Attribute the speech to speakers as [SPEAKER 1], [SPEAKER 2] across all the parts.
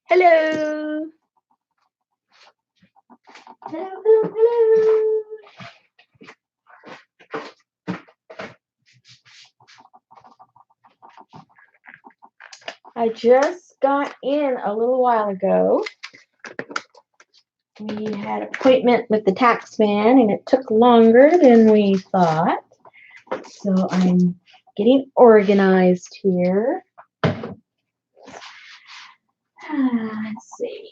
[SPEAKER 1] Hello. Hello, hello, hello. I just got in a little while ago. We had an appointment with the tax man and it took longer than we thought. So I'm getting organized here. Let's see.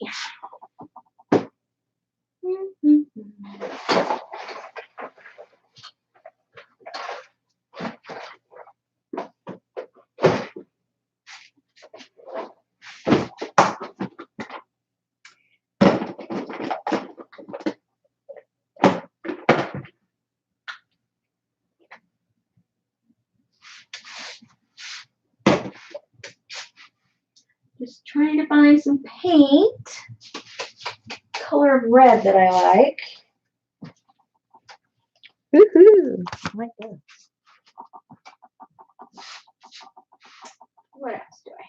[SPEAKER 1] Just trying to find some paint. Color of red that I like. Woohoo! I like this. What else do I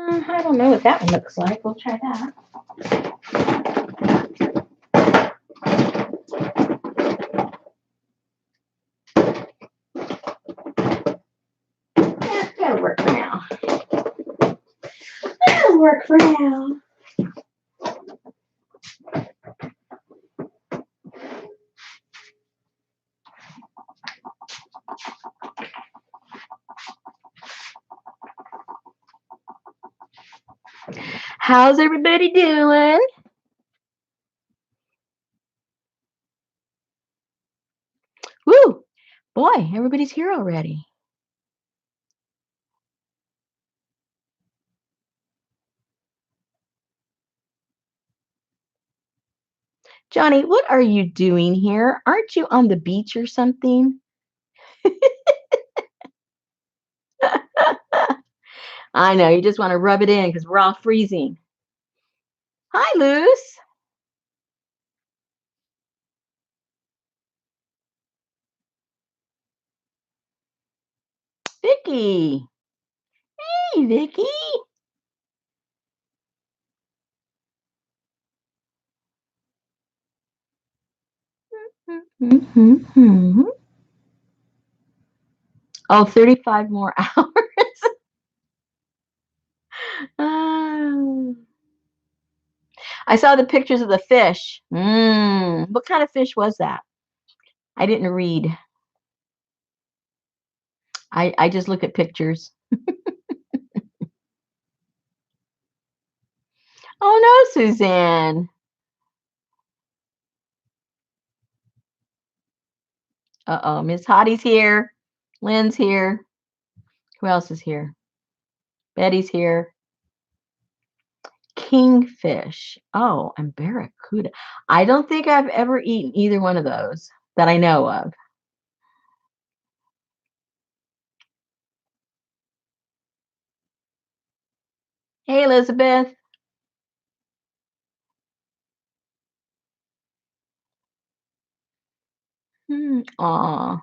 [SPEAKER 1] have? I don't know what that one looks like. We'll try that. That'll work for now. That'll work for now. How's everybody doing? Woo! Boy, everybody's here already. Johnny, what are you doing here? Aren't you on the beach or something? I know, you just want to rub it in because we're all freezing. Hi, Luce. Vicky. Hey, Vicky. Oh, 35 more hours. I saw the pictures of the fish. What kind of fish was that? I didn't read. I just look at pictures. Oh, no, Suzanne. Uh-oh, Miss Hottie's here. Lynn's here. Who else is here? Betty's here. Kingfish. Oh, and barracuda. I don't think I've ever eaten either one of those that I know of. Hey, Elizabeth. Aw.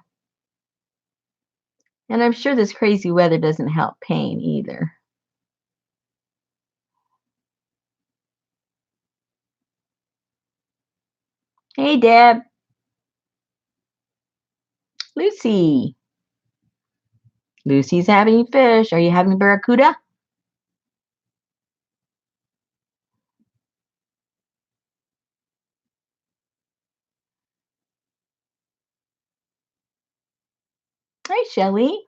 [SPEAKER 1] And I'm sure this crazy weather doesn't help pain either. Hey, Deb. Lucy. Lucy's having fish. Are you having barracuda? Hi, Shelly.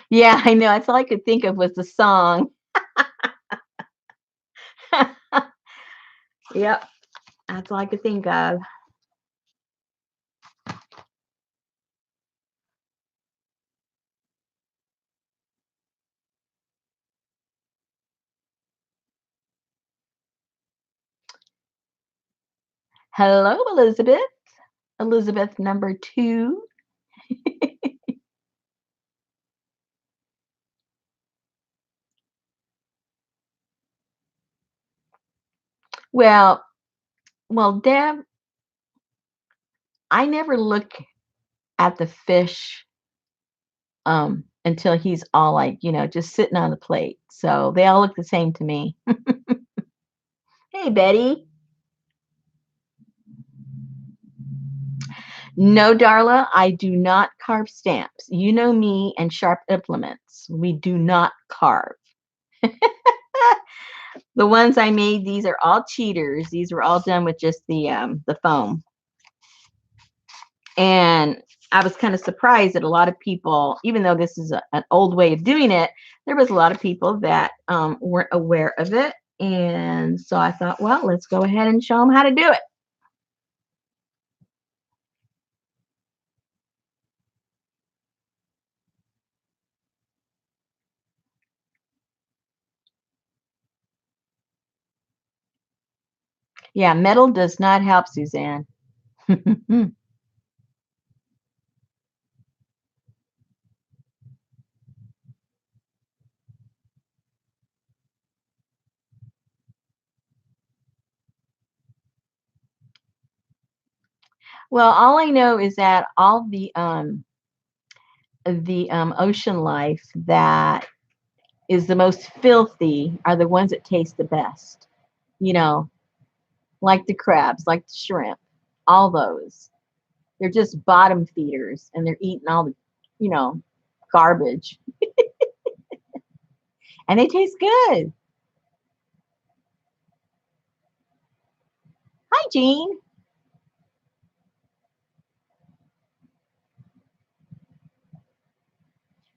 [SPEAKER 1] Yeah, I know. That's all I could think of was the song. Yep, that's all I could think of. Hello, Elizabeth. Elizabeth number 2. Well, Deb, I never look at the fish until he's all like, just sitting on the plate. So they all look the same to me. Hey, Betty. No, Darla, I do not carve stamps. You know me and sharp implements. We do not carve. The ones I made, these are all cheaters. These were all done with just the foam. And I was kind of surprised that a lot of people, even though this is an old way of doing it, there was a lot of people that weren't aware of it. And so I thought, well, let's go ahead and show them how to do it. Yeah, metal does not help, Suzanne. Well, all I know is that all the ocean life that is the most filthy are the ones that taste the best. You know, like the crabs, like the shrimp, all those. They're just bottom feeders and they're eating all the, garbage. And they taste good. Hi, Jean.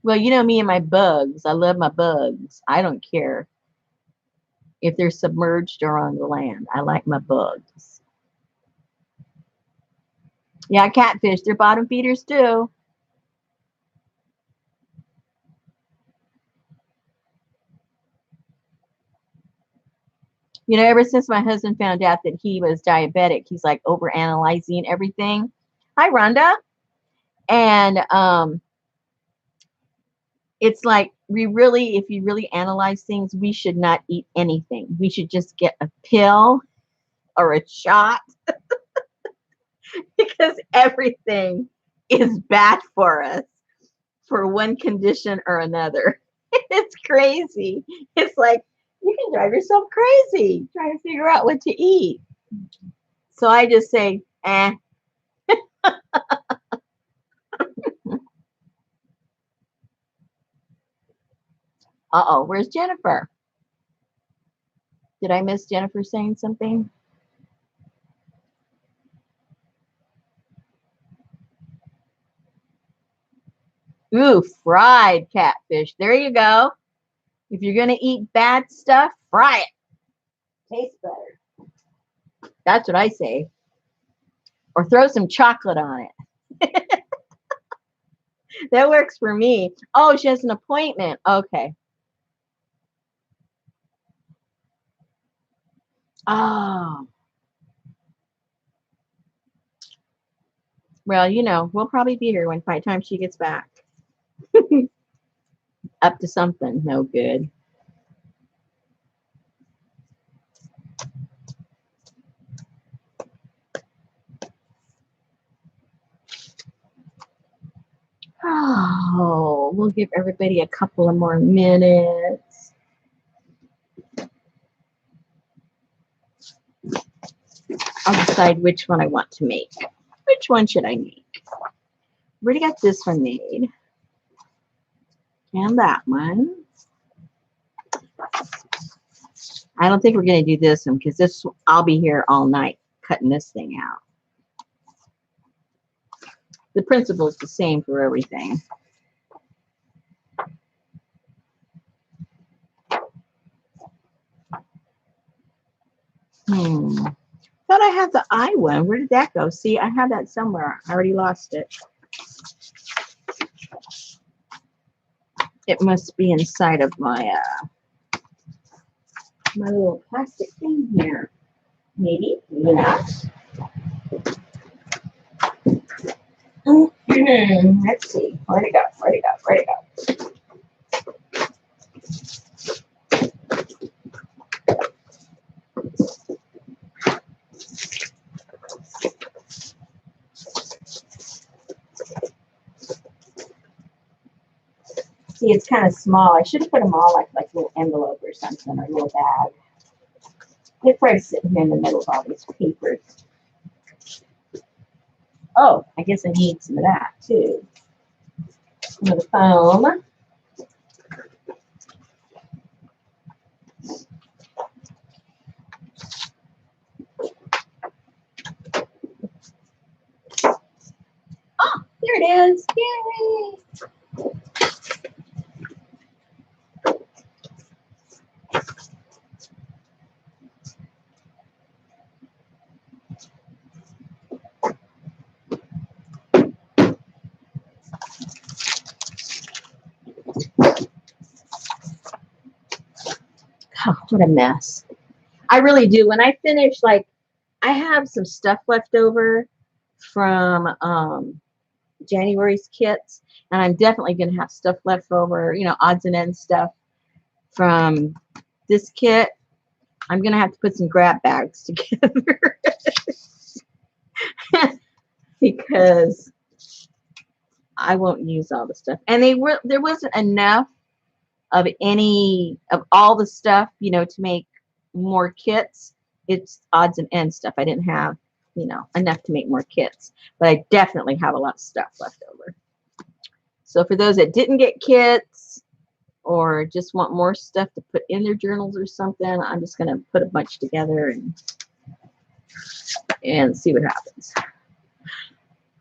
[SPEAKER 1] Well, you know me and my bugs. I love my bugs. I don't care if they're submerged or on the land. I like my bugs. Yeah, catfish, they're bottom feeders too. Ever since my husband found out that he was diabetic, he's like over analyzing everything. Hi, Rhonda. And it's like if you really analyze things, we should not eat anything. We should just get a pill or a shot because everything is bad for us for one condition or another. It's crazy. It's like you can drive yourself crazy trying to figure out what to eat. So I just say, eh. Uh-oh, where's Jennifer? Did I miss Jennifer saying something? Ooh, fried catfish. There you go. If you're going to eat bad stuff, fry it. Tastes better. That's what I say. Or throw some chocolate on it. That works for me. Oh, she has an appointment. Okay. Oh. Well, we'll probably be here by the time she gets back. Up to something. No good. Oh, we'll give everybody a couple of more minutes. I'll decide which one I want to make. Which one should I make? Already got this one made. And that one. I don't think we're going to do this one because I'll be here all night cutting this thing out. The principle is the same for everything. Thought I had the eye one. Where did that go? See, I have that somewhere. I already lost it. It must be inside of my my little plastic thing here. Maybe. Yeah. Let's see. Where'd it go? Where'd it go? Where'd it go? See, it's kind of small. I should have put them all like a little envelope or something, or a little bag. They're probably sitting here in the middle of all these papers. Oh, I guess I need some of that too. Some of the foam. Oh, there it is. Yay! Oh, what a mess. I really do. When I finish, like, I have some stuff left over from January's kits, and I'm definitely going to have stuff left over, you know, odds and ends stuff from this kit. I'm going to have to put some grab bags together because I won't use all the stuff. And there wasn't enough of all the stuff, you know, to make more kits. It's odds and ends stuff. I didn't have, you know, enough to make more kits, but I definitely have a lot of stuff left over. So for those that didn't get kits or just want more stuff to put in their journals or something, I'm just going to put a bunch together and see what happens.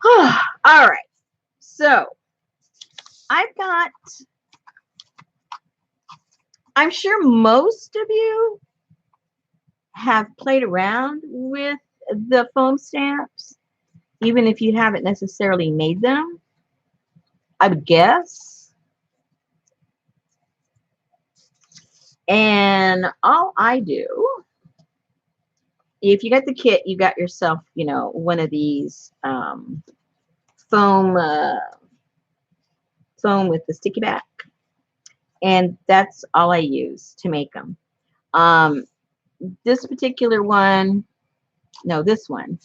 [SPEAKER 1] All right. So I'm sure most of you have played around with the foam stamps, even if you haven't necessarily made them, I would guess. And all I do, if you got the kit, you got yourself, you know, one of these foam with the sticky back. And that's all I use to make them. This particular one, no, this one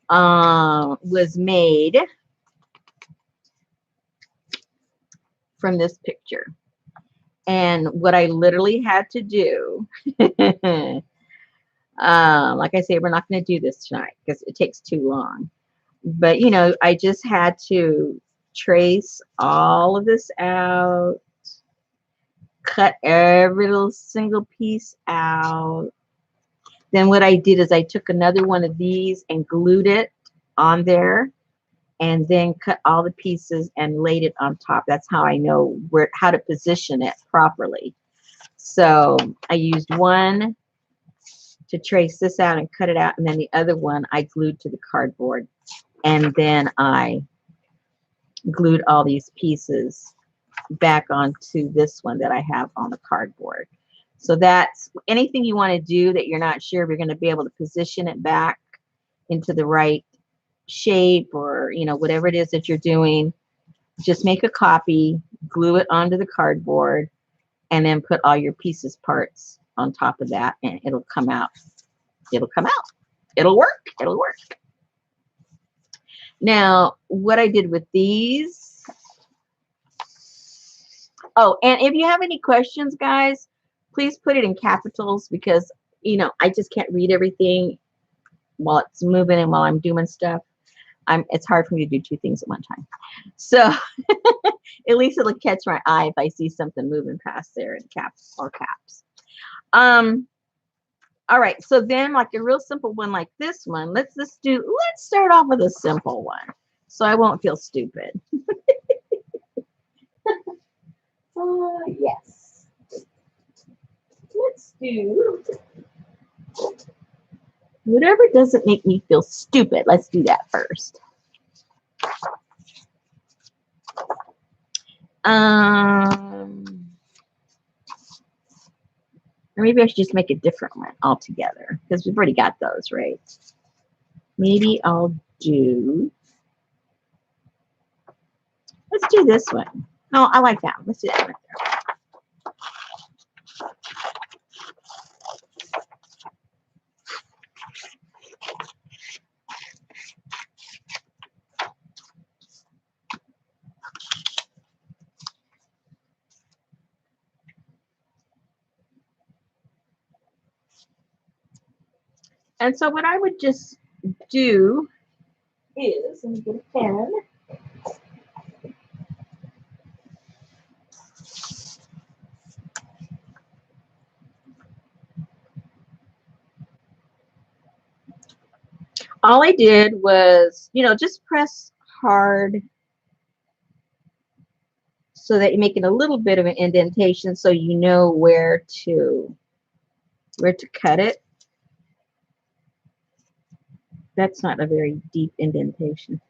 [SPEAKER 1] was made from this picture. And what I literally had to do, like I say, we're not going to do this tonight because it takes too long. But, you know, I just had to trace all of this out, cut every little single piece out. Then what I did is I took another one of these and glued it on there, and then cut all the pieces and laid it on top. That's how I know how to position it properly. So I used one to trace this out and cut it out, and then the other one I glued to the cardboard, and then I glued all these pieces back onto this one that I have on the cardboard. So that's anything you want to do that you're not sure if you're going to be able to position it back into the right shape, or, you know, whatever it is that you're doing, just make a copy, glue it onto the cardboard, and then put all your pieces parts on top of that, and it'll come out. It'll come out. It'll work. It'll work. Now, what I did with these. Oh, and if you have any questions, guys, please put it in capitals, because, you know, I just can't read everything while it's moving and while I'm doing stuff. It's hard for me to do two things at one time. So at least it'll catch my eye if I see something moving past there in caps or caps. All right, so then like a real simple one like this one, let's start off with a simple one so I won't feel stupid. Yes. Let's do whatever doesn't make me feel stupid. Let's do that first. Or maybe I should just make a different one altogether, because we've already got those, right? Maybe I'll do, let's do this one. No, I like that one. Let's do that right there. And so what I would just do is, let me get a pen. All I did was, just press hard so that you're making a little bit of an indentation so you know where to cut it. That's not a very deep indentation.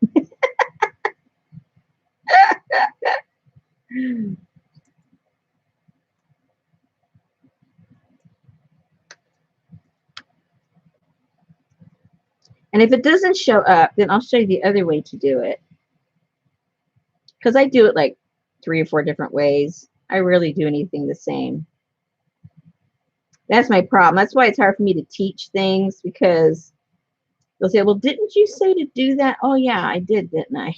[SPEAKER 1] And if it doesn't show up, then I'll show you the other way to do it. Because I do it like 3 or 4 different ways. I rarely do anything the same. That's my problem. That's why it's hard for me to teach things, because they'll say, well, didn't you say to do that? Oh, yeah, I did, didn't I?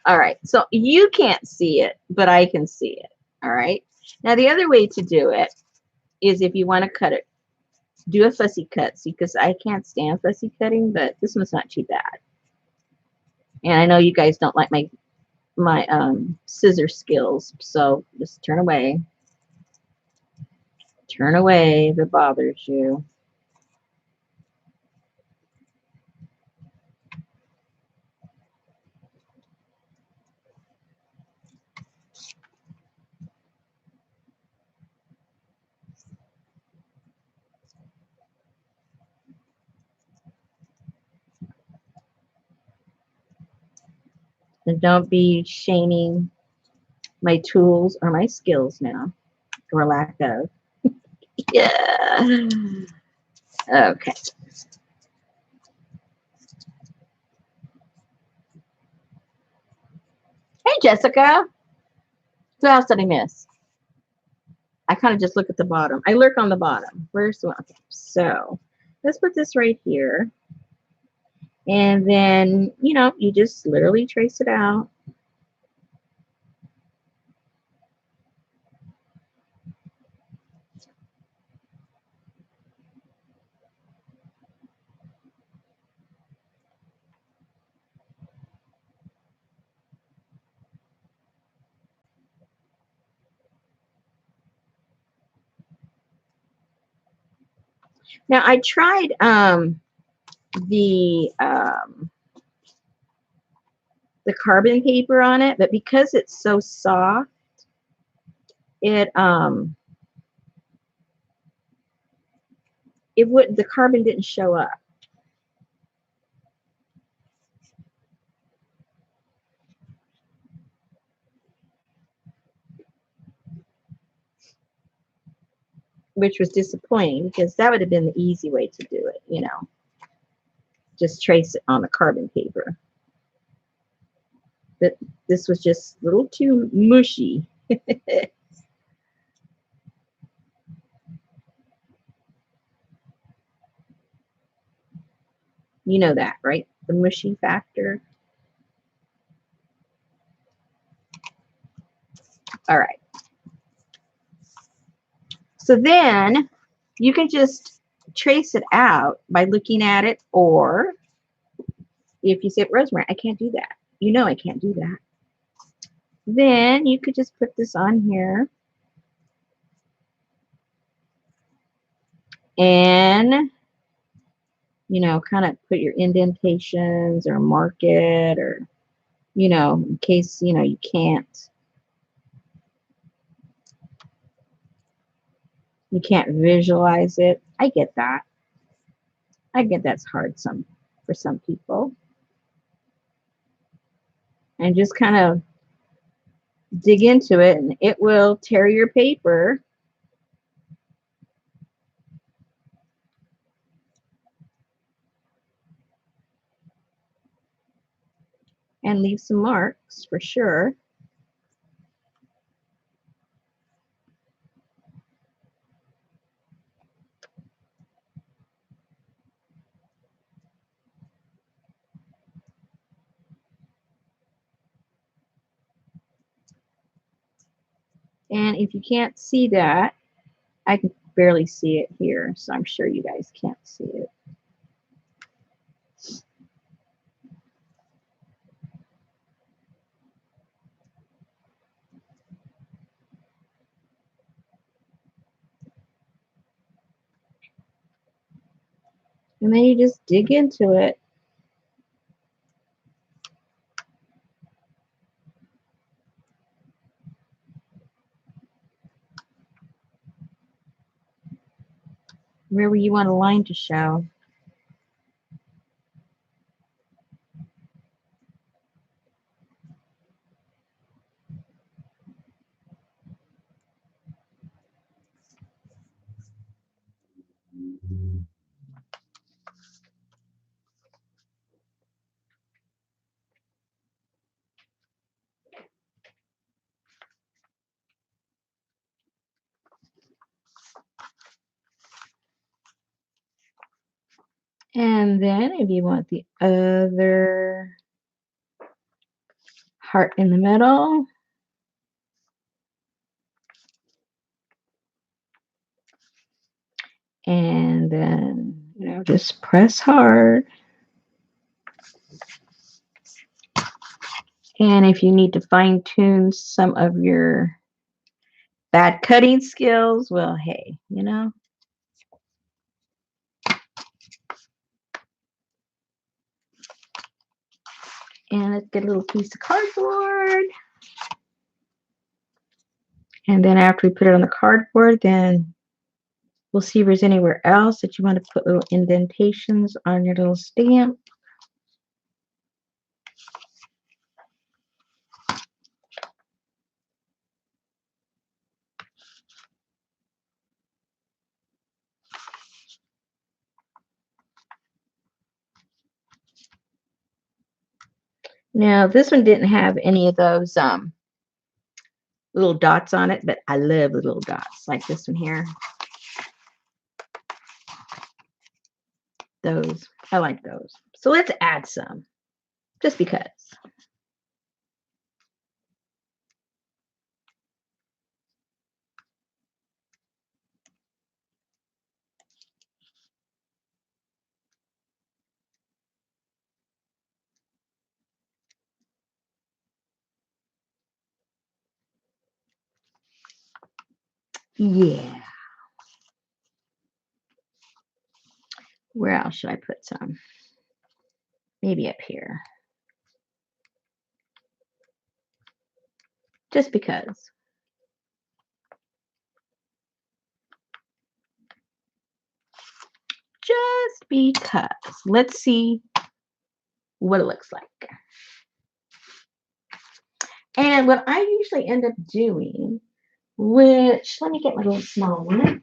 [SPEAKER 1] All right. So you can't see it, but I can see it. All right. Now, the other way to do it is if you want to cut it, do a fussy cut. See, because I can't stand fussy cutting, but this one's not too bad. And I know you guys don't like my scissor skills, so just turn away. Turn away if it bothers you. And don't be shaming my tools or my skills now, or lack of. Yeah. Okay. Hey, Jessica. Who else did I miss? I kind of just look at the bottom. I lurk on the bottom. Where's the one? Okay. So let's put this right here. And then, you just literally trace it out. Now, I tried the carbon paper on it, but because it's so soft, the carbon didn't show up. Which was disappointing, because that would have been the easy way to do it, just trace it on the carbon paper. But this was just a little too mushy. You know that, right? The mushy factor. All right. So then you can just trace it out by looking at it, or if you say, Rosemary, I can't do that. I can't do that. Then you could just put this on here. And, kind of put your indentations or mark it, or, in case, you can't visualize it. I get that. I get that's hard for some people. And just kind of dig into it, and it will tear your paper. And leave some marks for sure. And if you can't see that, I can barely see it here, so I'm sure you guys can't see it. And then you just dig into it. Wherever you want a line to show. And then if you want the other heart in the middle, and then, you know, just press hard. And if you need to fine tune some of your bad cutting skills, well, hey, you know. And let's get a little piece of cardboard. And then after we put it on the cardboard, then we'll see if there's anywhere else that you want to put little indentations on your little stamp. Now, this one didn't have any of those little dots on it, but I love the little dots like this one here. Those, I like those. So let's add some, just because. Yeah. Where else should I put some? Maybe up here. Just because. Just because. Let's see what it looks like. And what I usually end up doing, which, let me get my little small one.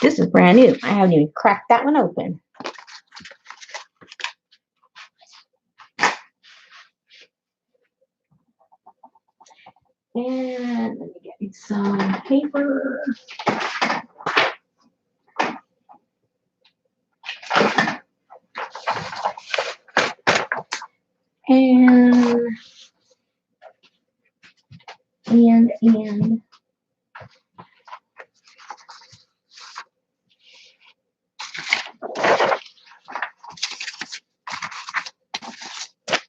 [SPEAKER 1] This is brand new. I haven't even cracked that one open. And let me get me some paper. And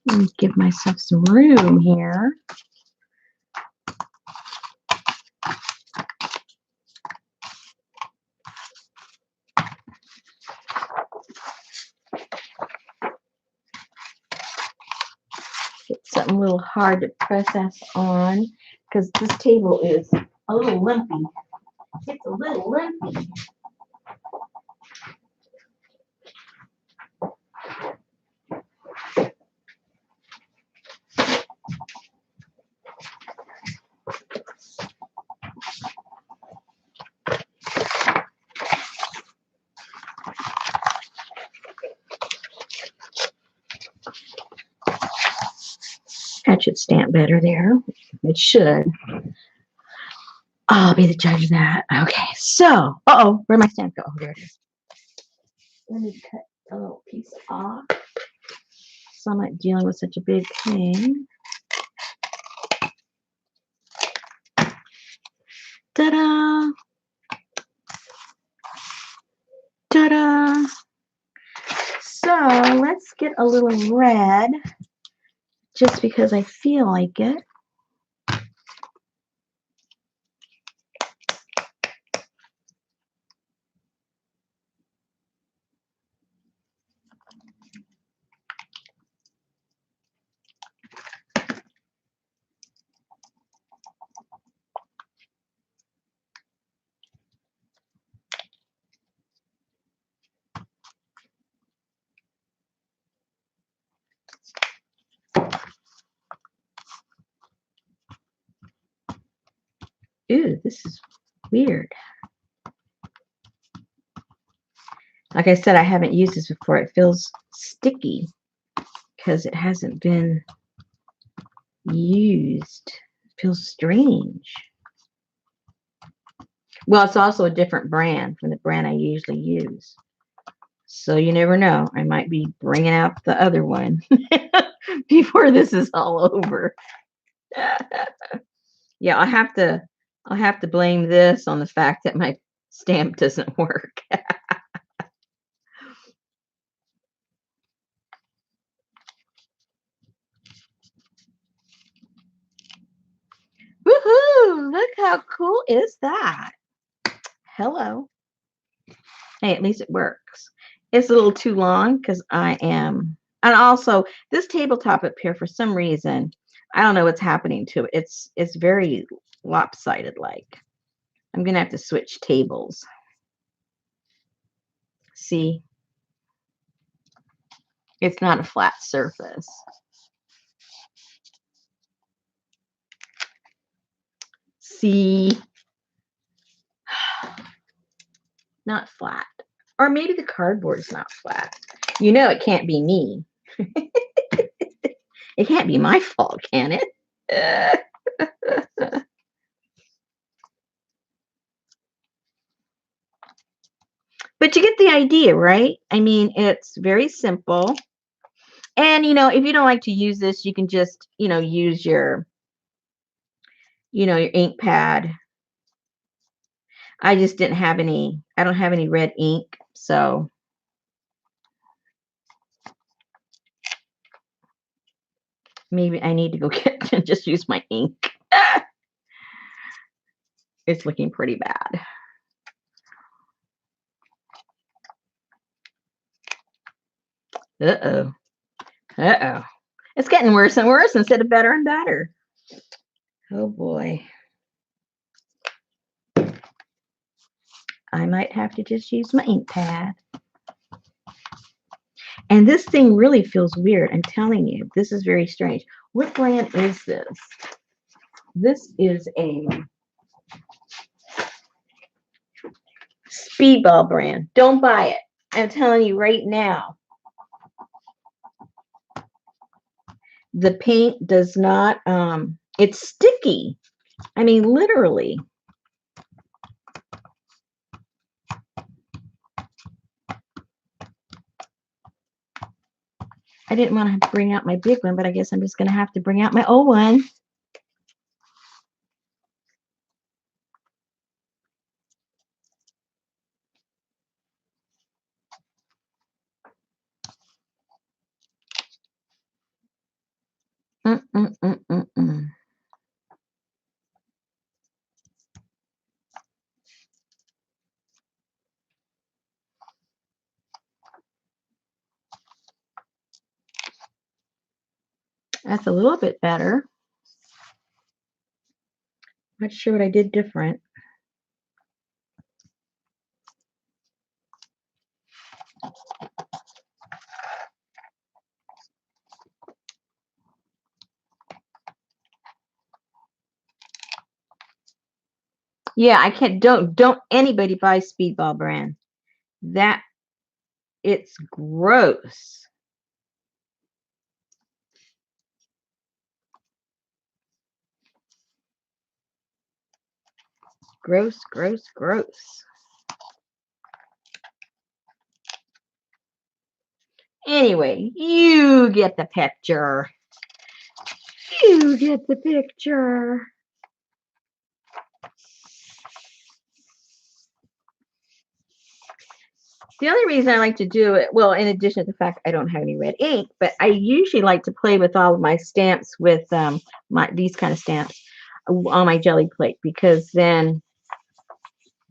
[SPEAKER 1] let me give myself some room here. It's something a little hard to process on because this table is a little lumpy. It's a little lumpy. That should stamp better there. It should. I'll be the judge of that. Okay, so, where'd my stamp go? Oh, there it is. Let me cut a little piece off. So I'm not dealing with such a big thing. Ta-da! Ta-da! So let's get a little red, just because I feel like it. Ew, this is weird. Like I said, I haven't used this before. It feels sticky because it hasn't been used. It feels strange. Well, it's also a different brand from the brand I usually use. So you never know. I might be bringing out the other one before this is all over. Yeah, I'll have to blame this on the fact that my stamp doesn't work. Woohoo! Look how cool is that? Hello. Hey, at least it works. It's a little too long because I am, and also this tabletop up here, for some reason, I don't know what's happening to it. It's very lopsided like. I'm gonna have to switch tables. See, it's not a flat surface. See, not flat. Or maybe the cardboard is not flat. You know, it can't be me. It can't be my fault, can it? But you get the idea, right? I mean, it's very simple. And, you know, if you don't like to use this, you can just, you know, use your, you know, your ink pad. I just didn't have any, I don't have any red ink. So maybe I need to go get and just use my ink. It's looking pretty bad. Uh-oh. Uh-oh. It's getting worse and worse instead of better and better. Oh boy. I might have to just use my ink pad. And this thing really feels weird. I'm telling you, this is very strange. What brand is this? This is a Speedball brand. Don't buy it. I'm telling you right now. The paint does not, it's sticky. I mean, literally. I didn't want to bring out my big one, but I guess I'm just going to have to bring out my old one. That's a little bit better. Not sure what I did different. Yeah, I can't, don't anybody buy Speedball brand. That, it's gross. Gross, gross, gross. Anyway, you get the picture. You get the picture. The only reason I like to do it, well, in addition to the fact I don't have any red ink, but I usually like to play with all of my stamps with these kind of stamps on my jelly plate, because then,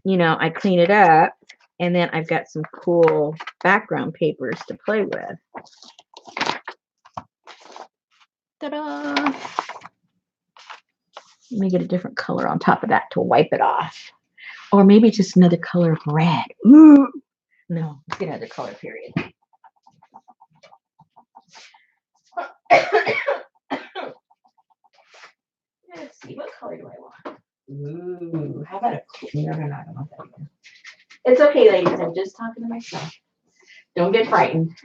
[SPEAKER 1] you know, I clean it up and then I've got some cool background papers to play with. Ta-da! Let me get a different color on top of that to wipe it off. Or maybe just another color of red. Ooh! No, let's get another color, period. Let's see, what color do I want? Ooh, how about a no, I don't want that either. It's okay, ladies, I'm just talking to myself. Don't get frightened.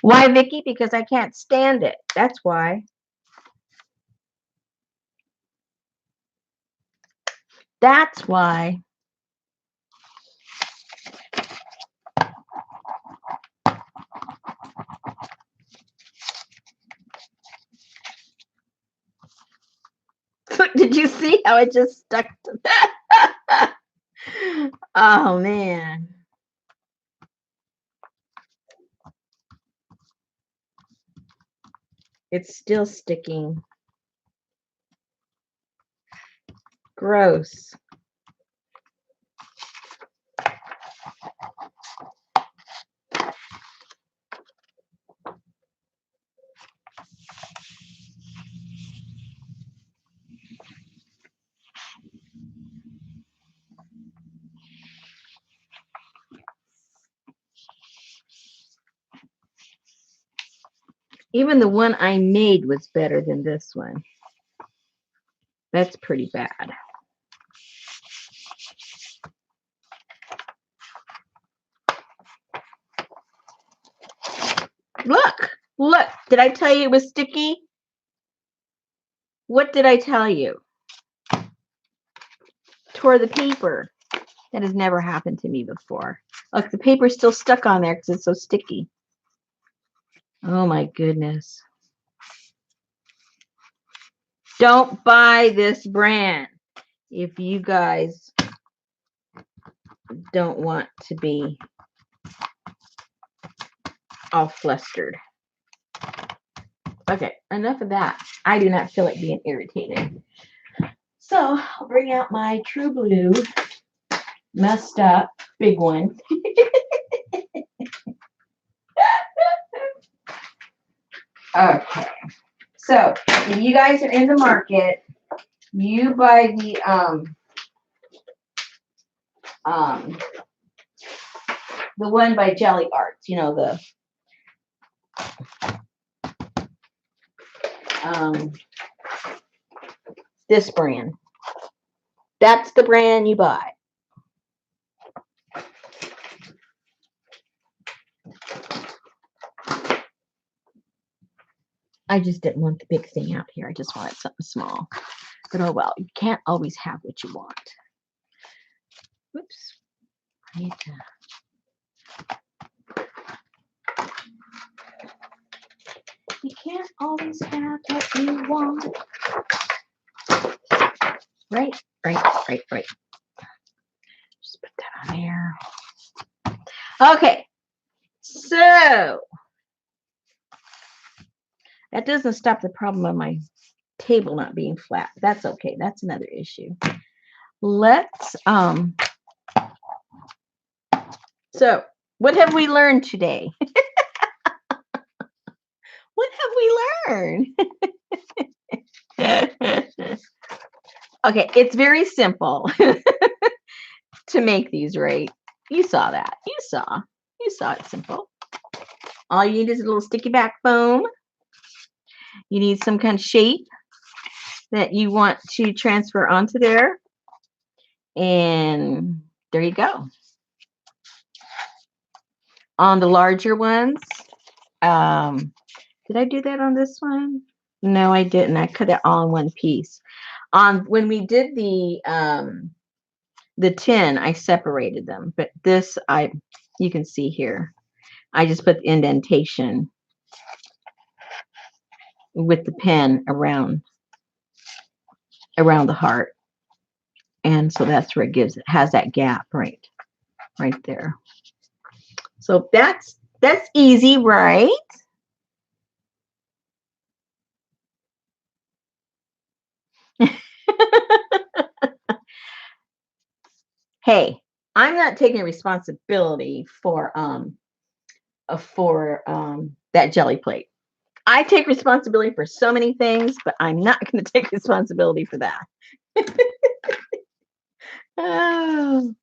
[SPEAKER 1] Why, Vicky? Because I can't stand it. That's why. That's why. Did you see how it just stuck to that? Oh, man. It's still sticking. Gross. Even the one I made was better than this one. That's pretty bad. Look, look. Did I tell you it was sticky? What did I tell you? Tore the paper. That has never happened to me before. Look, the paper's still stuck on there because it's so sticky. Oh my goodness. Don't buy this brand if you guys don't want to be all flustered. Okay, enough of that. I do not feel like being irritated. So I'll bring out my True Blue, messed up, big one. Okay, so if you guys are in the market, you buy the one by Jelly Arts, you know, the this brand. That's the brand you buy. I just didn't want the big thing out here. I just wanted something small. But oh well, you can't always have what you want. Whoops. I need to. You can't always have what you want. Right. Just put that on there. Okay. So that doesn't stop the problem of my table not being flat. That's okay. That's another issue. Let's so what have we learned today? What have we learned? Okay, it's very simple to make these, right? You saw that. You saw it's simple. All you need is a little sticky back foam. You need some kind of shape that you want to transfer onto there. And there you go. On the larger ones, did I do that on this one? No, I didn't. I cut it all in one piece. On when we did the tin, I separated them, but this you can see here. I just put the indentation with the pen around the heart, and so that's where it has that gap right there. So that's easy, right? Hey, I'm not taking responsibility for that jelly plate. I take responsibility for so many things, but I'm not going to take responsibility for that. Oh.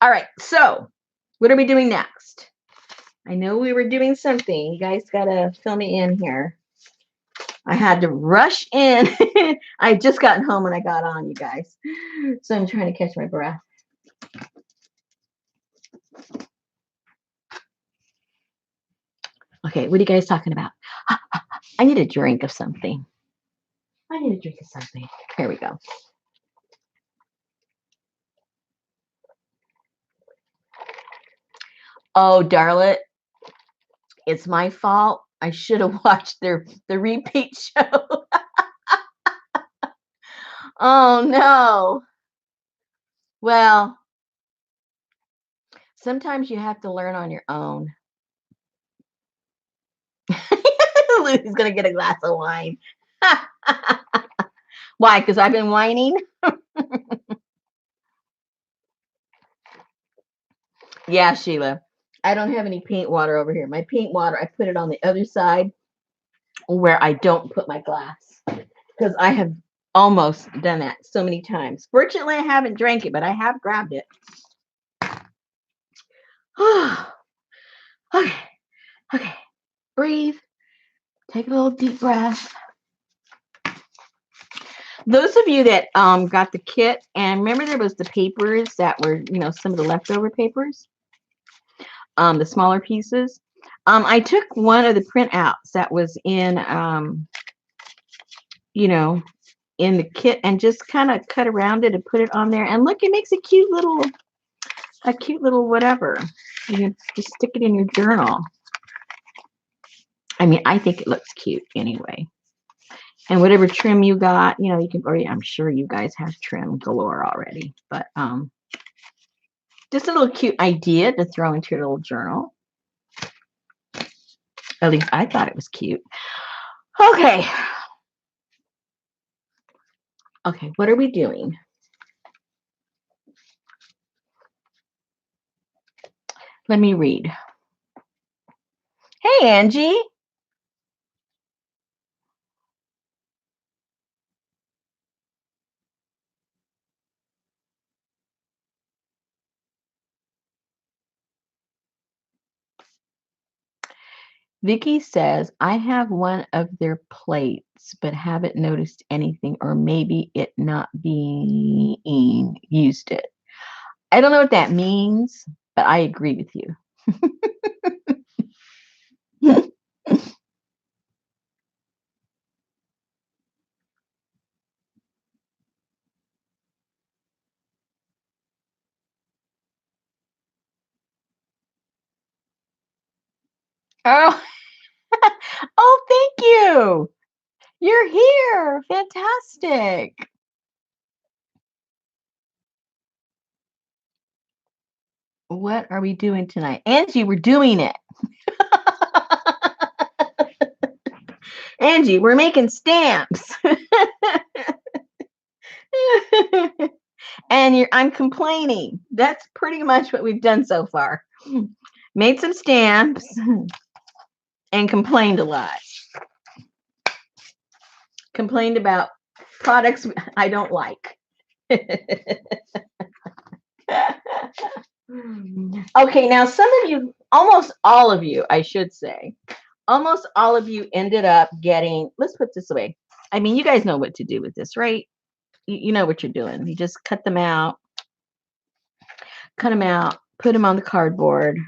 [SPEAKER 1] All right, so what are we doing next? I know we were doing something. You guys got to fill me in here. I had to rush in. I just gotten home when I got on, you guys. So I'm trying to catch my breath. Okay, what are you guys talking about? I need a drink of something. Here we go. Oh, Darlet, it's my fault. I should have watched the repeat show. Oh, no. Well, sometimes you have to learn on your own. Lou's going to get a glass of wine. Why? Because I've been whining? Yeah, Sheila. I don't have any paint water over here. My paint water, I put it on the other side where I don't put my glass, because I have almost done that so many times. Fortunately, I haven't drank it, but I have grabbed it. Okay. Breathe. Take a little deep breath. Those of you that got the kit, and remember there was the papers that were, some of the leftover papers, the smaller pieces. I took one of the printouts that was in, in the kit, and just kind of cut around it and put it on there. And look, it makes a cute little whatever. You can just stick it in your journal. I mean, I think it looks cute anyway. And whatever trim you got, you can, or I'm sure you guys have trim galore already, but just a little cute idea to throw into your little journal. At least I thought it was cute. Okay. Okay, what are we doing? Let me read. Hey, Angie. Vicky says, I have one of their plates, but haven't noticed anything, or maybe it not being used it. I don't know what that means, but I agree with you. Oh, oh, thank you. You're here. Fantastic. What are we doing tonight? Angie, we're doing it. Angie, we're making stamps. And I'm complaining. That's pretty much what we've done so far. Made some stamps and complained a lot. Complained about products I don't like. Okay, now some of you, almost all of you, I should say, almost all of you ended up getting, let's put this away. I mean, you guys know what to do with this, right? You know what you're doing. You just cut them out, put them on the cardboard,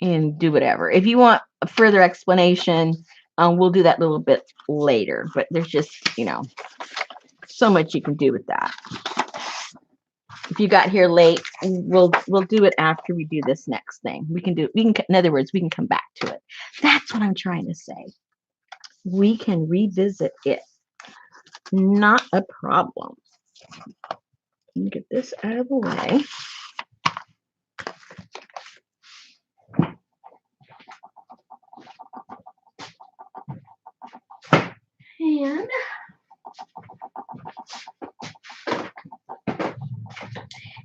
[SPEAKER 1] and do whatever. If you want a further explanation, we'll do that a little bit later. But there's just, you know, so much you can do with that. If you got here late, we'll do it after we do this next thing. In other words, we can come back to it. That's what I'm trying to say. We can revisit it. Not a problem. Let me get this out of the way.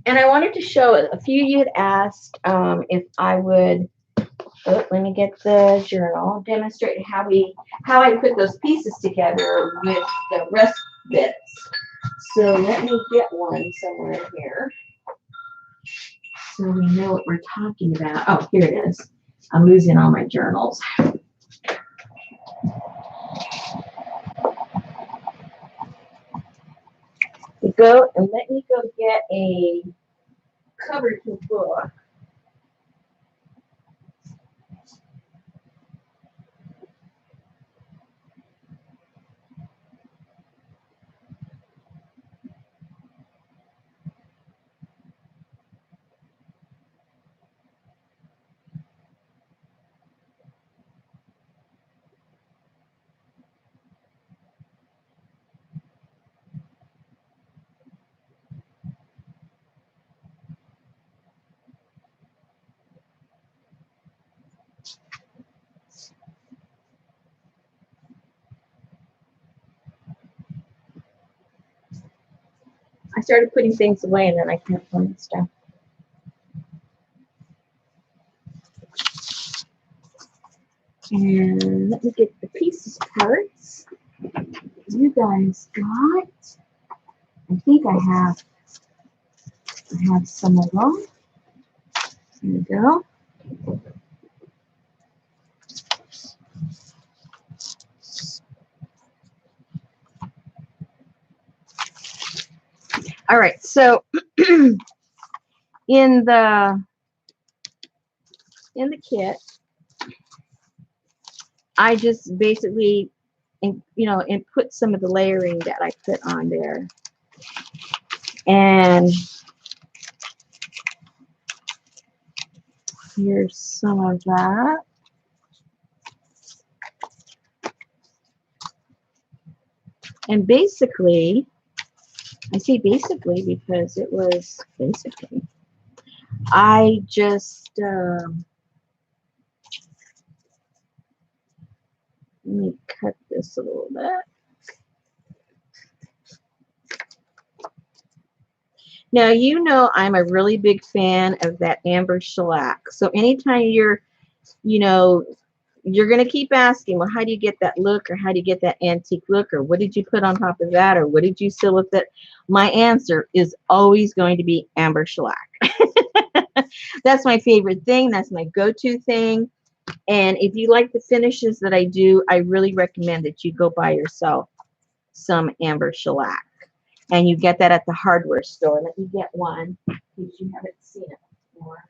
[SPEAKER 1] And I wanted to show it. A few of you had asked if I would. Oh, let me get the journal. Demonstrate how I put those pieces together with the rest bits. So let me get one somewhere here, so we know what we're talking about. Oh, here it is. I'm losing all my journals. Go and let me go get a cover to book. I started putting things away and then I can't find stuff. And let me get the pieces parts. You guys got, I think I have some of them. There we go. All right, so in the kit, I just basically, and put some of the layering that I put on there, and here's some of that. And basically, I say basically because it was basically, I just, let me cut this a little bit. Now, you know I'm a really big fan of that amber shellac. So anytime you're going to keep asking, well, how do you get that look, or how do you get that antique look, or what did you put on top of that, or what did you seal with it? My answer is always going to be amber shellac. That's my favorite thing. That's my go-to thing. And if you like the finishes that I do, I really recommend that you go buy yourself some amber shellac. And you get that at the hardware store. Let me get one because you haven't seen it before.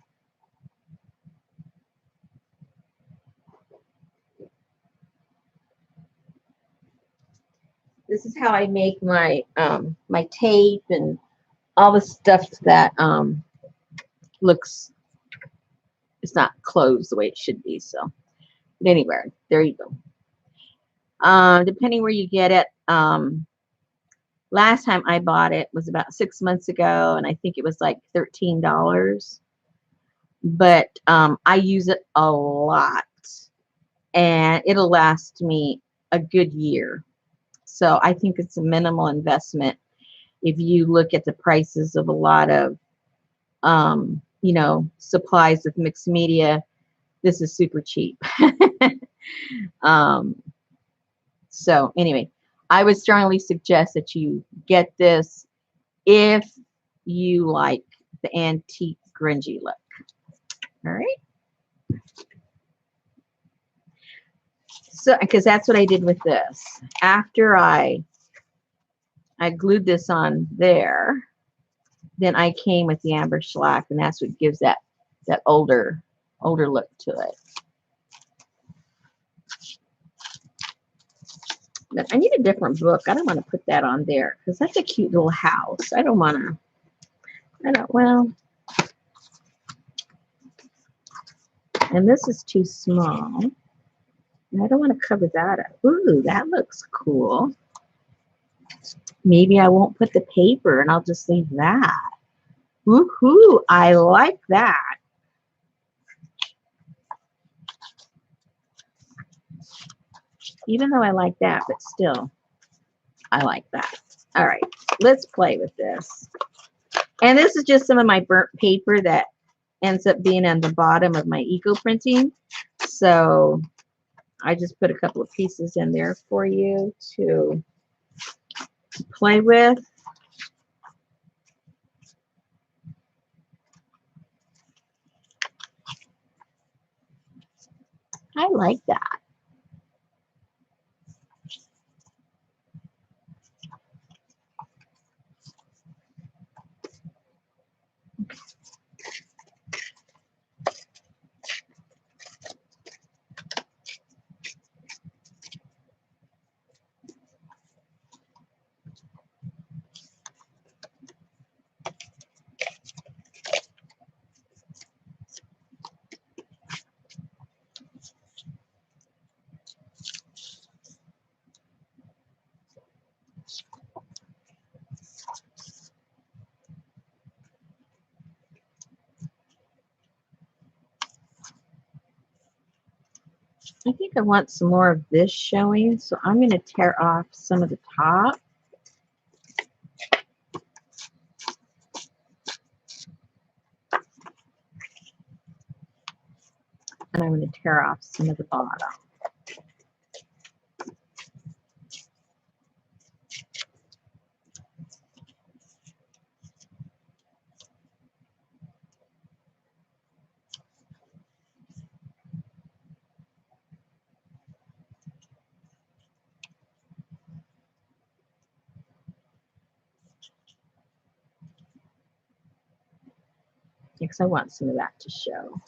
[SPEAKER 1] This is how I make my my tape and all the stuff that looks, it's not closed the way it should be. So, but anyway, there you go. Depending where you get it, last time I bought it was about 6 months ago, and I think it was like $13. But I use it a lot, and it'll last me a good year. So I think it's a minimal investment. If you look at the prices of a lot of, supplies with mixed media, this is super cheap. So anyway, I would strongly suggest that you get this if you like the antique grungy look. All right. So, because that's what I did with this. After I glued this on there, then I came with the amber shellac, and that's what gives that older look to it. But I need a different book. I don't want to put that on there because that's a cute little house. I don't want to. Well, and this is too small. And I don't want to cover that up. Ooh, that looks cool. Maybe I won't put the paper and I'll just leave that. Woohoo, I like that. Even though I like that, but still, I like that. All right, let's play with this. And this is just some of my burnt paper that ends up being on the bottom of my eco printing. So I just put a couple of pieces in there for you to play with. I like that. I think I want some more of this showing, so I'm going to tear off some of the top. And I'm going to tear off some of the bottom. Because I want some of that to show.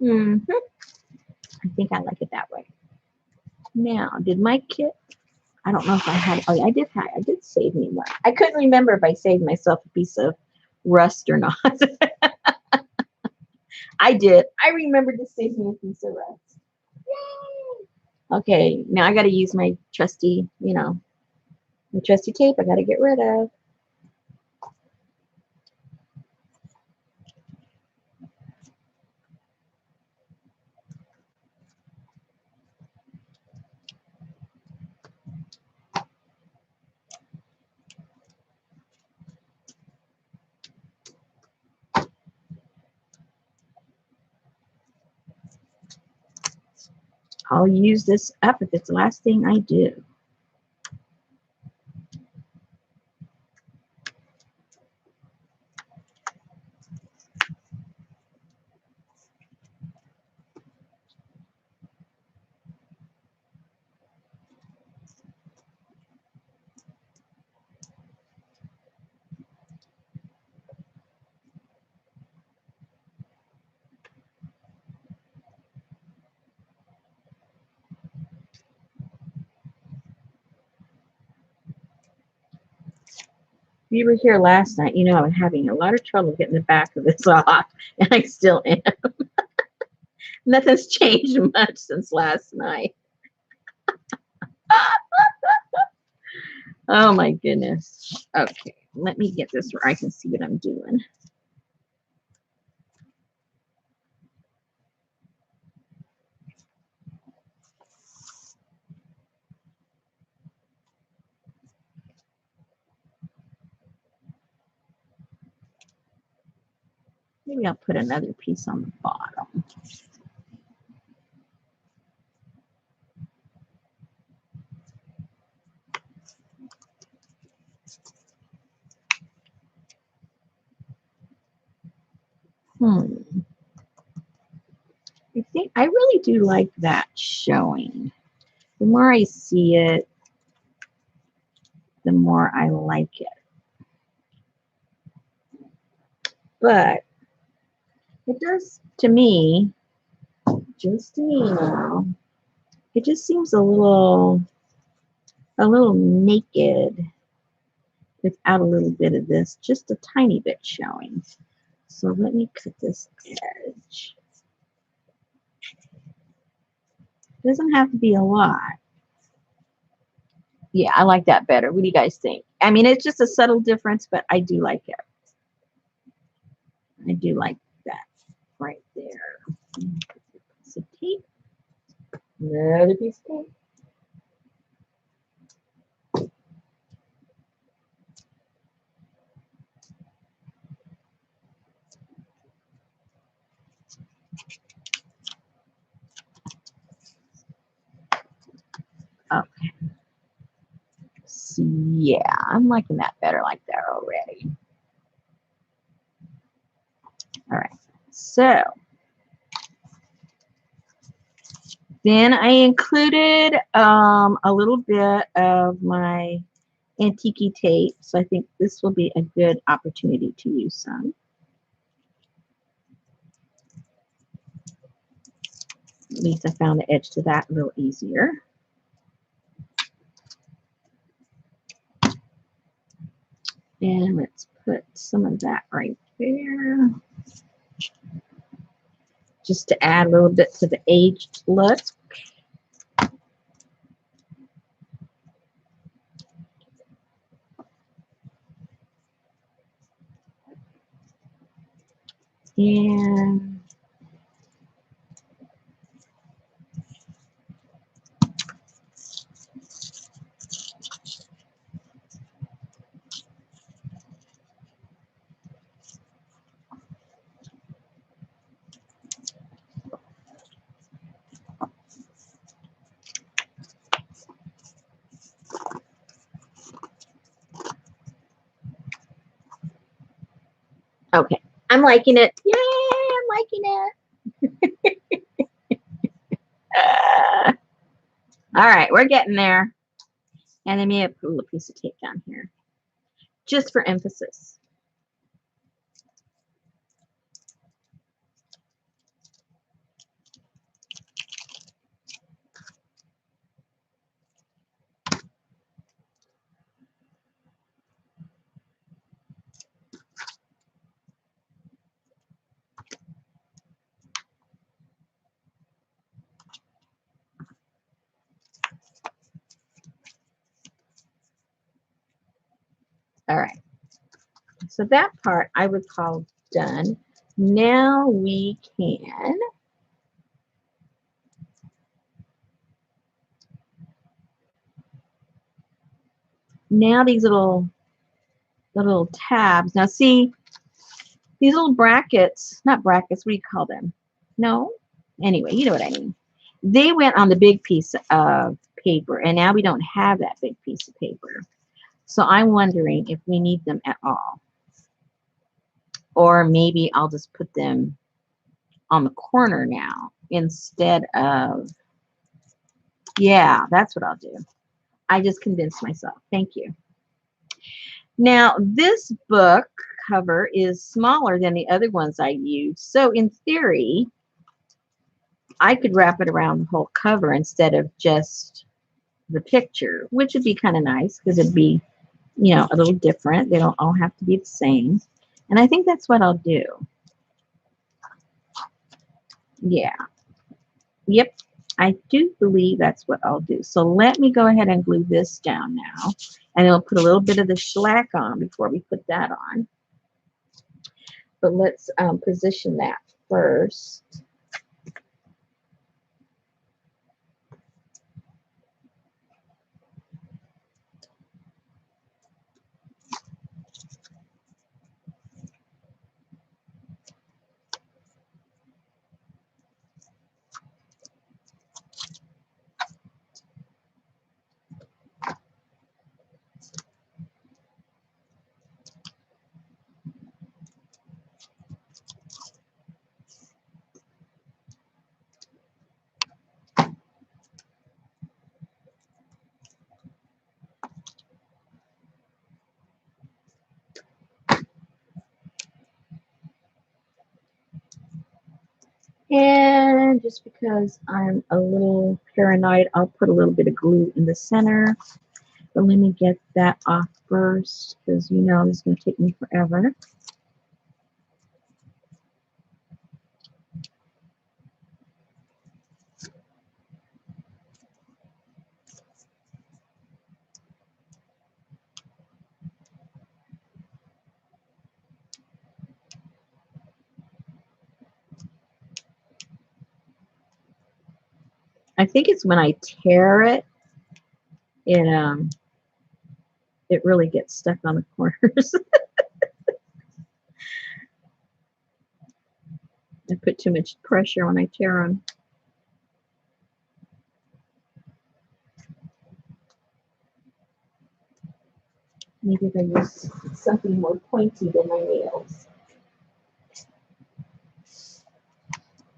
[SPEAKER 1] I think I like it that way. Now, did my kit? I don't know if I had. Oh, yeah, I did save me one. I couldn't remember if I saved myself a piece of rust or not. I did. I remembered to save me a piece of rust. Yay! Okay, now I got to use my trusty, my trusty tape. I got to get rid of. I'll use this up if it's the last thing I do. You were here last night, I was having a lot of trouble getting the back of this off, and I still am. Nothing's changed much since last night. Oh my goodness. Okay, let me get this where I can see what I'm doing. Maybe I'll put another piece on the bottom. I think I really do like that showing. The more I see it, the more I like it. But it does, to me, just to me now, it just seems a little naked without a little bit of this, just a tiny bit showing. So let me cut this edge. It doesn't have to be a lot. Yeah, I like that better. What do you guys think? I mean, it's just a subtle difference, but I do like it. I do like that right there. Piece of tape. Another piece of tape. Okay. So, yeah, I'm liking that better like that already. All right. So then I included a little bit of my antique tape. So I think this will be a good opportunity to use some. At least I found the edge to that a little easier. And let's put some of that right there. Just to add a little bit to the aged look. And okay, I'm liking it. Yay, I'm liking it. All right, we're getting there. And then maybe put a little piece of tape down here, just for emphasis. All right. So that part I would call done. Now we can these little tabs. Now see, these little brackets, not brackets, what do you call them? No? Anyway, you know what I mean. They went on the big piece of paper, and now we don't have that big piece of paper. So I'm wondering if we need them at all. Or maybe I'll just put them on the corner now instead of, yeah, that's what I'll do. I just convinced myself. Thank you. Now, this book cover is smaller than the other ones I used. So in theory, I could wrap it around the whole cover instead of just the picture, which would be kind of nice because it'd be, you know, a little different. They don't all have to be the same. And I think that's what I'll do. Yeah. Yep. I do believe that's what I'll do. So let me go ahead and glue this down now. And I'll put a little bit of the shellac on before we put that on. But let's position that first. And just because I'm a little paranoid, I'll put a little bit of glue in the center. But let me get that off first, because you know it's going to take me forever. I think it's when I tear it, it really gets stuck on the corners. I put too much pressure when I tear them. Maybe if I use something more pointy than my nails.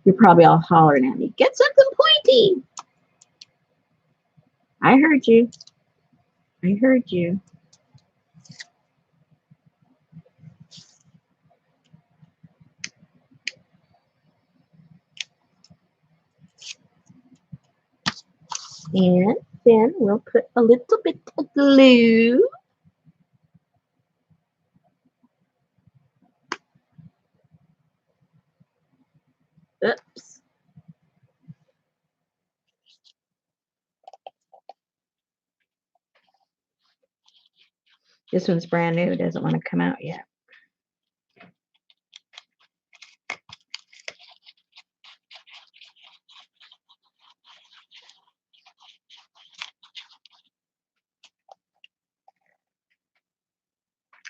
[SPEAKER 1] You're probably all hollering at me, get something pointy. I heard you. I heard you. And then we'll put a little bit of glue. Oops. This one's brand new. It doesn't want to come out yet.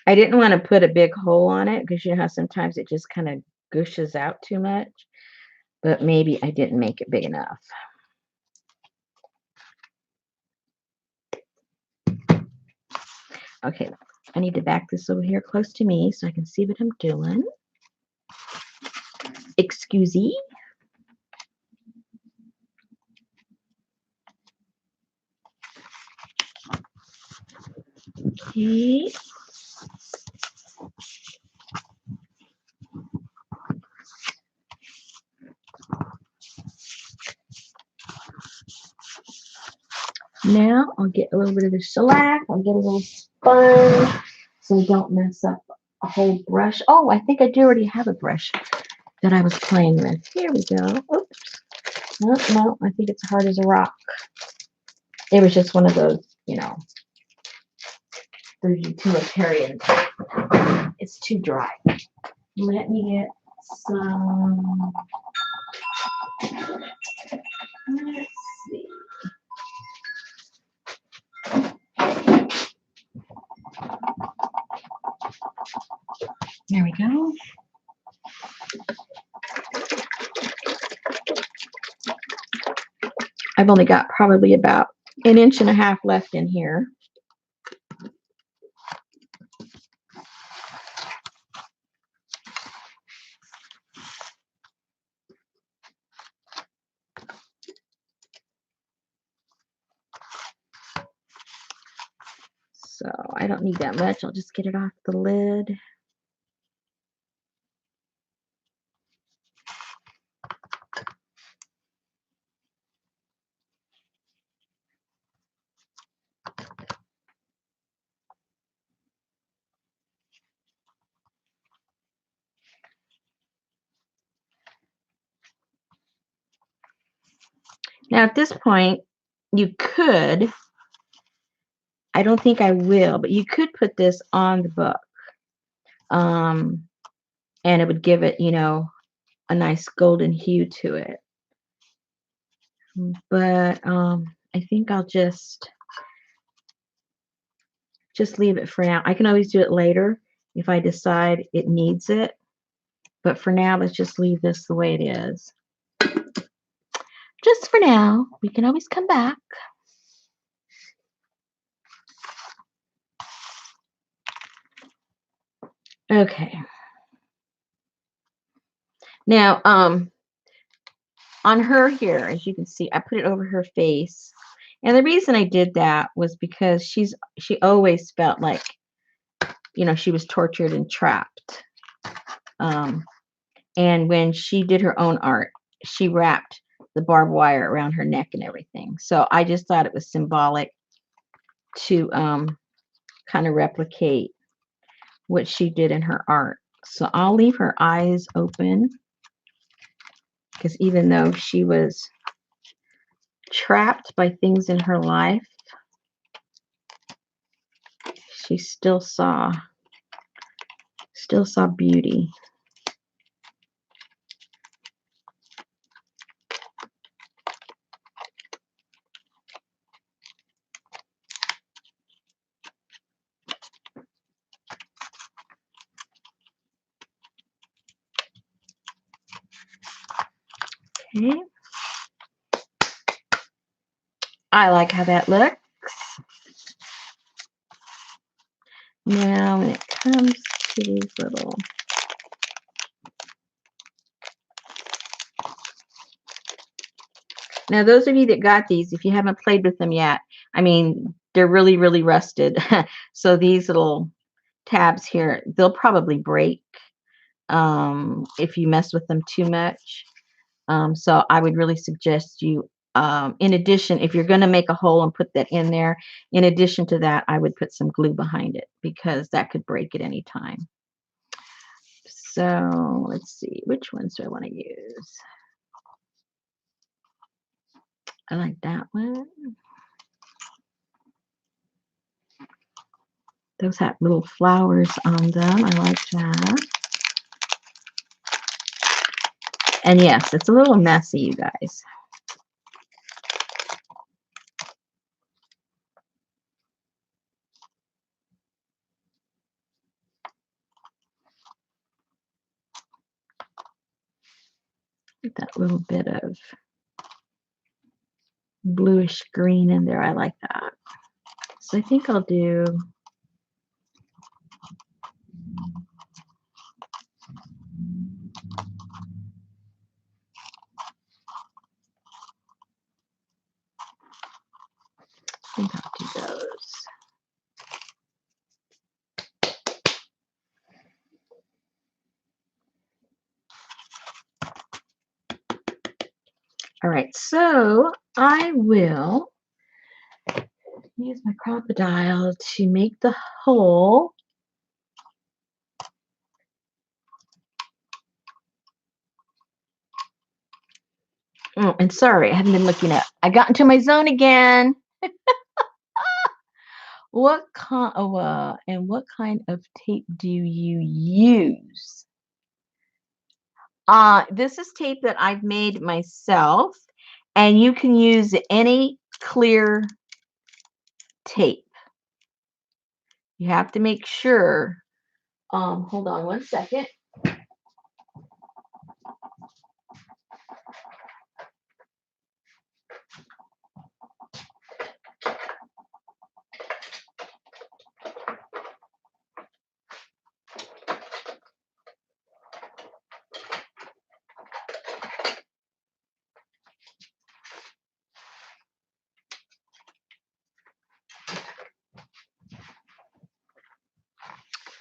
[SPEAKER 1] I didn't want to put a big hole on it because you know how sometimes it just kind of gushes out too much. But maybe I didn't make it big enough. Okay, I need to back this over here close to me so I can see what I'm doing. Excusey. Okay. Now I'll get a little bit of the shellac. I'll get a little sponge so I don't mess up a whole brush. Oh, I think I do already have a brush that I was playing with. Here we go. Oops. No, I think it's hard as a rock. It was just one of those, you know, the utilitarian. It's too dry. Let me get some. Let's see. There we go. I've only got probably about 1.5 inches left in here. So I don't need that much. I'll just get it off the lid. Now at this point, you could, I don't think I will, but you could put this on the book. And it would give it, you know, a nice golden hue to it. But I think I'll just leave it for now. I can always do it later if I decide it needs it. But for now, let's just leave this the way it is. Just for now. We can always come back. Okay. Now, on her here, as you can see, I put it over her face. And the reason I did that was because she always felt like, you know, she was tortured and trapped. And when she did her own art, she wrapped the barbed wire around her neck and everything. So I just thought it was symbolic to kind of replicate what she did in her art. So I'll leave her eyes open, because even though she was trapped by things in her life, she still saw beauty. Okay. I like how that looks. Now when it comes to these little, now those of you that got these, if you haven't played with them yet, I mean, they're really, really rusted. So these little tabs here, they'll probably break if you mess with them too much. So I would really suggest you, in addition, if you're going to make a hole and put that in there, in addition to that, I would put some glue behind it, because that could break at any time. So let's see, which ones do I want to use? I like that one. Those have little flowers on them. I like that. And yes, it's a little messy, you guys. Get that little bit of bluish green in there. I like that. So I think I'll do those. All right, so I will use my crocodile to make the hole. Oh, and sorry, I haven't been looking up. I got into my zone again. What kind of and what kind of tape do you use? This is tape that I've made myself, and you can use any clear tape. You have to make sure. Hold on one second.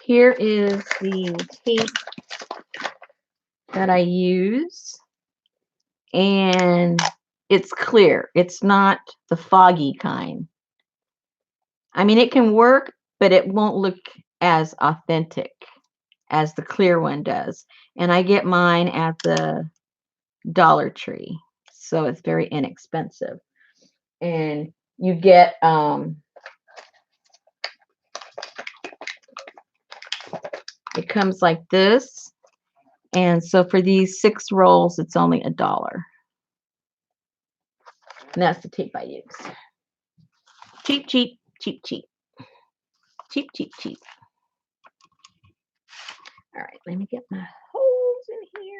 [SPEAKER 1] Here is the tape that I use, and it's clear. It's not the foggy kind. I mean, it can work, but it won't look as authentic as the clear one does. And I get mine at the Dollar Tree, so it's very inexpensive. And you get it comes like this, and so for these 6 rolls, it's only $1. And that's the tape I use. Cheap, cheap, cheap, cheap. Cheap, cheap, cheap. All right, let me get my holes in here.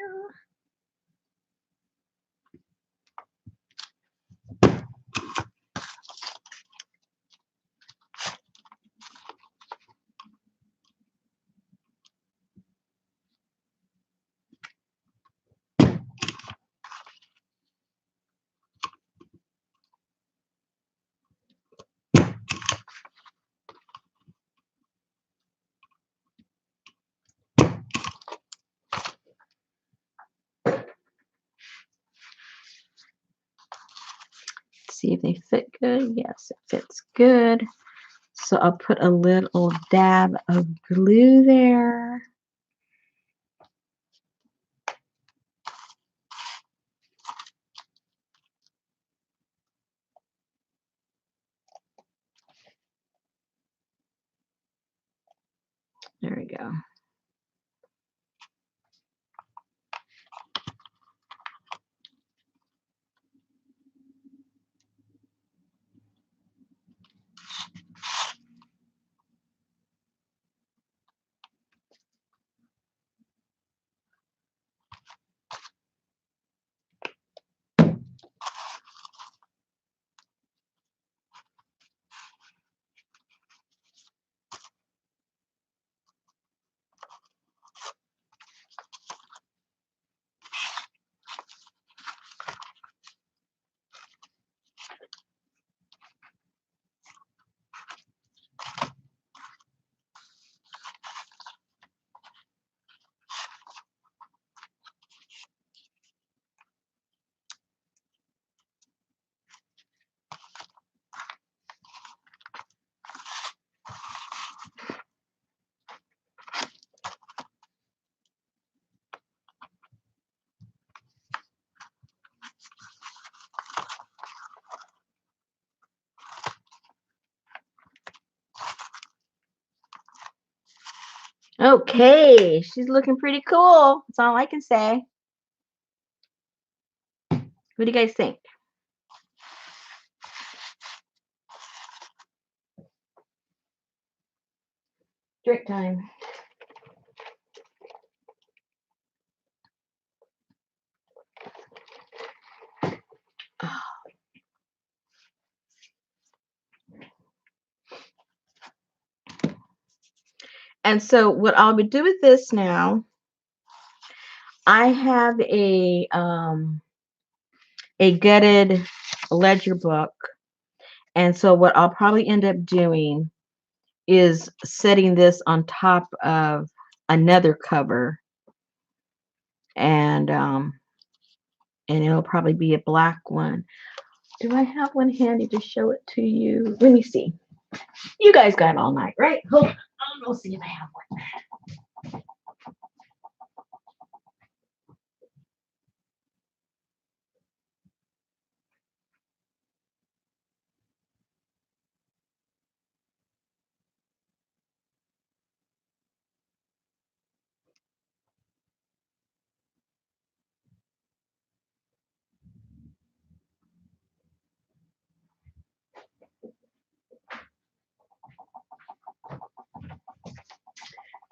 [SPEAKER 1] see if they fit good. Yes, it fits good. So I'll put a little dab of glue there. There we go. Okay, she's looking pretty cool. That's all I can say. What do you guys think? Drink time. And so what I'll do with this now, I have a gutted ledger book. And so what I'll probably end up doing is setting this on top of another cover, and it'll probably be a black one. Do I have one handy to show it to you? Let me see. You guys got all night, right? Hold on. I'll go see if I have one.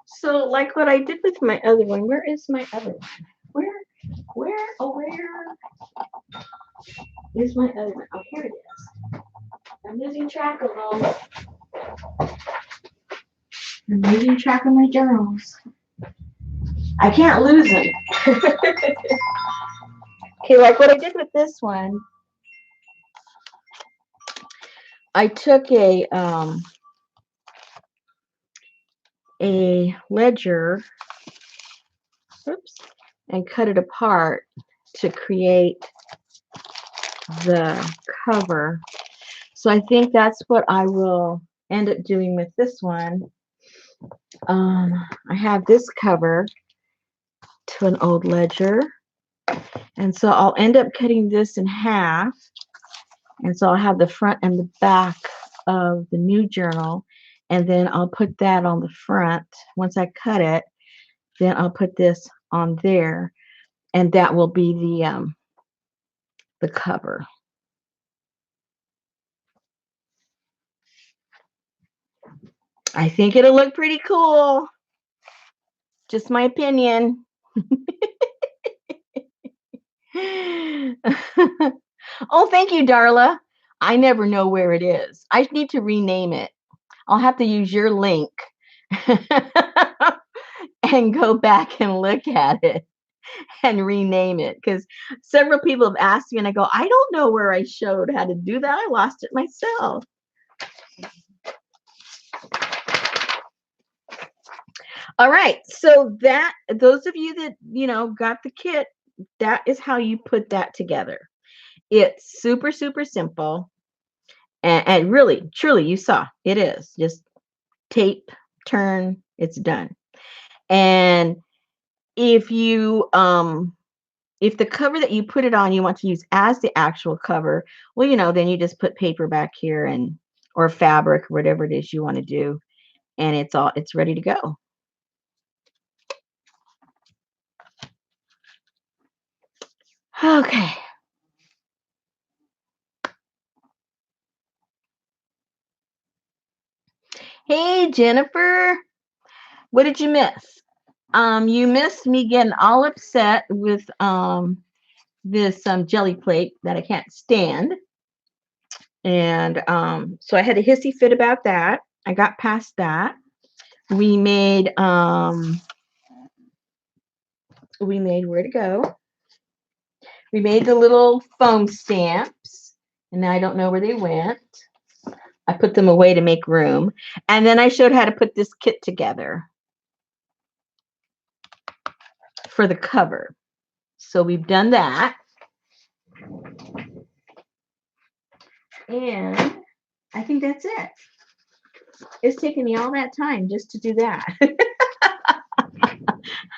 [SPEAKER 1] So like what I did with my other one, where is my other one? Where is my other one? Oh, here it is. I'm losing track of them. I'm losing track of my journals. I can't lose them. Okay, like what I did with this one, I took a ledger, oops, and cut it apart to create the cover. So I think that's what I will end up doing with this one. I have this cover to an old ledger, and so I'll end up cutting this in half, and so I'll have the front and the back of the new journal, and then I'll put that on the front. Once I cut it, then I'll put this on there, and that will be the cover. I think it'll look pretty cool. Just my opinion. Oh, thank you, Darla. I never know where it is. I need to rename it. I'll have to use your link and go back and look at it and rename it, because several people have asked me and I go, I don't know where I showed how to do that. I lost it myself. All right, so that those of you that got the kit, that is how you put that together. It's super, super simple. And really, truly, you saw it is just tape, turn, it's done. And if you if the cover that you put it on you want to use as the actual cover, well, then you just put paper back here and or fabric, whatever it is you want to do, and it's ready to go. Okay. Hey, Jennifer, what did you miss? You missed me getting all upset with this jelly plate that I can't stand. And so I had a hissy fit about that. I got past that. We made where to go. We made the little foam stamps, and now I don't know where they went. I put them away to make room. And then I showed how to put this kit together for the cover. So we've done that. And I think that's it. It's taken me all that time just to do that.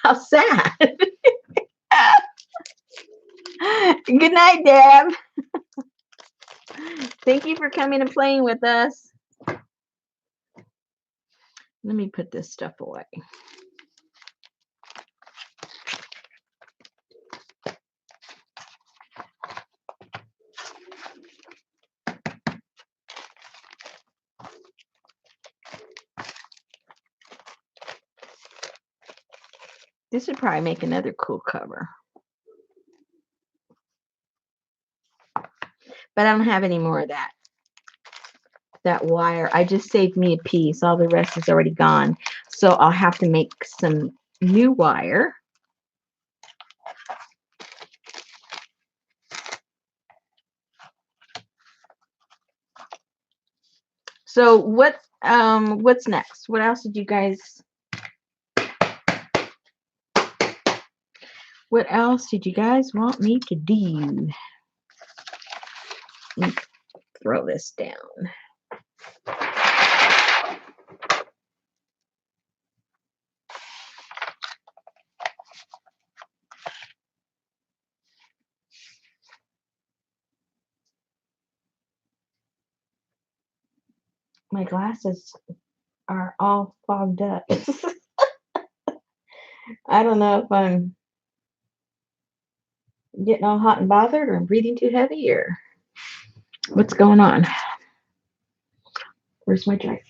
[SPEAKER 1] How sad. Good night, Deb. Thank you for coming and playing with us. Let me put this stuff away. This would probably make another cool cover. But I don't have any more of that wire. I just saved me a piece. All the rest is already gone. So I'll have to make some new wire. So what's next? What else did you guys want me to do? Let me throw this down. My glasses are all fogged up. I don't know if I'm getting all hot and bothered or I'm breathing too heavy or what's going on. Where's my drink?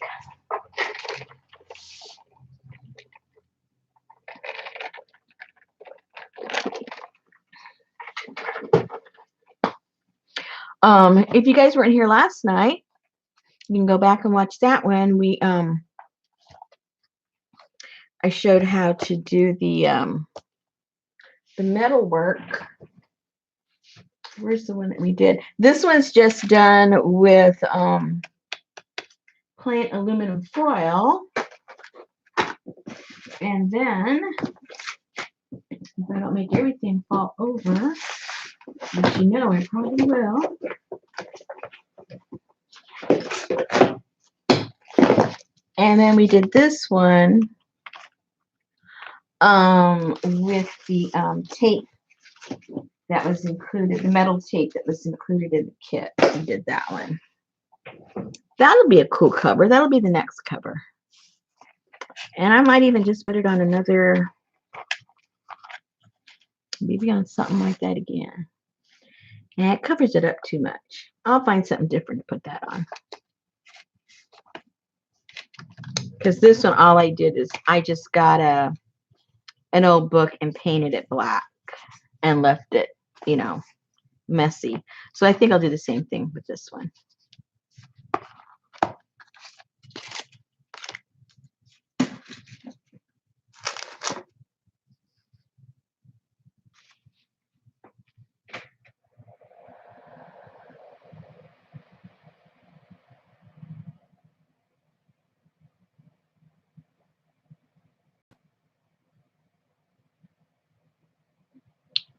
[SPEAKER 1] If you guys weren't here last night, you can go back and watch that one. I showed how to do the metal work. Where's the one that we did? This one's just done with plain aluminum foil. And then, if I don't make everything fall over, which you know I probably will, and then we did this one with the tape that was included, the metal tape that was included in the kit. We did that one. That'll be a cool cover. That'll be the next cover. And I might even just put it on another, maybe on something like that again. And it covers it up too much. I'll find something different to put that on. Because this one, all I did is I just got an old book and painted it black and left it, messy. So I think I'll do the same thing with this one.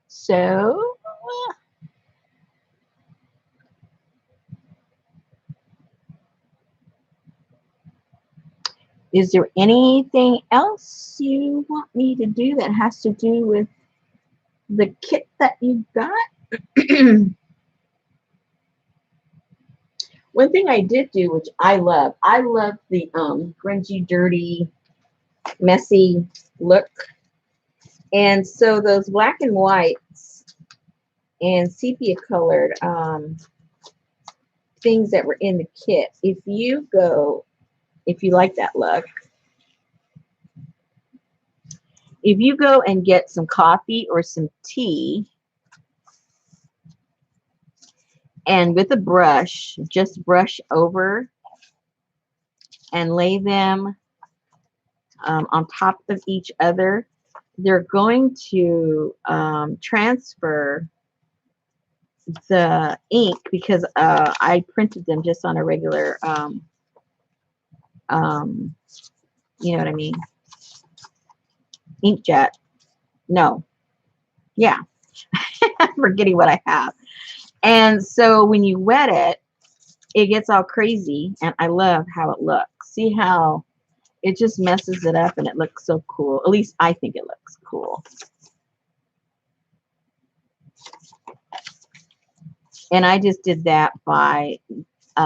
[SPEAKER 1] So Is there anything else you want me to do that has to do with the kit that you got? One thing I did do, which I love the grungy, dirty, messy look. And so those black and whites and sepia colored things that were in the kit, if you like that look, if you go and get some coffee or some tea, and with a brush, just brush over and lay them on top of each other, they're going to transfer the ink, because I printed them just on a regular, you know what I mean, inkjet. No, yeah, I'm forgetting what I have. And so when you wet it, it gets all crazy, and I love how it looks. See how it just messes it up, and it looks so cool. At least I think it looks cool. And I just did that by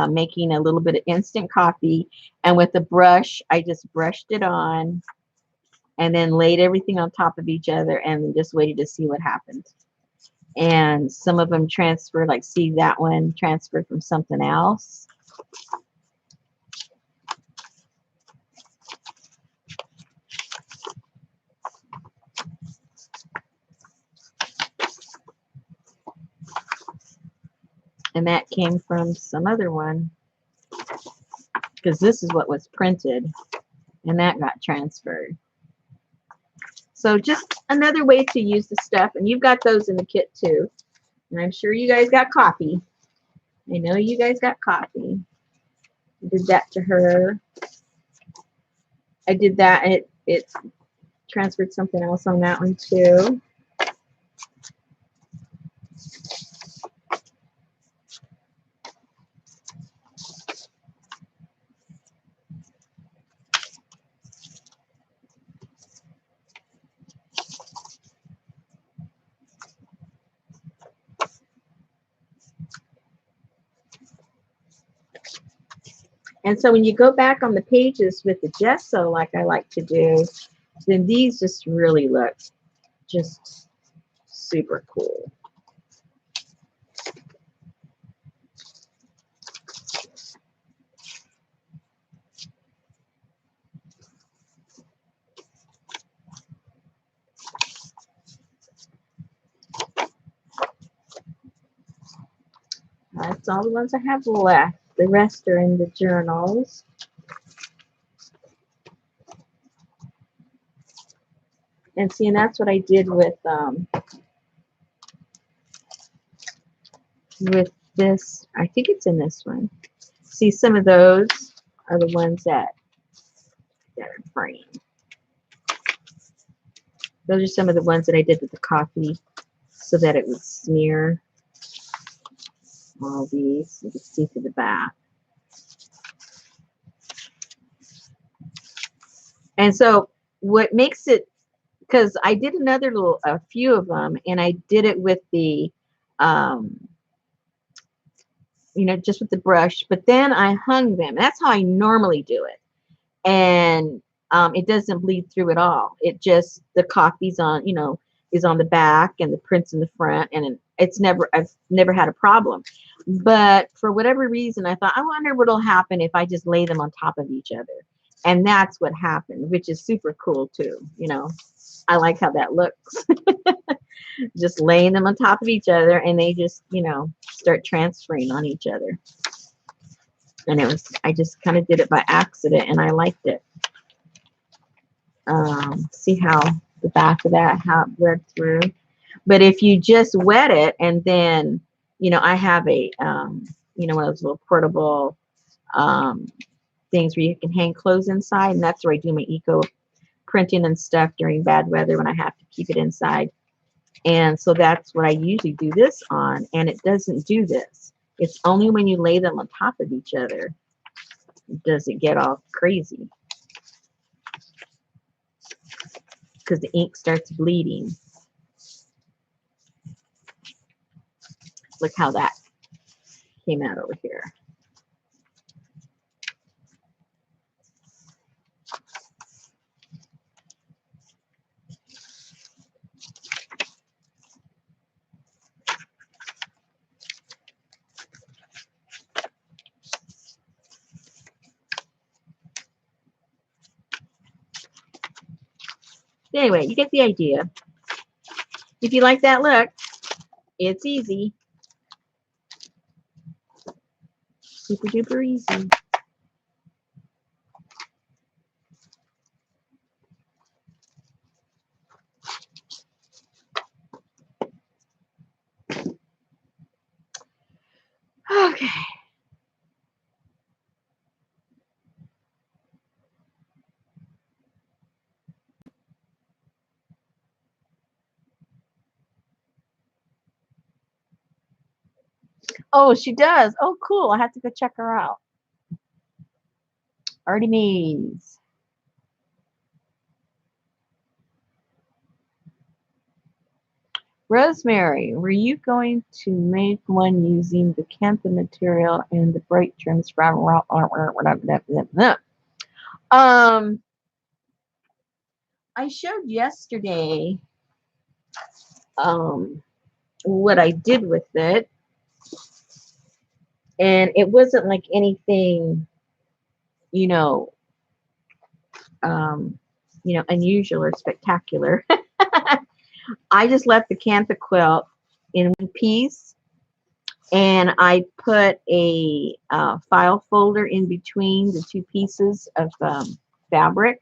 [SPEAKER 1] making a little bit of instant coffee, and with a brush, I just brushed it on and then laid everything on top of each other and just waited to see what happened. And some of them transfer, like see that one transferred from something else. And that came from some other one, because this is what was printed, and that got transferred. So just another way to use the stuff, and you've got those in the kit too. And I'm sure you guys got coffee. I know you guys got coffee. I did that to her. I did that, and it transferred something else on that one too. And so when you go back on the pages with the gesso, like I like to do, then these just really look just super cool. That's all the ones I have left. The rest are in the journals. And see, and that's what I did with this. I think it's in this one. See, some of those are the ones that are framed. Those are some of the ones that I did with the coffee so that it would smear all these. You can see through the back. And so what makes it, because I did another a few of them, and I did it with the, you know, just with the brush, but then I hung them. That's how I normally do it. And it doesn't bleed through at all. It just, the coffee's on, you know, is on the back and the print's in the front, and I've never had a problem. But for whatever reason, I thought, I wonder what'll happen if I just lay them on top of each other. And that's what happened, which is super cool too. You know, I like how that looks. Just laying them on top of each other, and they just, you know, start transferring on each other. And I just kind of did it by accident, and I liked it. See how the back of that, how it bled through. But if you just wet it, and then, you know, I have a, you know, one of those little portable things where you can hang clothes inside, and that's where I do my eco printing and stuff during bad weather when I have to keep it inside. And so that's what I usually do this on, and it doesn't do this. It's only when you lay them on top of each other does it get all crazy. because the ink starts bleeding. Look how that came out over here. Anyway, you get the idea. If you like that look, it's easy. Super duper easy. Okay. Oh, she does. Oh, cool. I have to go check her out. Artemis. Rosemary, were you going to make one using the Cantha material and the bright trims? I showed yesterday what I did with it, and it wasn't like anything, you know, unusual or spectacular. I just left the Cantha quilt in one piece, and I put a file folder in between the two pieces of fabric,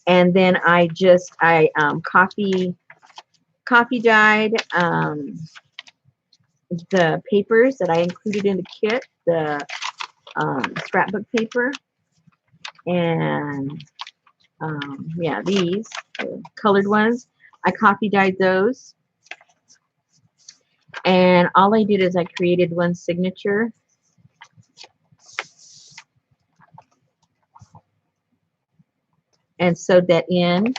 [SPEAKER 1] and then I coffee dyed the papers that I included in the kit, the scrapbook paper, and yeah, these colored ones. I coffee dyed those, and all I did is I created one signature, and sewed that in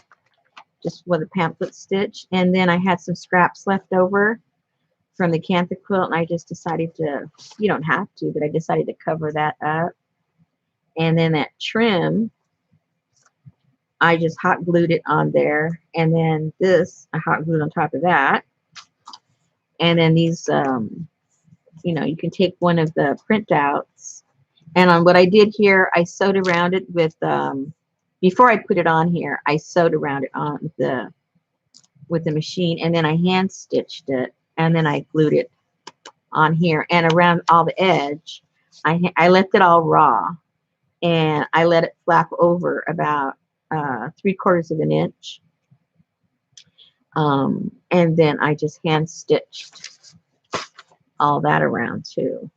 [SPEAKER 1] just with a pamphlet stitch. And then I had some scraps left over from the Cantha quilt, and I just decided to, you don't have to, but I decided to cover that up. And then that trim, I just hot glued it on there, and then this I hot glued on top of that. And then these, you can take one of the printouts, and on what I did here, I sewed around it with, before I put it on here, I sewed around it on with the machine, and then I hand stitched it, and then I glued it on here, and around all the edge, I left it all raw, and I let it flap over about 3/4 of an inch. And then I just hand stitched all that around too.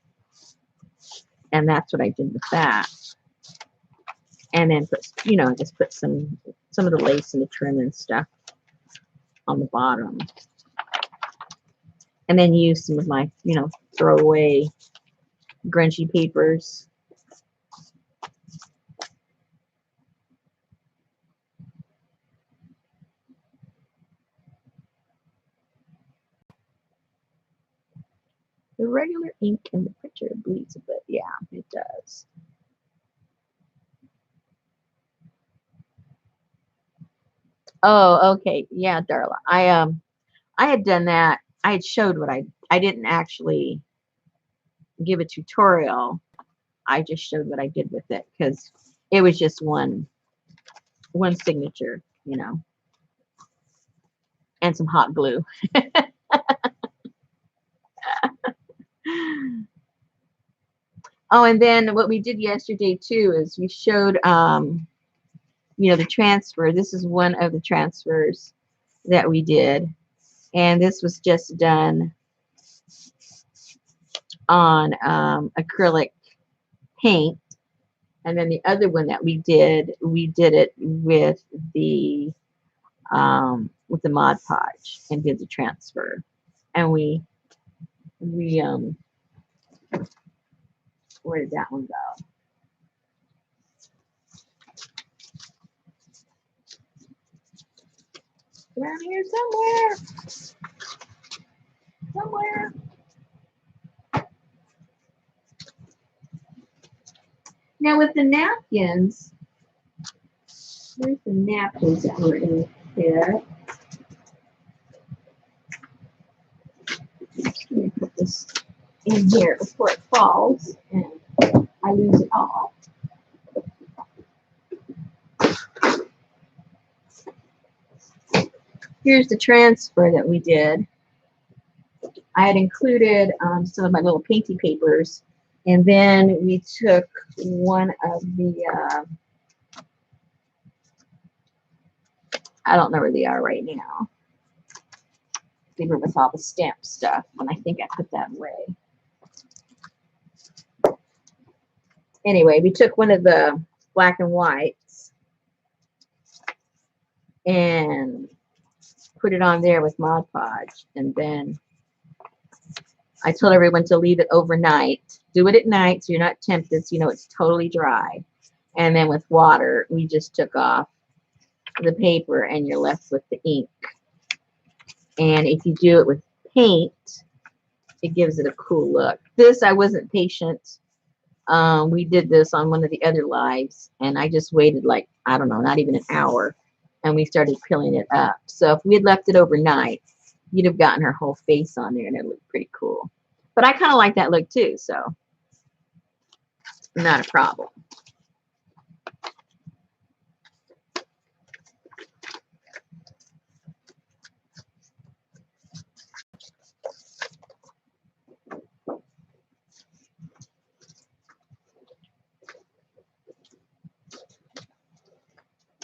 [SPEAKER 1] And that's what I did with that. And then put, just put some of the lace and the trim and stuff on the bottom. And then use some of my, throwaway grungy papers. The regular ink in the picture bleeds a bit. Yeah, it does. Oh, okay. Yeah, Darla. I had done that. I had showed what I didn't actually give a tutorial. I just showed what I did with it because it was just one signature, and some hot glue. Oh, and then what we did yesterday too is we showed, the transfer. This is one of the transfers that we did, and this was just done on acrylic paint. And then the other one that we did it with the Mod Podge and did the transfer. And we where did that one go? Around here somewhere. Somewhere. Now with the napkins, here's the napkins that we're going to fit. Let me put this in here before it falls and I lose it all. Here's the transfer that we did. I had included some of my little painty papers, and then we took one of the, I don't know where they are right now. They were with all the stamp stuff, and I think I put that away. Anyway, we took one of the black and whites and put it on there with Mod Podge, and then I told everyone to leave it overnight. Do it at night so you're not tempted, so you know it's totally dry. And then with water, we just took off the paper and you're left with the ink. And if you do it with paint, it gives it a cool look. This, I wasn't patient. We did this on one of the other lives, and I just waited like, I don't know, not even an hour, and we started peeling it up. So if we had left it overnight, you'd have gotten her whole face on there, and it looked pretty cool. But I kind of like that look too, so not a problem.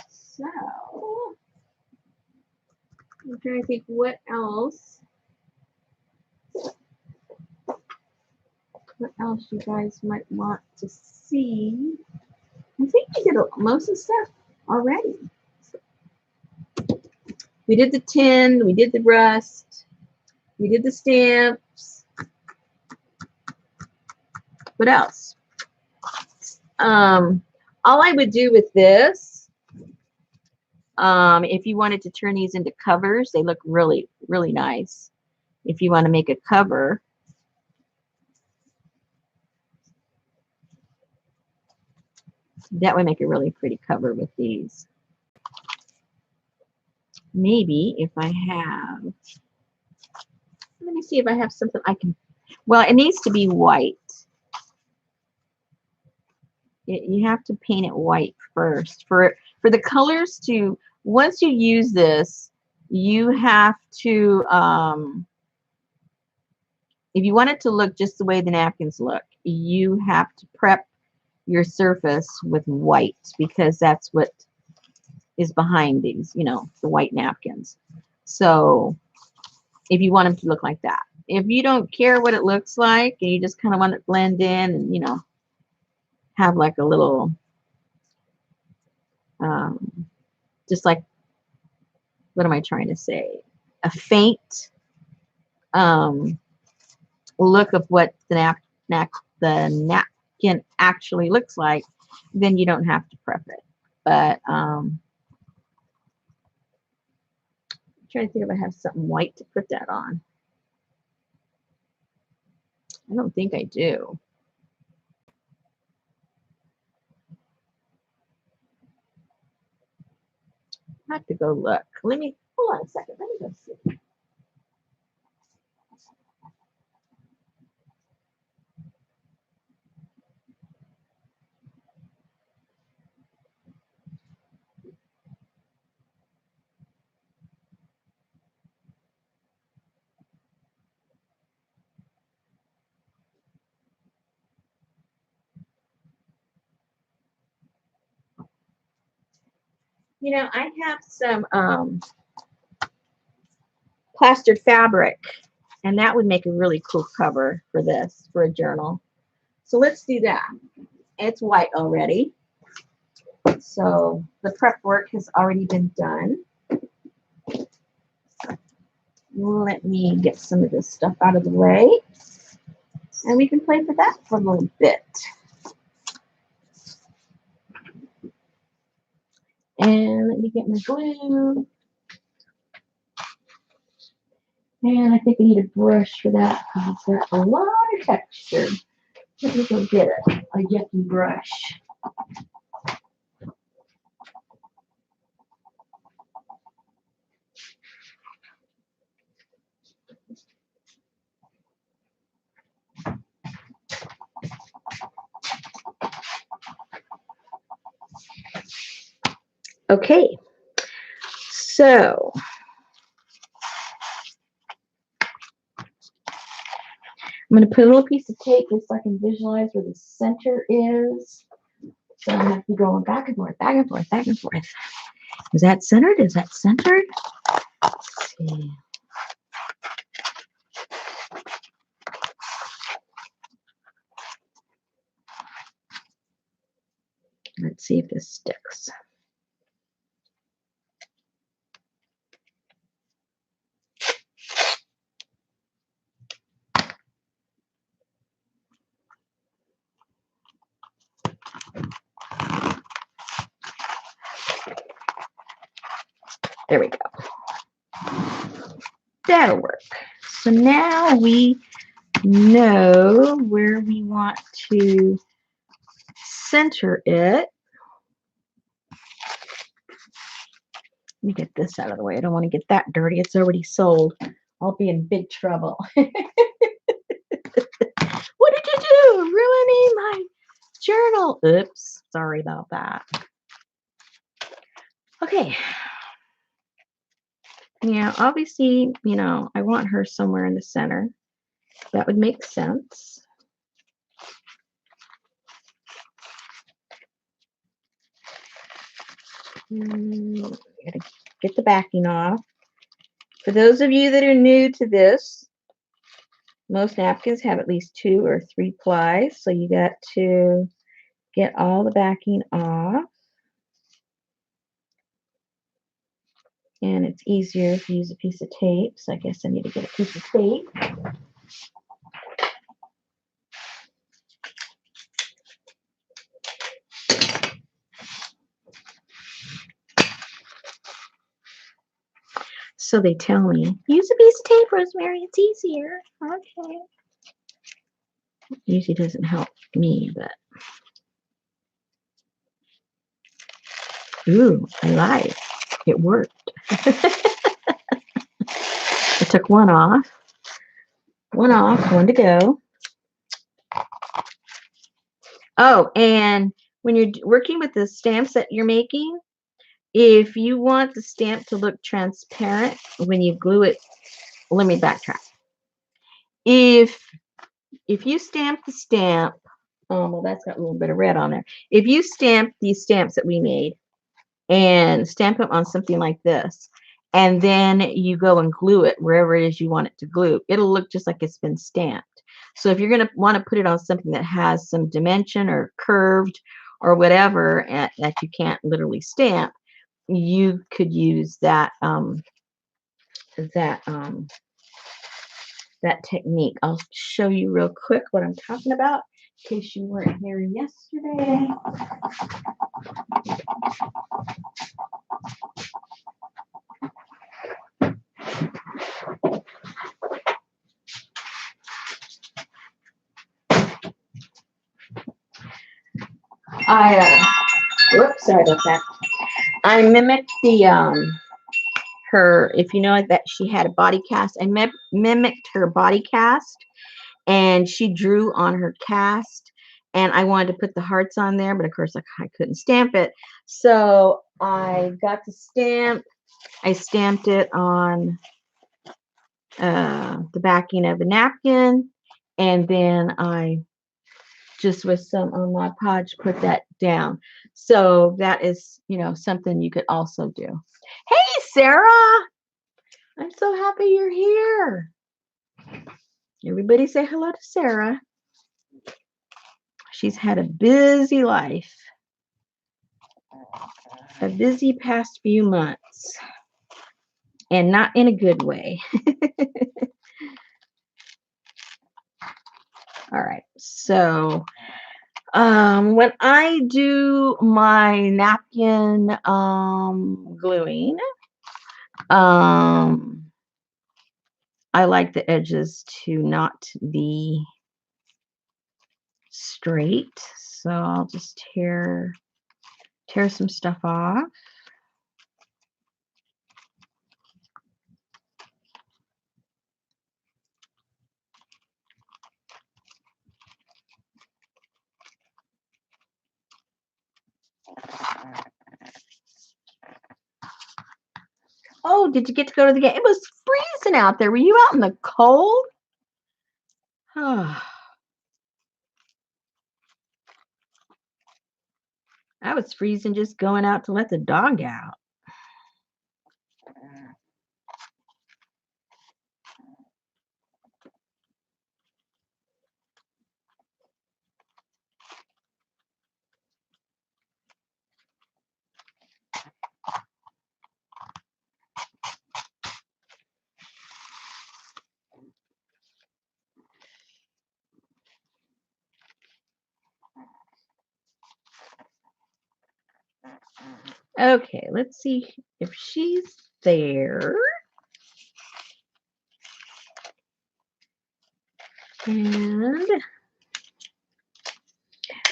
[SPEAKER 1] So I'm trying to think what else. What else you guys might want to see? I think we did most of the stuff already. We did the tin, we did the rust, we did the stamps. What else? All I would do with this, if you wanted to turn these into covers, they look really, really nice. If you want to make a cover, that would make a really pretty cover with these. Maybe if I have, let me see if I have something I can, well, it needs to be white. You have to paint it white first. For the colors to, once you use this, you have to, if you want it to look just the way the napkins look, you have to prep your surface with white, because that's what is behind these, you know, the white napkins. So if you want them to look like that. If you don't care what it looks like and you just kind of want it to blend in and, you know, have like a little, just like, what am I trying to say? A faint look of what the napkin actually looks like, then you don't have to prep it. But I'm trying to think if I have something white to put that on. I don't think I do. I have to go look. Let me, hold on a second. Let me go see. You know, I have some plastered fabric, and that would make a really cool cover for this, for a journal. So let's do that. It's white already. So the prep work has already been done. Let me get some of this stuff out of the way, and we can play with that for a little bit. And let me get my glue. And I think I need a brush for that because it's got a lot of texture. Let me go get a yucky brush. Okay, so I'm going to put a little piece of tape just so I can visualize where the center is. So I have to be going back and forth, back and forth, back and forth. Is that centered? Is that centered? Let's see. Let's see if this sticks. There we go. That'll work. So now we know where we want to center it. Let me get this out of the way. I don't want to get that dirty. It's already sold. I'll be in big trouble. What did you do? Ruining my journal. Oops. Sorry about that. Okay. Yeah, obviously, you know, I want her somewhere in the center. That would make sense. Gotta get the backing off. For those of you that are new to this, most napkins have at least 2 or 3 plies, so you got to get all the backing off. And it's easier if you use a piece of tape, so I guess I need to get a piece of tape. So they tell me, use a piece of tape, Rosemary, it's easier. Okay. It usually doesn't help me, but. Ooh, I lied. It worked. I took one off, one to go. Oh, and when you're working with the stamps that you're making, if you want the stamp to look transparent when you glue it, let me backtrack. If you stamp the stamp, well, that's got a little bit of red on there. If you stamp these stamps that we made and stamp them on something like this, and then you go and glue it wherever it is you want it to glue, it'll look just like it's been stamped. So if you're going to want to put it on something that has some dimension or curved or whatever that you can't literally stamp, you could use that that technique. I'll show you real quick what I'm talking about in case you weren't here yesterday. Whoops, sorry about that. I mimicked the her, if you know that she had a body cast, I mimicked her body cast, and she drew on her cast, and I wanted to put the hearts on there, but of course I couldn't stamp it, so I got the stamp. I stamped it on the backing of the napkin, and then I just with some on Mod Podge put that down. So that is, you know, something you could also do. Hey, Sarah! I'm so happy you're here. Everybody say hello to Sarah. She's had a busy life. A busy past few months. And not in a good way. All right. So when I do my napkin gluing, I like the edges to not be straight, so I'll just tear some stuff off. Oh, did you get to go to the game? It was freezing out there. Were you out in the cold? I was freezing just going out to let the dog out. Okay, let's see if she's there. And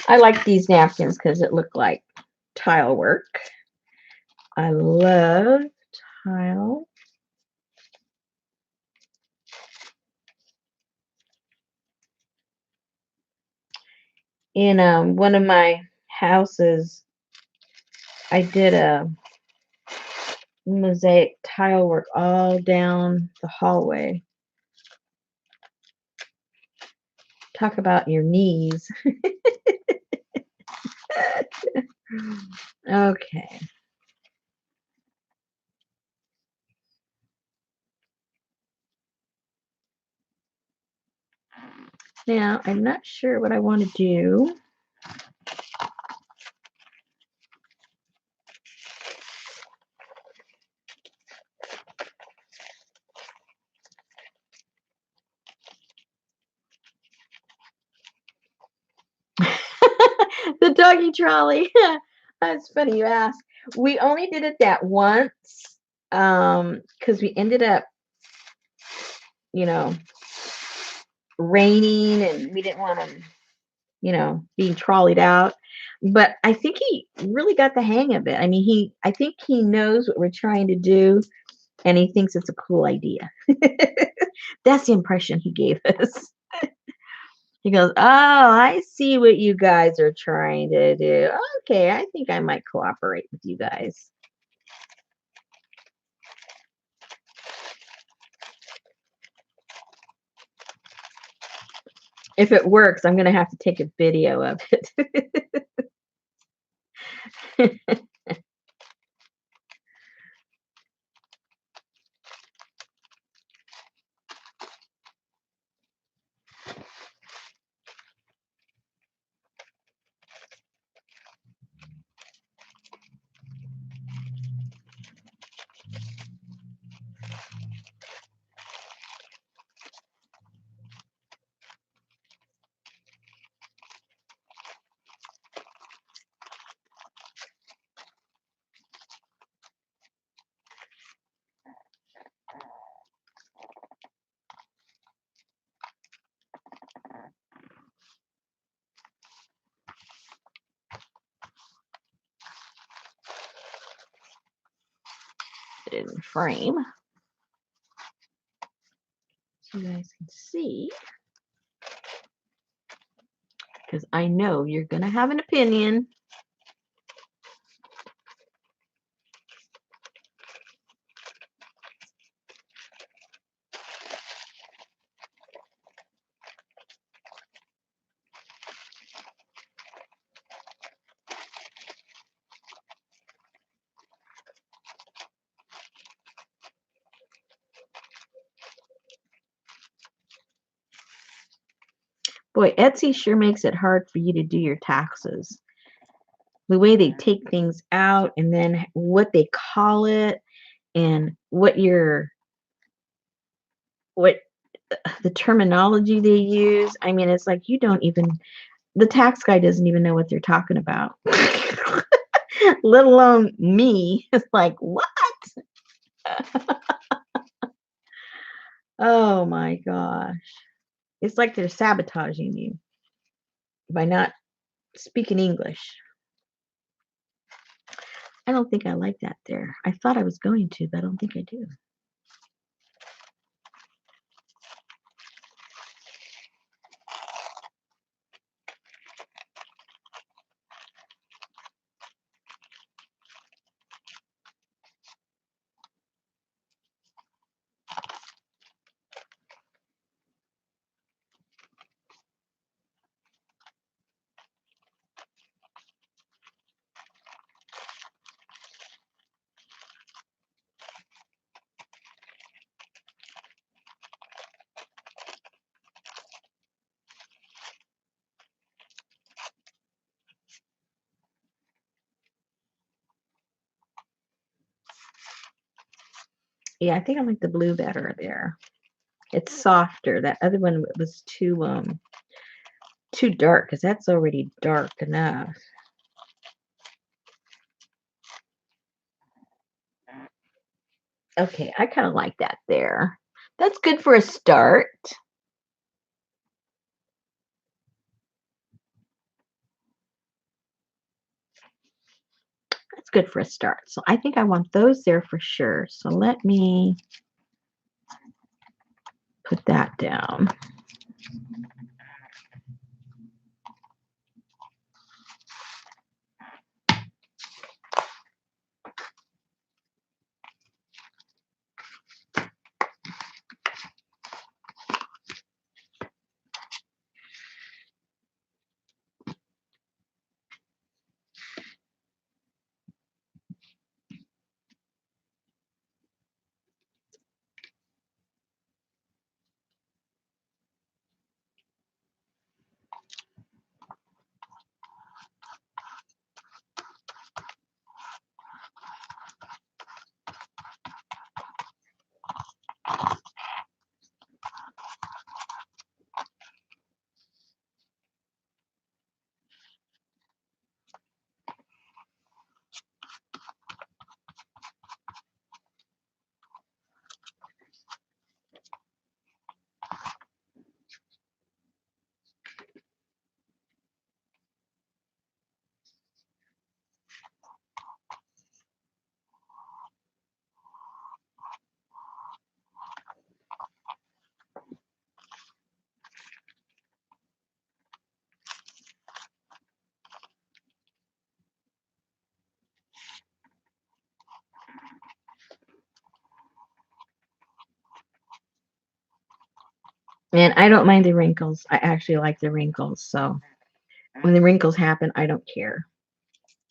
[SPEAKER 1] I like these napkins because it looked like tile work. I love tile. In one of my houses, I did a mosaic tile work all down the hallway. Talk about your knees. Okay. Now, I'm not sure what I want to do. The doggy trolley. That's funny you ask. We only did it that once because we ended up, raining and we didn't want him, being trolleyed out. But I think he really got the hang of it. I mean, I think he knows what we're trying to do and he thinks it's a cool idea. That's the impression he gave us. He goes, "Oh, I see what you guys are trying to do. Okay, I think I might cooperate with you guys." If it works, I'm going to have to take a video of it. In frame so you guys can see, because I know you're going to have an opinion. Boy, Etsy sure makes it hard for you to do your taxes. The way they take things out and then what they call it and what the terminology they use. I mean, it's like the tax guy doesn't even know what they're talking about. Let alone me. It's like, what? Oh my gosh. It's like they're sabotaging you by not speaking English. I don't think I like that there. I thought I was going to, but I don't think I do. Yeah, I think I like the blue better there. It's softer. That other one was too dark because that's already dark enough. Okay, I kind of like that there. That's good for a start. That's good for a start. So I think I want those there for sure. So let me put that down. And I don't mind the wrinkles. I actually like the wrinkles. So when the wrinkles happen, I don't care.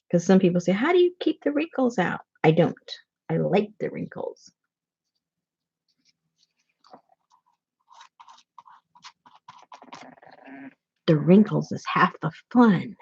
[SPEAKER 1] Because some people say, how do you keep the wrinkles out? I don't. I like the wrinkles. The wrinkles is half the fun.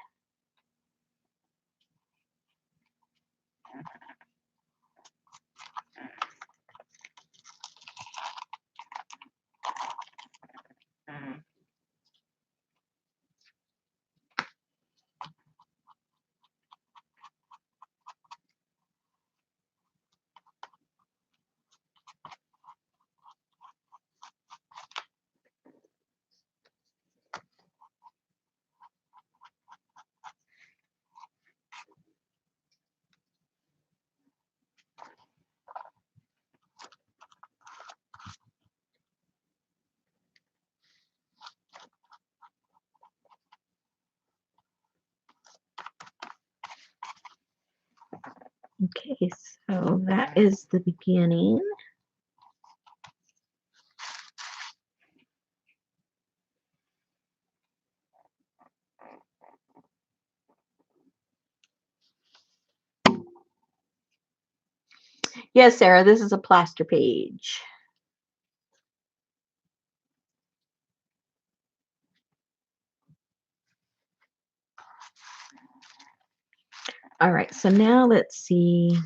[SPEAKER 1] Okay, so that is the beginning. Yes, Sarah, this is a plaster page. All right, so now let's see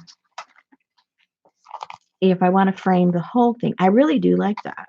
[SPEAKER 1] if I want to frame the whole thing. I really do like that.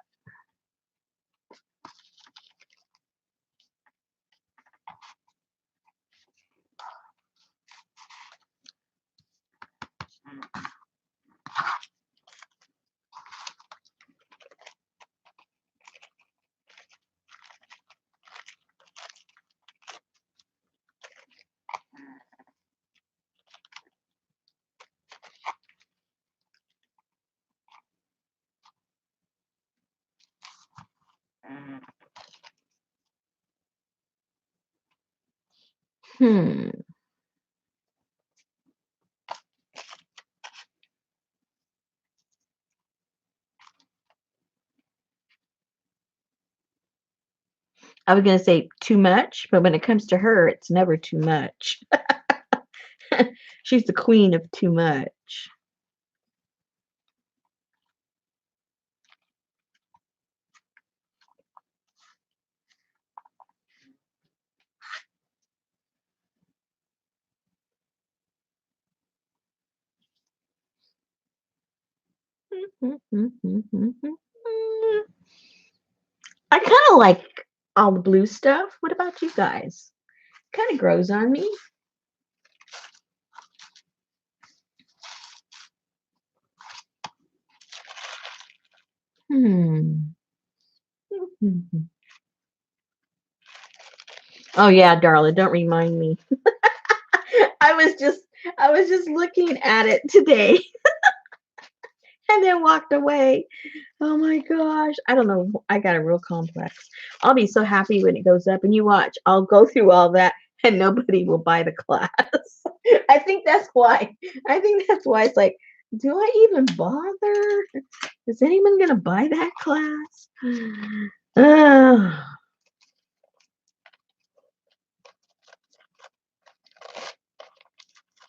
[SPEAKER 1] Hmm. I was going to say too much, but when it comes to her, it's never too much. She's the queen of too much. I kind of like all the blue stuff. What about you guys? Kind of grows on me. Hmm. Oh yeah, Darla, don't remind me. I was just I was just looking at it today and then walked away. Oh my gosh. I don't know. I got a real complex. I'll be so happy when it goes up and you watch. I'll go through all that and nobody will buy the class. I think that's why. I think that's why it's like, do I even bother? Is anyone gonna buy that class? Ugh.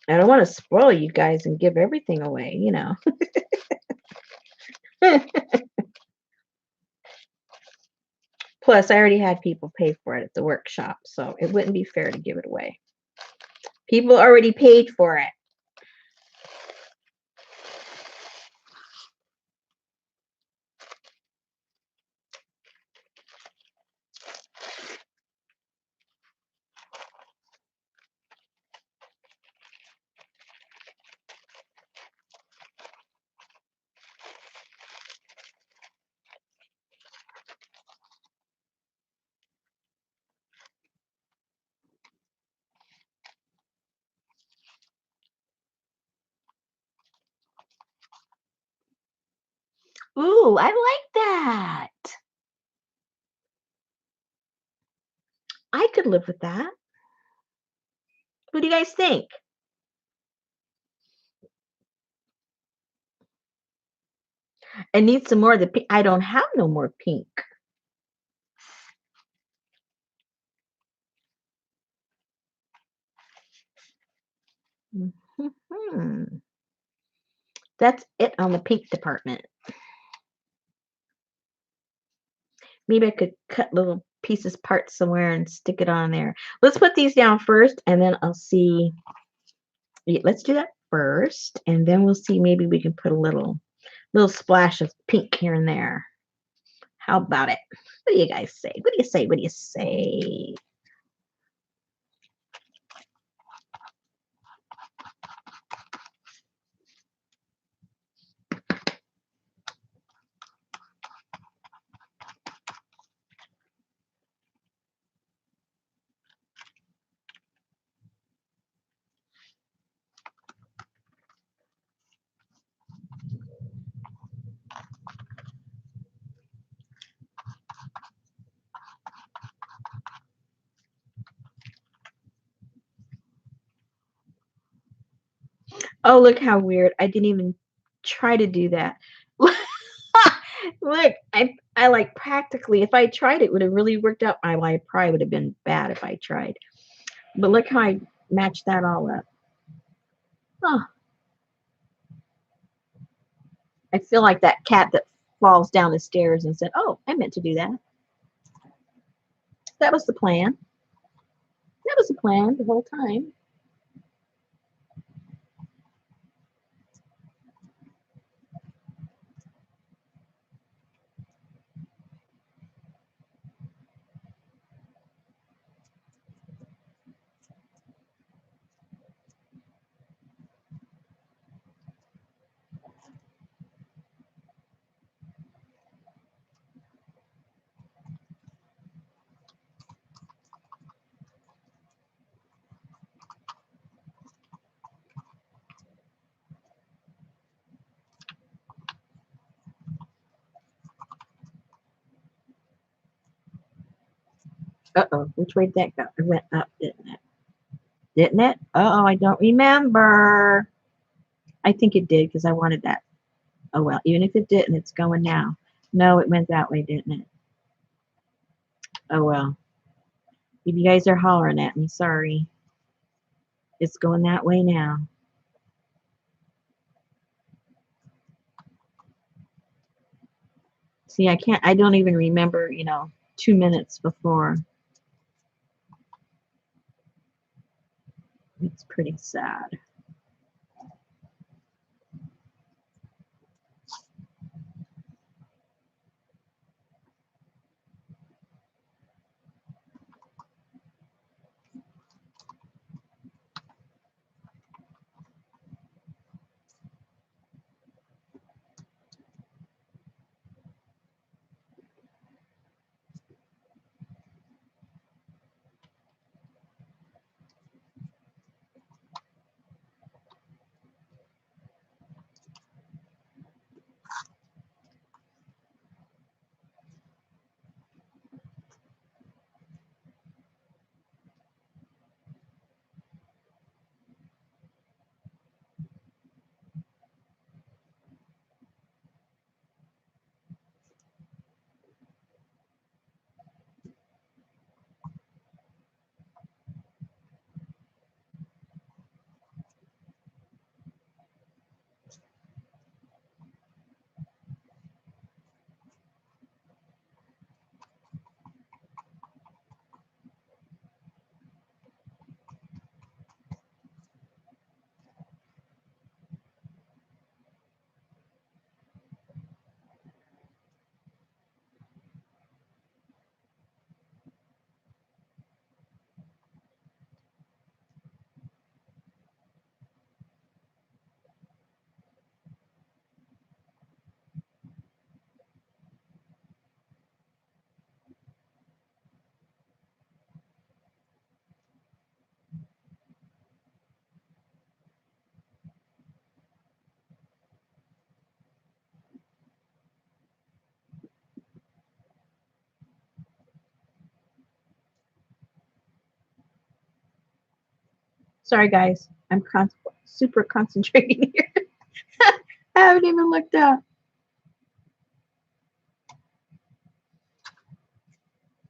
[SPEAKER 1] I don't want to spoil you guys and give everything away, you know. Plus, I already had people pay for it at the workshop, so it wouldn't be fair to give it away. People already paid for it. Ooh, I like that. I could live with that. What do you guys think? I need some more of the pink. I don't have no more pink. Mhm. That's it on the pink department. Maybe I could cut little pieces, parts somewhere and stick it on there. Let's put these down first and then I'll see. Yeah, let's do that first and then we'll see. Maybe we can put a little splash of pink here and there. How about it? What do you guys say? What do you say? What do you say? Oh, look how weird. I didn't even try to do that. Look, I like practically, if I tried, it would have really worked out. I probably would have been bad if I tried. But look how I matched that all up. Oh, I feel like that cat that falls down the stairs and said, "Oh, I meant to do that." That was the plan. That was the plan the whole time. Uh-oh, which way did that go? It went up, didn't it? Didn't it? Oh, I don't remember. I think it did because I wanted that. Oh well, even if it didn't, it's going now. No, it went that way, didn't it? Oh well. If you guys are hollering at me, sorry. It's going that way now. See, I don't even remember, 2 minutes before. It's pretty sad. Sorry, guys. I'm super concentrating here. I haven't even looked up.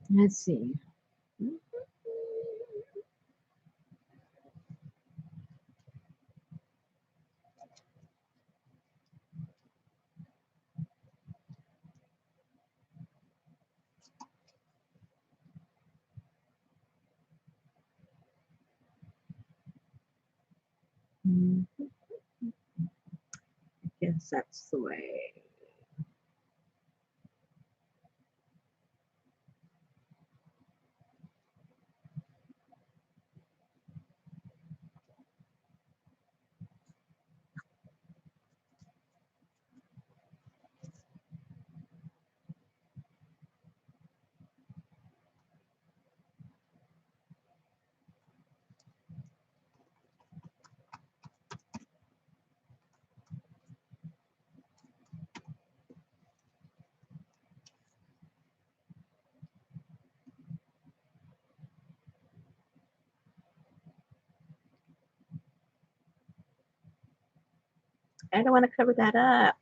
[SPEAKER 1] Let's see. I guess that's the way. I don't want to cover that up.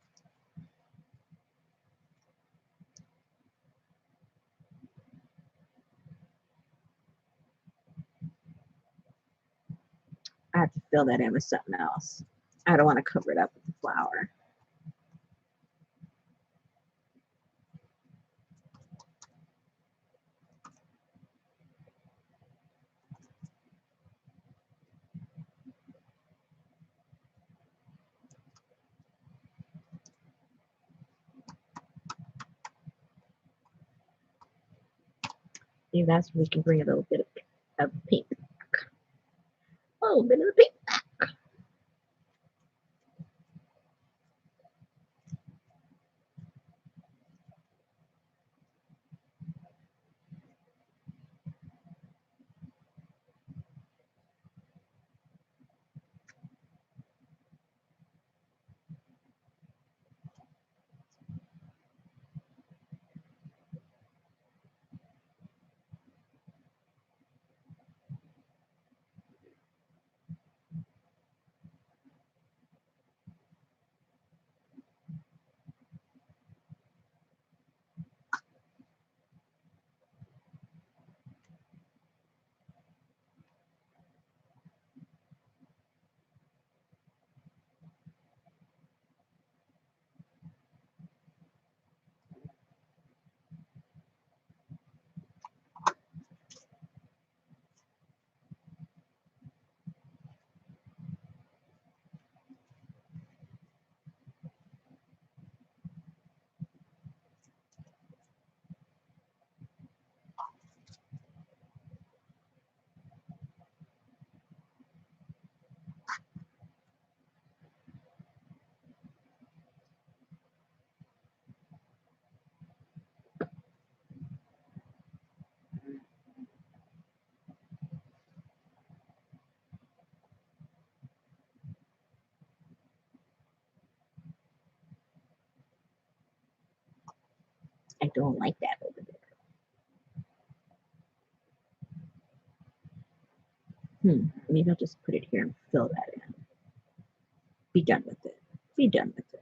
[SPEAKER 1] I have to fill that in with something else. I don't want to cover it up with the flour. Maybe that's where we can bring a little bit of pink. A little bit of the pink. I don't like that over there. Maybe I'll just put it here and fill that in. Be done with it. Be done with it.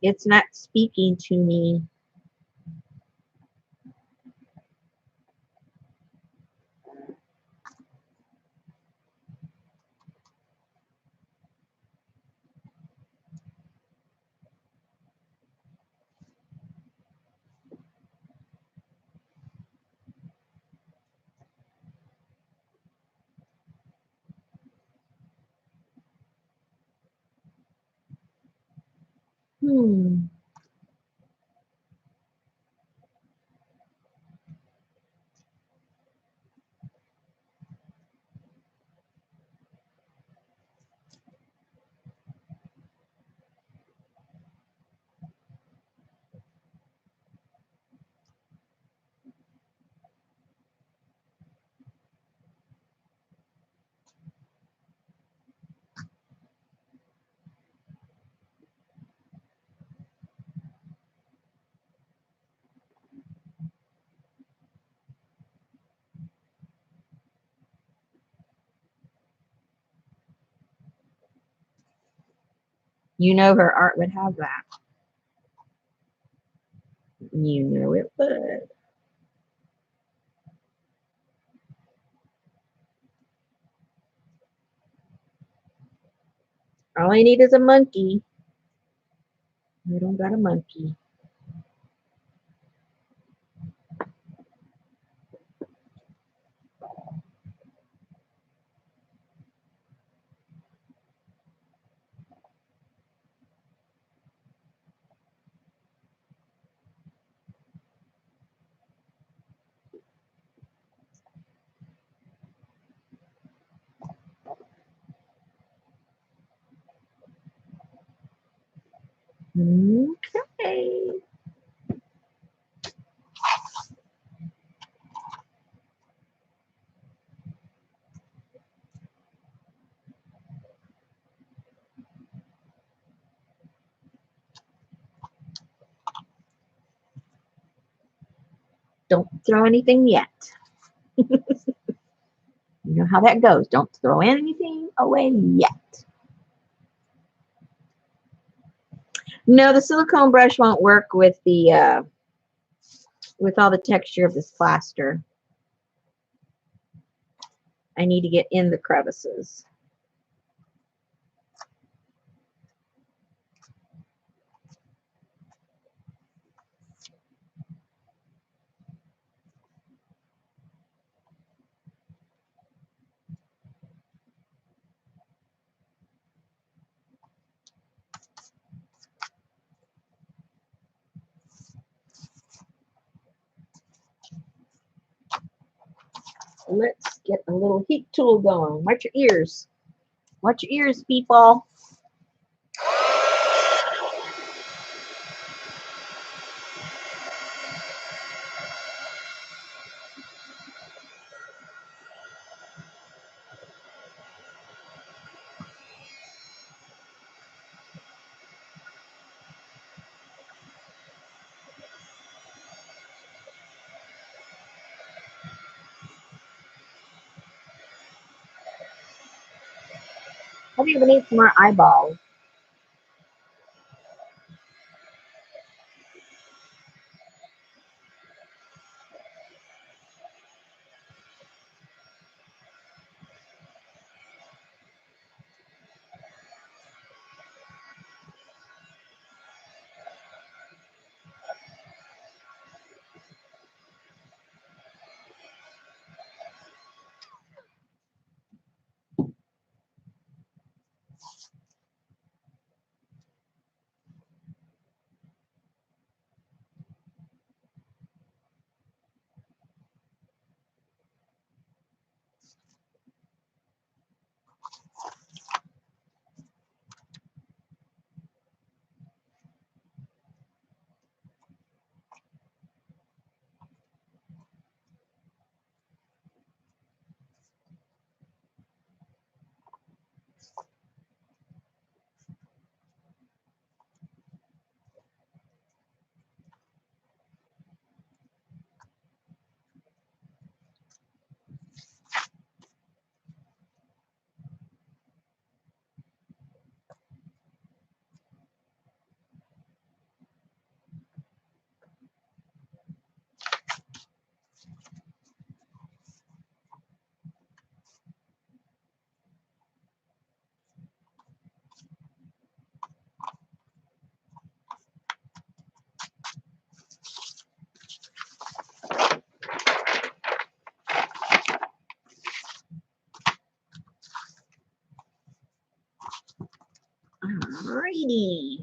[SPEAKER 1] It's not speaking to me. Hmm. You know her art would have that. You know it would. All I need is a monkey. I don't got a monkey. Okay. Don't throw anything yet. You know how that goes. Don't throw anything away yet. No, the silicone brush won't work with the with all the texture of this plaster. I need to get in the crevices. Let's get a little heat tool going. Watch your ears. Watch your ears, people. I think we need some more eyeballs. Alrighty.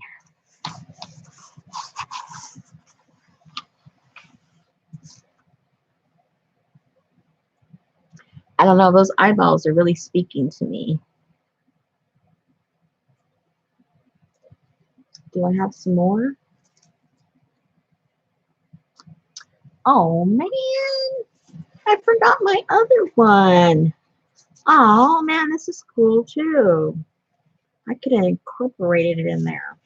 [SPEAKER 1] I don't know, those eyeballs are really speaking to me. Do I have some more? Oh man, I forgot my other one. Oh man, this is cool too. I could have incorporated it in there.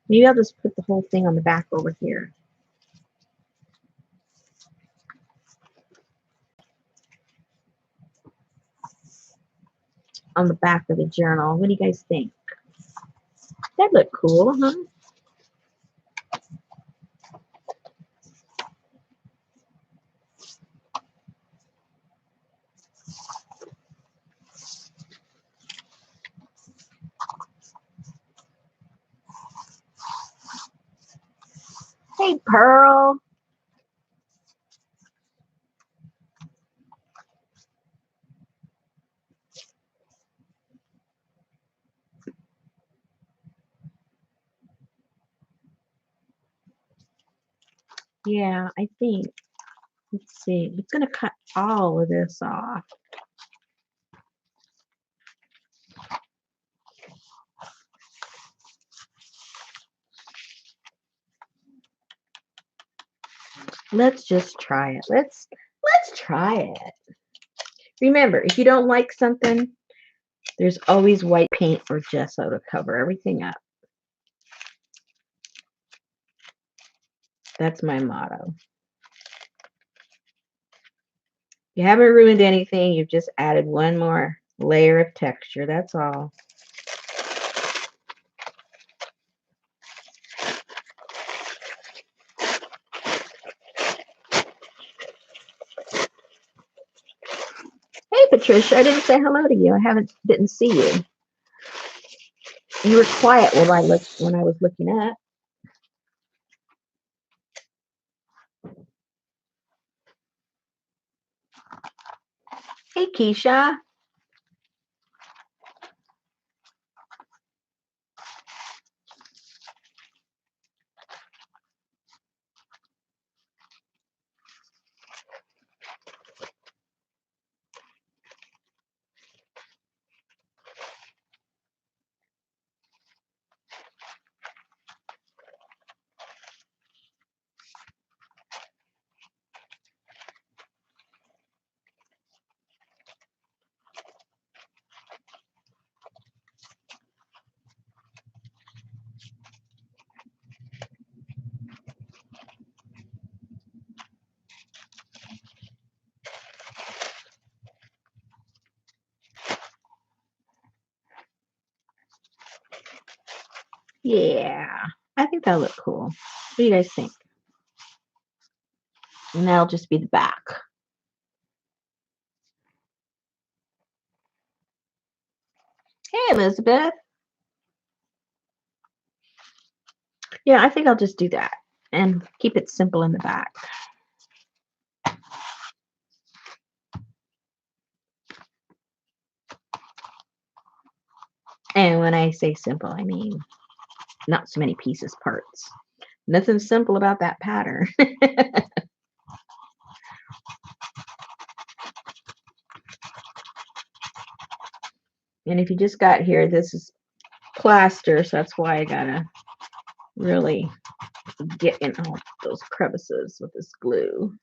[SPEAKER 1] Maybe I'll just put the whole thing on the back over here. On the back of the journal. What do you guys think? That look cool, huh? Hey, Pearl. Yeah, I think. Let's see. It's going to cut all of this off. Let's just try it. Let's try it. Remember, if you don't like something, there's always white paint or gesso to cover everything up. That's my motto. You haven't ruined anything. You've just added one more layer of texture. That's all. Hey, Patricia, I didn't say hello to you. I didn't see you. You were quiet when I was looking up. Hey, Keisha. Yeah, I think that'll look cool. What do you guys think? And that'll just be the back. Hey, Elizabeth. Yeah, I think I'll just do that and keep it simple in the back. And when I say simple, I mean not so many pieces, parts. Nothing simple about that pattern. And if you just got here, this is plaster, so that's why I gotta really get in all those crevices with this glue.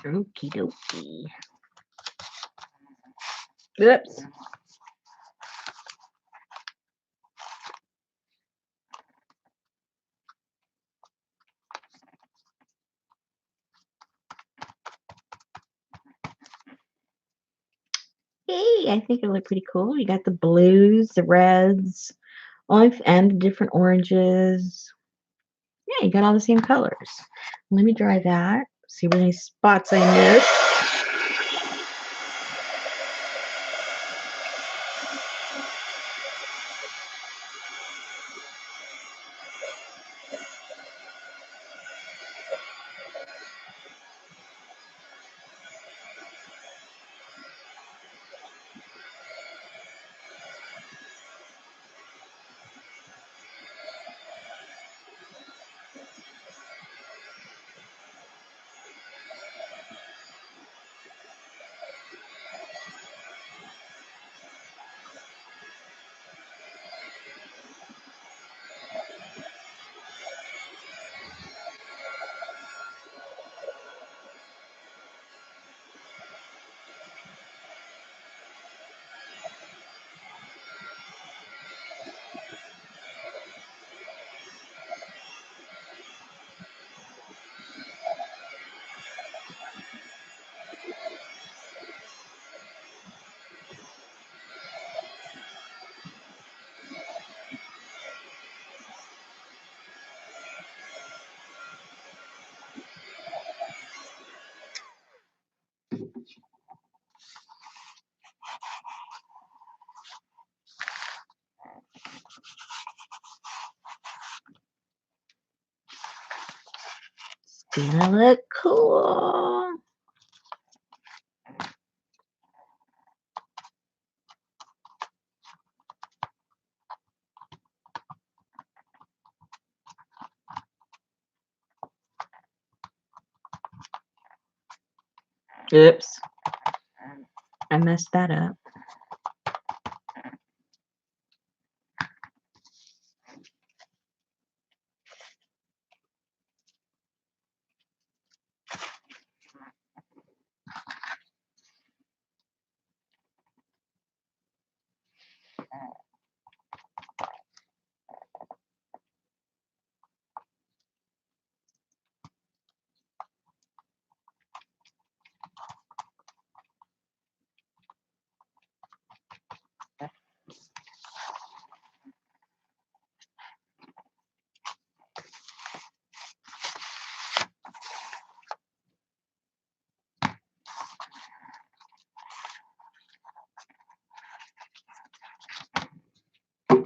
[SPEAKER 1] Okie dokie. Oops. Hey, I think it looked pretty cool. You got the blues, the reds, and the different oranges. Yeah, you got all the same colors. Let me dry that. See what any spots I missed. Gonna look cool. Oops. I messed that up.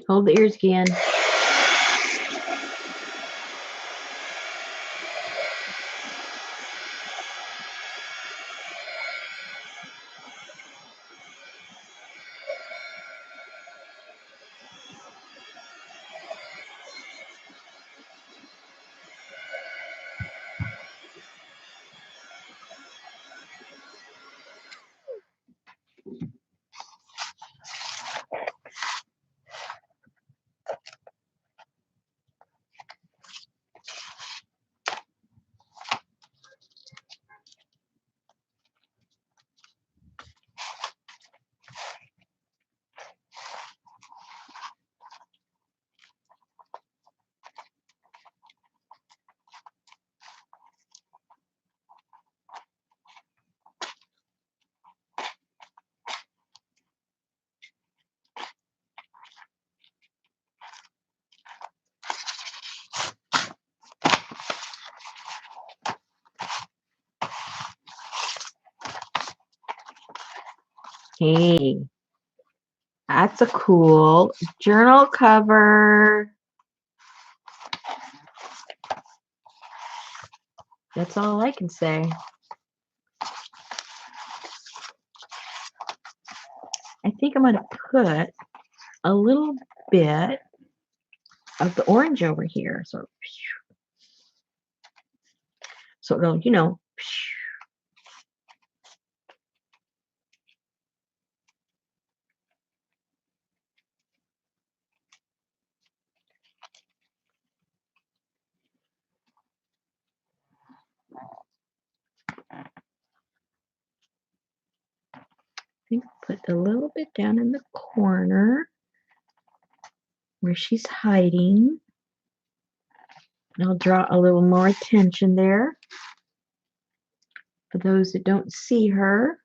[SPEAKER 1] Hold the ears again. Hey, that's a cool journal cover. That's all I can say. I think I'm going to put a little bit of the orange over here. So it'll, you know. I think I'll put a little bit down in the corner where she's hiding. I'll draw a little more attention there for those that don't see her.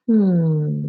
[SPEAKER 1] Hmm.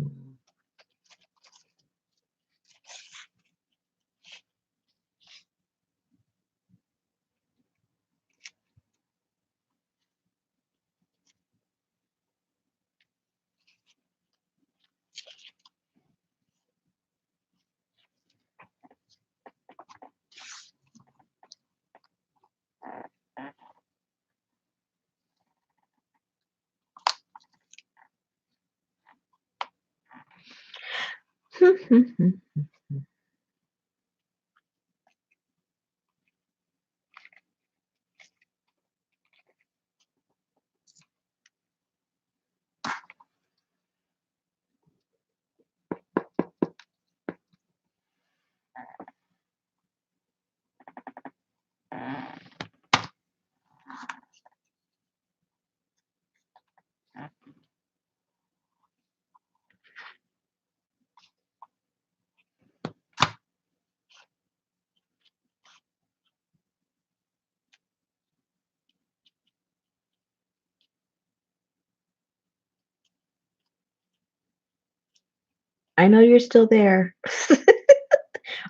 [SPEAKER 1] I know you're still there.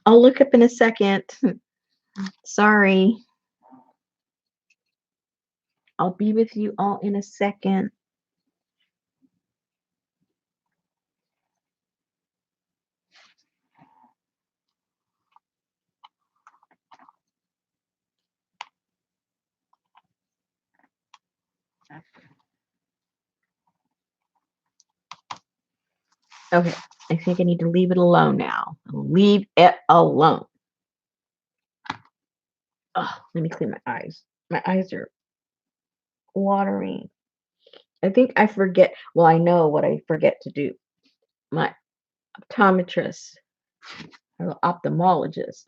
[SPEAKER 1] I'll look up in a second. Sorry. I'll be with you all in a second. Okay, I think I need to leave it alone now. Leave it alone. Oh, let me clean my eyes. My eyes are watering. I think I forget. Well, I know what I forget to do. My optometrist, or ophthalmologist,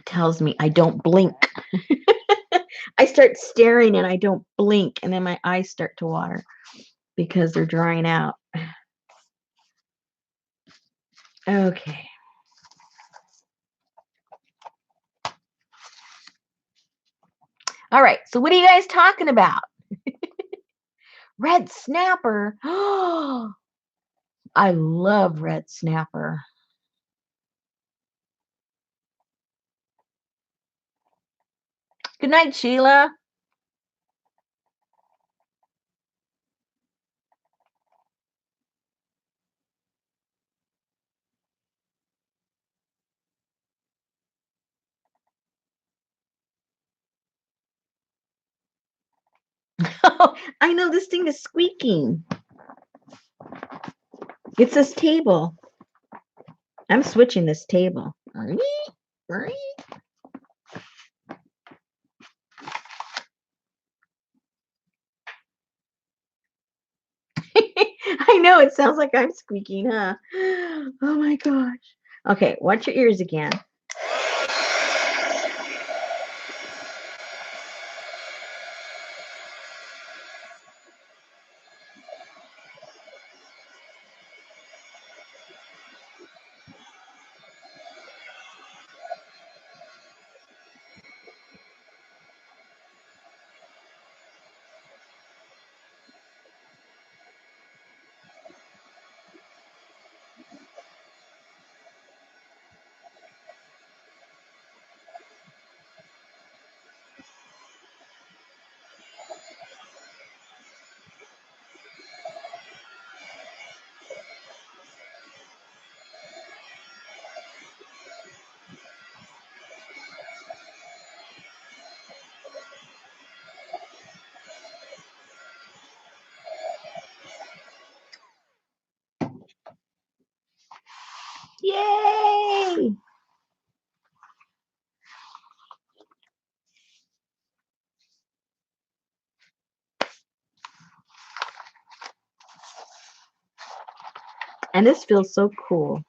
[SPEAKER 1] tells me I don't blink. I start staring and I don't blink, and then my eyes start to water because they're drying out. Okay. All right. So what are you guys talking about? Red snapper. Oh, I love red snapper. Good night, Sheila. I know this thing is squeaking. It's this table. I'm switching this table. I know it sounds like I'm squeaking, huh? Oh my gosh. Okay, watch your ears again. Yay! And this feels so cool.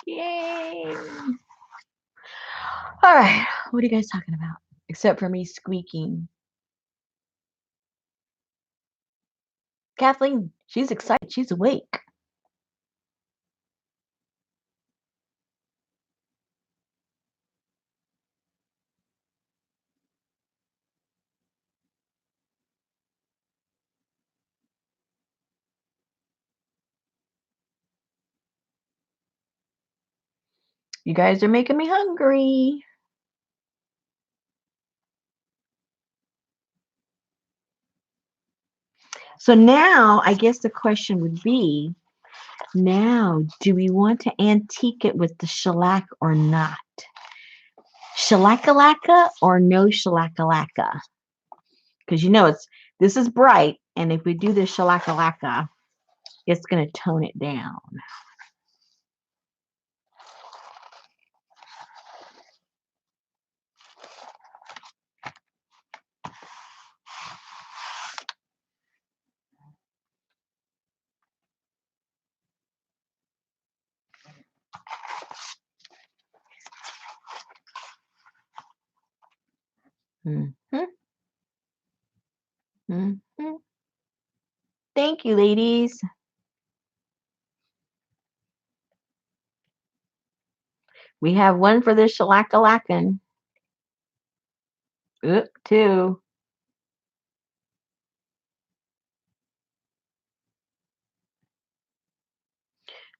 [SPEAKER 1] Yay! All right, what are you guys talking about? Except for me squeaking. Kathleen, she's excited. She's awake. You guys are making me hungry. So now I guess the question would be, now, do we want to antique it with the shellac or not? Shellac-a-lacca or no shellac-a-lacca? Because you know this is bright, and if we do the shellac-a-lacca, it's going to tone it down. Mm-hmm. Mm-hmm. Thank you, ladies. We have one for the shellac-a-laccan. Oop, two.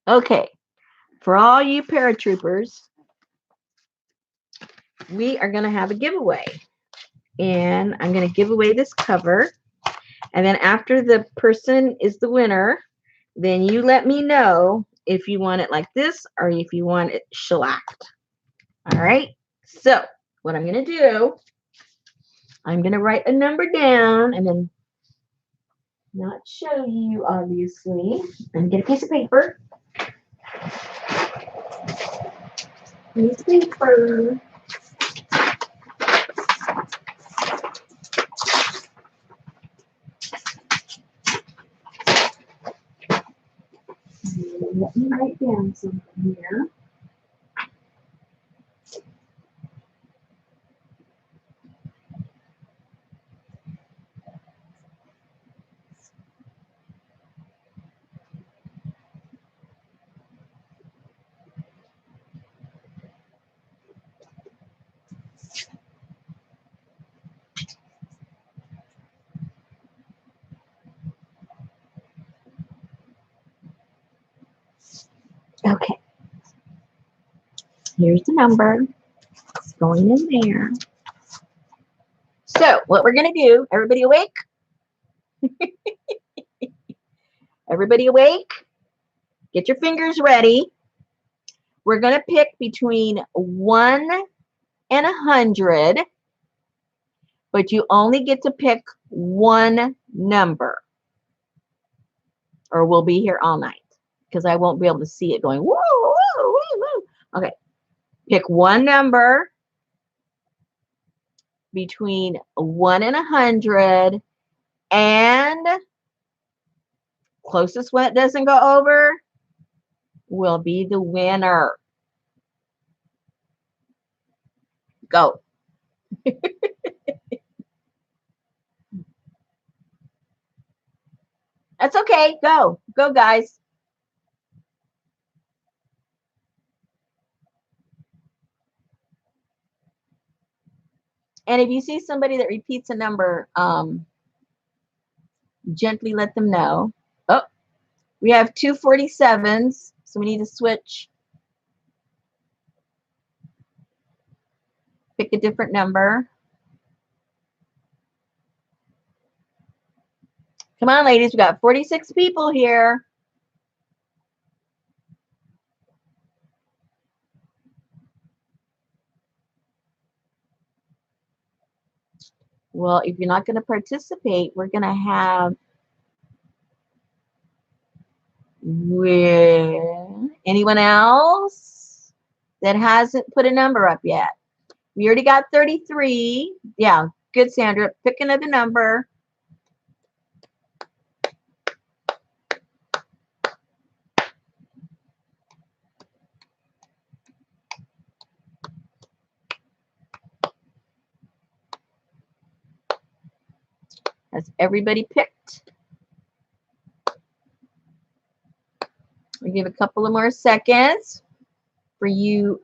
[SPEAKER 1] Okay, for all you paratroopers, we are going to have a giveaway. And I'm going to give away this cover. And then after the person is the winner, then you let me know if you want it like this or if you want it shellacked. All right. So what I'm going to do, I'm going to write a number down and then not show you, obviously. And get a piece of paper. Piece of paper. Let me write down something here. Okay. Here's the number. It's going in there. So what we're going to do, everybody awake? Everybody awake? Get your fingers ready. We're going to pick between 1 and 100, but you only get to pick one number, or we'll be here all night because I won't be able to see it going, woo, woo, woo, woo. Okay, pick one number between 1 and 100, and closest one that doesn't go over will be the winner. Go. That's okay. Go. Go, guys. And if you see somebody that repeats a number, gently let them know. Oh, we have 247s, so we need to switch. Pick a different number. Come on, ladies. We got 46 people here. Well, if you're not going to participate, we're going to have with anyone else that hasn't put a number up yet. We already got 33. Yeah, good, Sandra. Pick another number. Has everybody picked? We'll give a couple of more seconds for you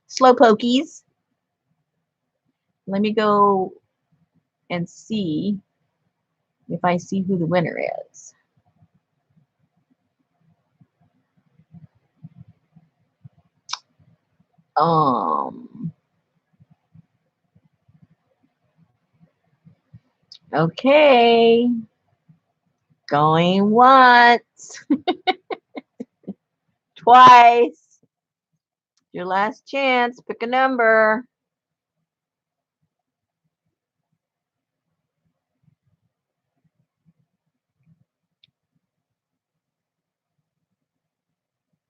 [SPEAKER 1] slow pokies. Let me go and see if I see who the winner is. Okay. Going once, twice. Your last chance. Pick a number.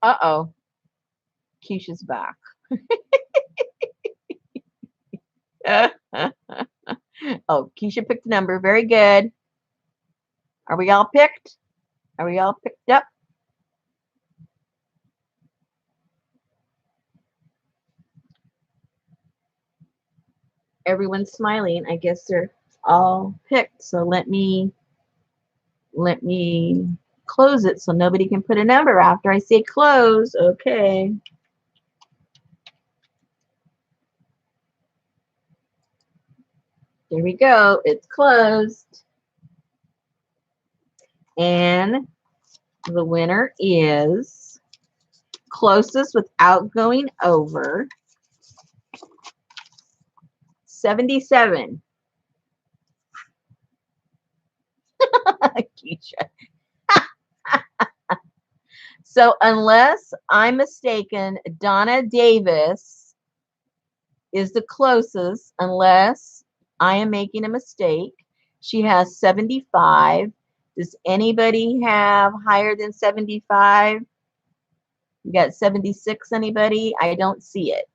[SPEAKER 1] Uh-oh. Keisha's back. Oh, Keisha picked a number. Very good. Are we all picked? Are we all picked up? Everyone's smiling. I guess they're all picked. So let me close it so nobody can put a number after I say close. Okay. There we go. It's closed. And the winner is closest without going over 77. Keisha. So unless I'm mistaken, Donna Davis is the closest, unless I am making a mistake. She has 75. Does anybody have higher than 75? You got 76, anybody? I don't see it.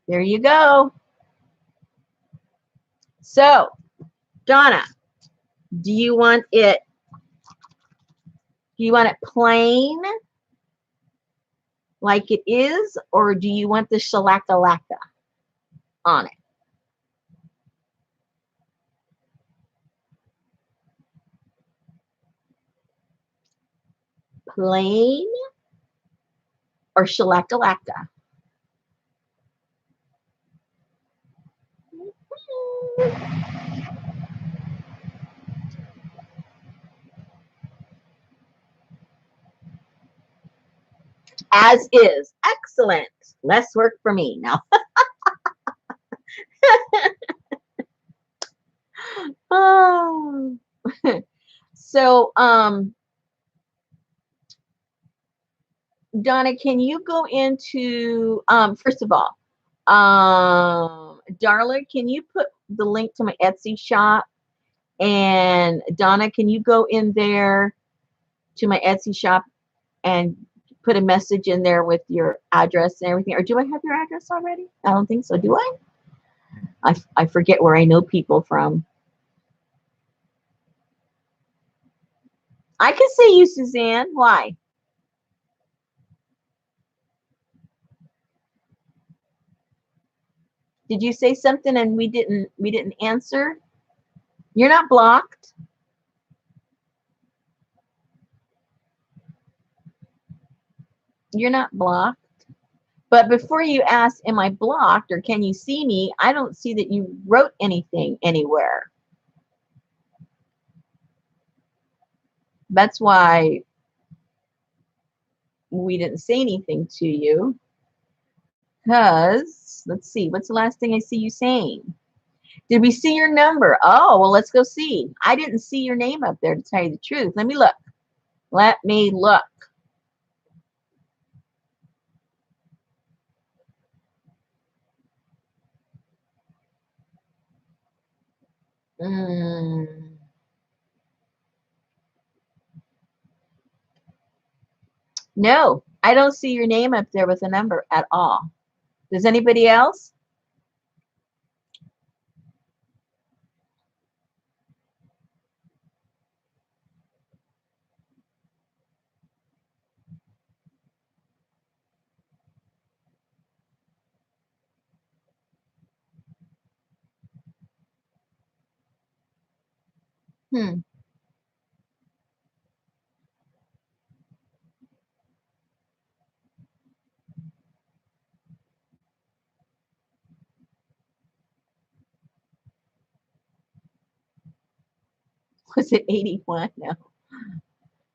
[SPEAKER 1] There you go. So, Donna, do you want it plain like it is, or do you want the shellac-a-lacca on it? Plain or shellac-a-lacca? As is. Excellent. Less work for me now. Oh. So, Donna, can you go into, first of all, Darla, can you put the link to my Etsy shop? And Donna, can you go in there to my Etsy shop and put a message in there with your address and everything? Or do I have your address already? I don't think so. Do I? I forget where I know people from. I can say you, Suzanne. Why? Did you say something and we didn't answer? You're not blocked. You're not blocked. But before you ask, am I blocked or can you see me? I don't see that you wrote anything anywhere. That's why we didn't say anything to you. Because, let's see, what's the last thing I see you saying? Did we see your number? Oh, well, let's go see. I didn't see your name up there, to tell you the truth. Let me look. Let me look. No, I don't see your name up there with a number at all. Does anybody else? Hmm. Was it 81? No.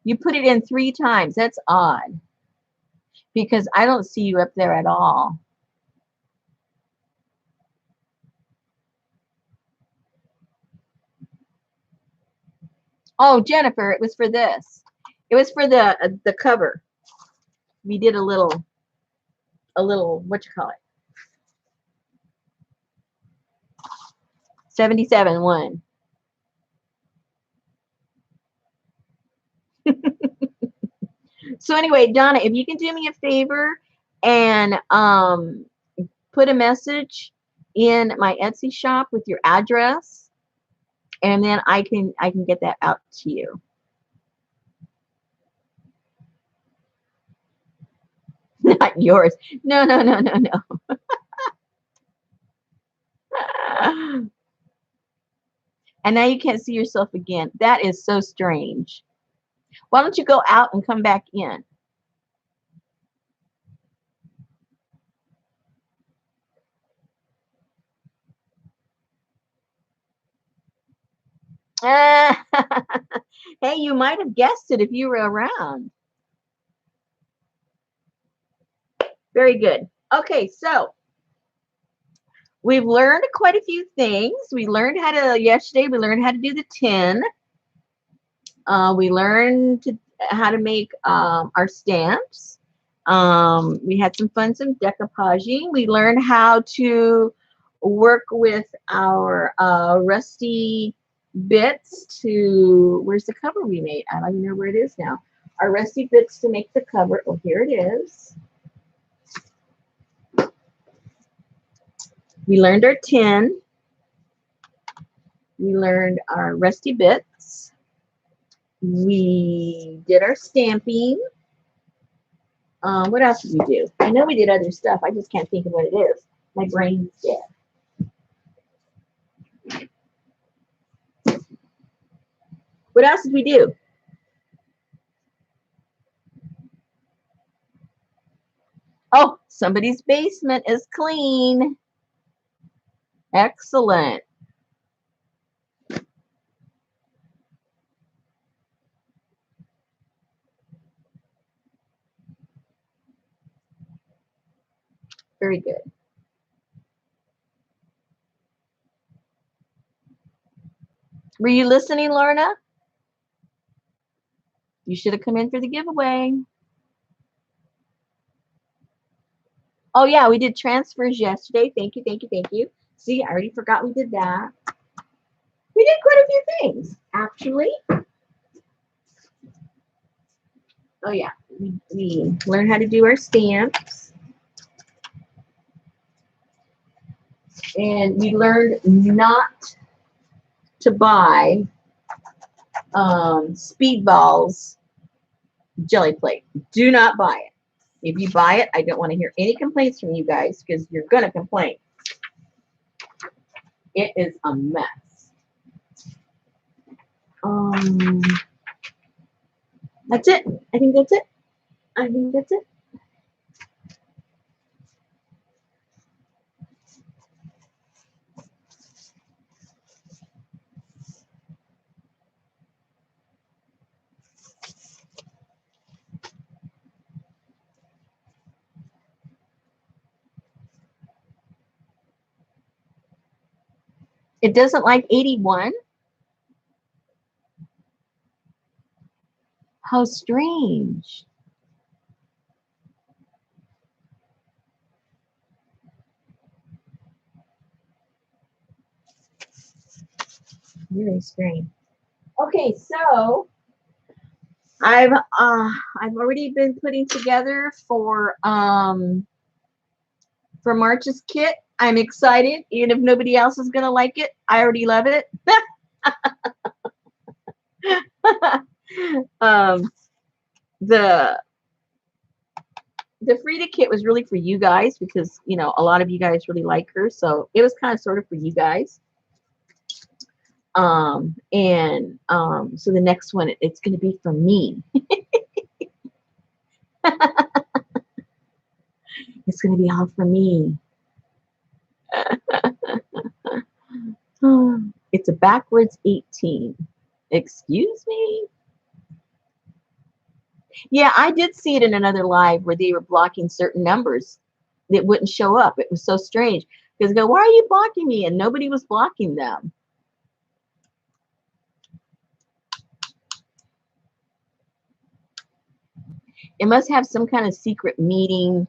[SPEAKER 1] You put it in 3 times. That's odd. Because I don't see you up there at all. Oh, Jennifer, it was for this. It was for the cover. We did a little what you call it? 77 one. So anyway, Donna, if you can do me a favor and put a message in my Etsy shop with your address, and then I can get that out to you. Not yours. No, no, no, no, no. And now you can't see yourself again. That is so strange. Why don't you go out and come back in? Hey, you might have guessed it if you were around. Very good. Okay, so we've learned quite a few things. We learned yesterday we learned how to do the 10. We learned how to make our stamps. We had some decoupaging. We learned how to work with our rusty bits where's the cover we made? I don't even know where it is now. Our rusty bits to make the cover. Oh, here it is. We learned our 10. We learned our rusty bits. We did our stamping. What else did we do? I know we did other stuff. I just can't think of what it is. My brain's dead. What else did we do? Oh, somebody's basement is clean. Excellent. Very good. Were you listening, Lorna? You should have come in for the giveaway. Oh, yeah, we did transfers yesterday. Thank you, thank you, thank you. See, I already forgot we did that. We did quite a few things, actually. Oh, yeah, we learned how to do our stamps. And we learned not to buy Speedball's jelly plate. Do not buy it. If you buy it, I don't want to hear any complaints from you guys because you're going to complain. It is a mess. That's it. I think that's it. I think that's it. It doesn't like 81. How strange. Very strange. Okay, so I've already been putting together for March's kit. I'm excited, even if nobody else is gonna like it. I already love it. The Frida kit was really for you guys because you know a lot of you guys really like her, so it was kind of sort of for you guys. So the next one it's going to be for me. It's going to be all for me. It's a backwards 18. Excuse me. Yeah, I did see it in another live where they were blocking certain numbers that wouldn't show up. It was so strange because go, why are you blocking me? And nobody was blocking them. It must have some kind of secret meaning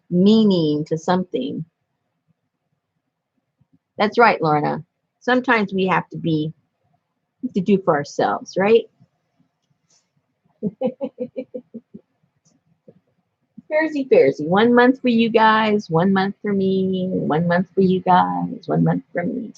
[SPEAKER 1] to something. That's right, Lorna. Sometimes we have to do for ourselves, right? Fairsy. 1 month for you guys, 1 month for me, 1 month for you guys, 1 month for me.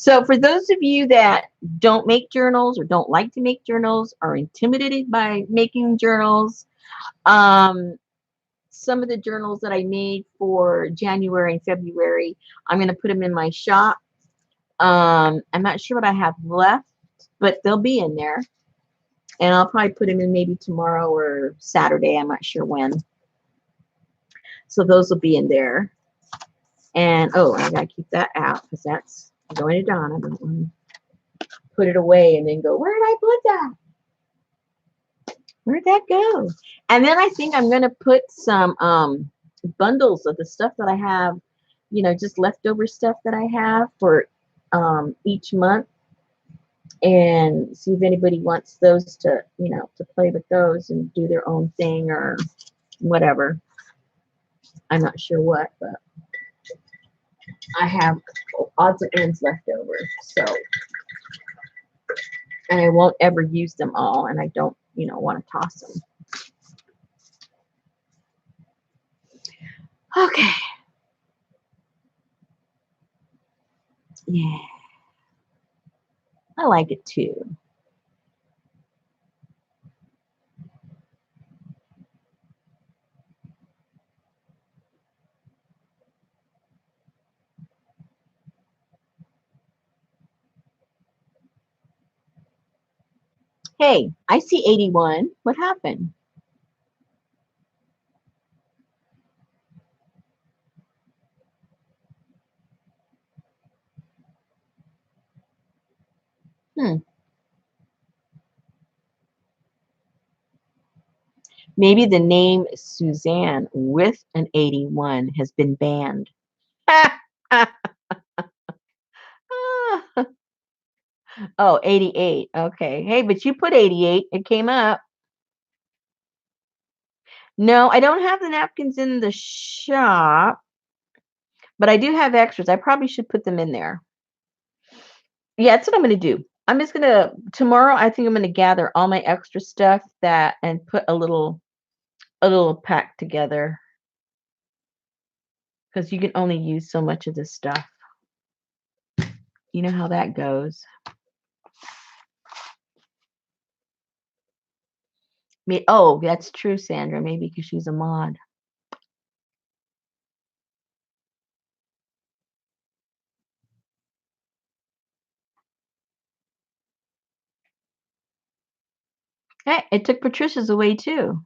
[SPEAKER 1] So for those of you that don't make journals or don't like to make journals, are intimidated by making journals, some of the journals that I made for January and February, I'm going to put them in my shop. I'm not sure what I have left, but they'll be in there. And I'll probably put them in maybe tomorrow or Saturday. I'm not sure when. So those will be in there. And, oh, I got to keep that out because that's going to Dawn. I don't want to put it away and then go, where did I put that? Where'd that go? And then I think I'm going to put some bundles of the stuff that I have, just leftover stuff that I have for each month, and see if anybody wants those to, to play with those and do their own thing or whatever. I'm not sure what, but I have odds and ends left over. So, and I won't ever use them all, and I don't, want to toss them. Okay. Yeah. I like it too. Hey, I see 81. What happened? Maybe the name Suzanne with an 81 has been banned. Oh, 88. Okay. Hey, but you put 88. It came up. No, I don't have the napkins in the shop, but I do have extras. I probably should put them in there. Yeah, that's what I'm going to do. I'm just going to, tomorrow, I think I'm going to gather all my extra stuff and put a little pack together, because you can only use so much of this stuff. You know how that goes. Oh, that's true, Sandra. Maybe because she's a mod. Hey, it took Patricia's away too.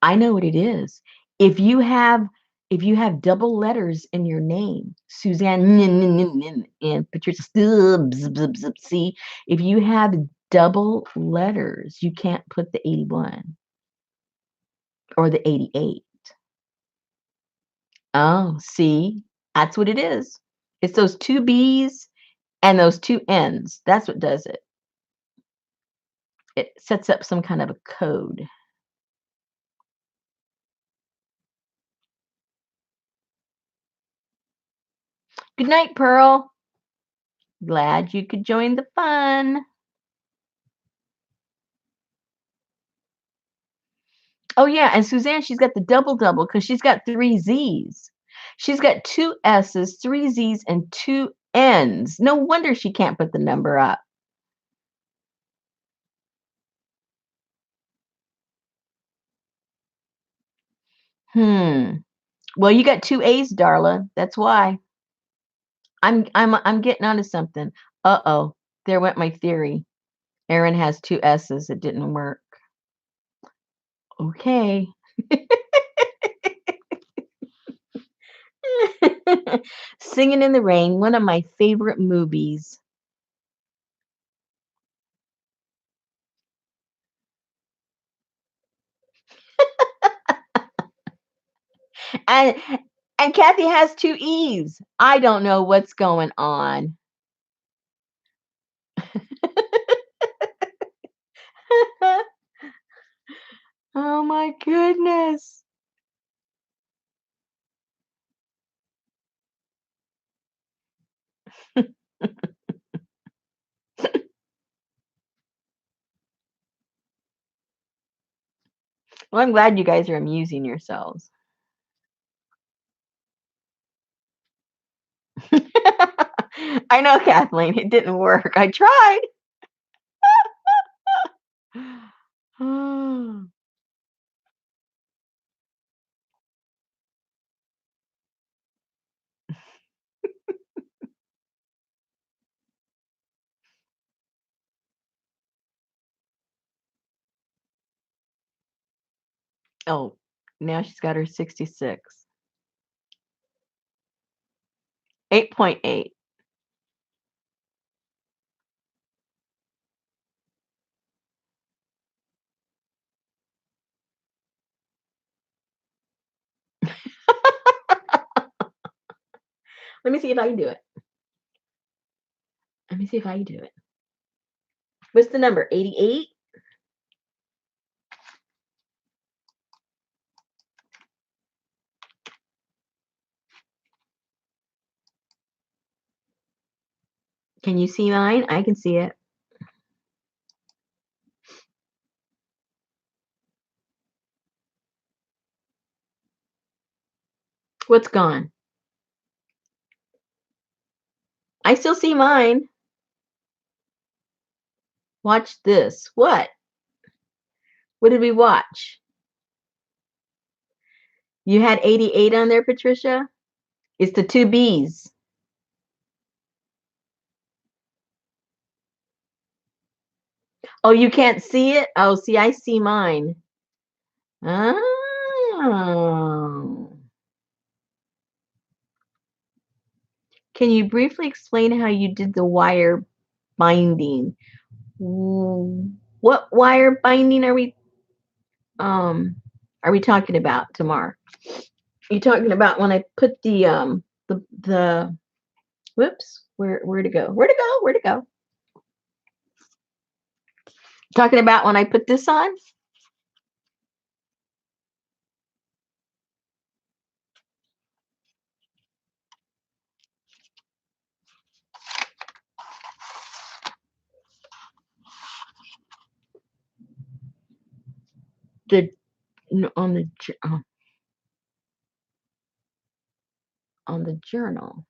[SPEAKER 1] I know what it is. If you have double letters in your name, Suzanne and Patricia, see, if you have double letters, you can't put the 81 or the 88. Oh, see, that's what it is. It's those two B's and those two N's. That's what does it. It sets up some kind of a code. Good night, Pearl. Glad you could join the fun. Oh, yeah. And Suzanne, she's got the double because she's got 3 Z's. She's got 2 S's, 3 Z's, and 2 N's. No wonder she can't put the number up. Well, you got 2 A's, Darla. That's why. I'm getting onto something. Uh-oh. There went my theory. Erin has 2 S's. It didn't work. Okay. Singing in the Rain, one of my favorite movies. And Kathy has 2 E's. I don't know what's going on. Oh my goodness. Well, I'm glad you guys are amusing yourselves. I know, Kathleen, it didn't work. I tried. Oh, now she's got her 66. 8.8. Let me see if I can do it. Let me see if I can do it. What's the number? 88? Can you see mine? I can see it. What's gone? I still see mine. Watch this. What? What did we watch? You had 88 on there, Patricia? It's the two B's. Oh, you can't see it? Oh, see, I see mine. Oh. Can you briefly explain how you did the wire binding? What wire binding are we talking about, Tamar? Are you talking about when I put the whoops, where to go? Where to go? Where to go? Talking about when I put this on? The on the on the journal.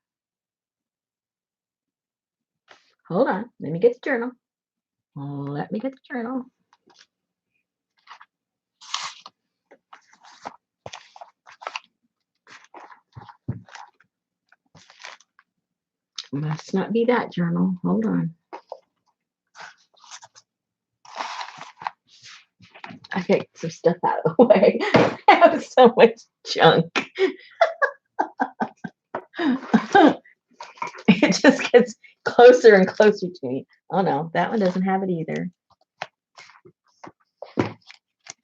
[SPEAKER 1] Hold on. Let me get the journal. Let me get the journal. Must not be that journal. Hold on. I get some stuff out of the way. I have so much junk. It just gets closer and closer to me. Oh no, that one doesn't have it either.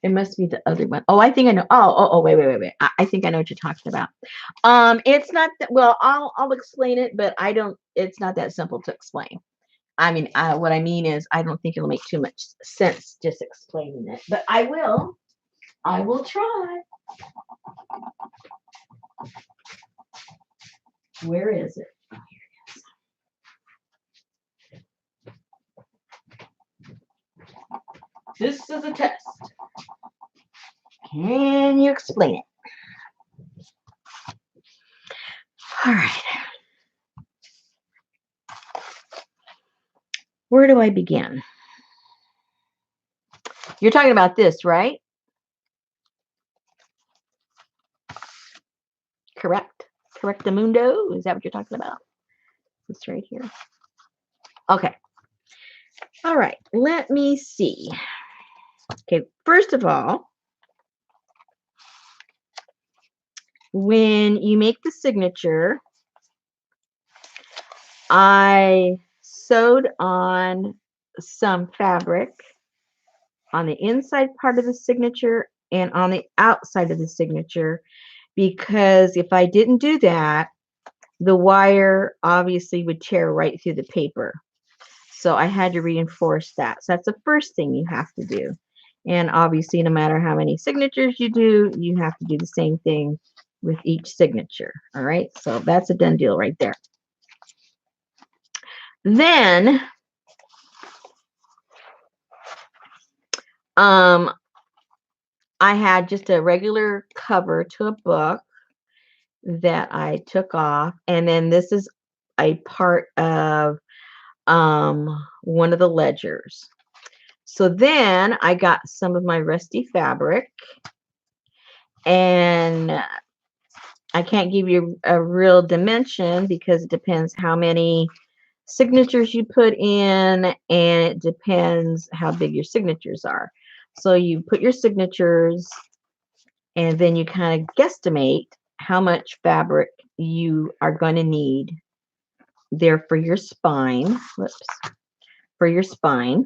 [SPEAKER 1] It must be the other one. Oh, I think I know. Oh, wait. I think I know what you're talking about. It's not that, well, I'll explain it, but I don't, it's not that simple to explain. I mean, what I mean is I don't think it'll make too much sense just explaining it, but I will try. Where is it? Oh, here it is. This is a test. Can you explain it? All right. Where do I begin? You're talking about this, right? Correct. Correctamundo. Is that what you're talking about? This right here. Okay. All right. Let me see. Okay. First of all, when you make the signature, I sewed on some fabric on the inside part of the signature and on the outside of the signature, because if I didn't do that, the wire obviously would tear right through the paper. So I had to reinforce that. So that's the first thing you have to do. And obviously, no matter how many signatures you do, you have to do the same thing with each signature. All right, so that's a done deal right there. Then I had just a regular cover to a book that I took off, and then this is a part of one of the ledgers. So then I got some of my rusty fabric, and I can't give you a real dimension because it depends how many signatures you put in, and it depends how big your signatures are. So you put your signatures, and then you kind of guesstimate how much fabric you are going to need there for your spine. Whoops. For your spine.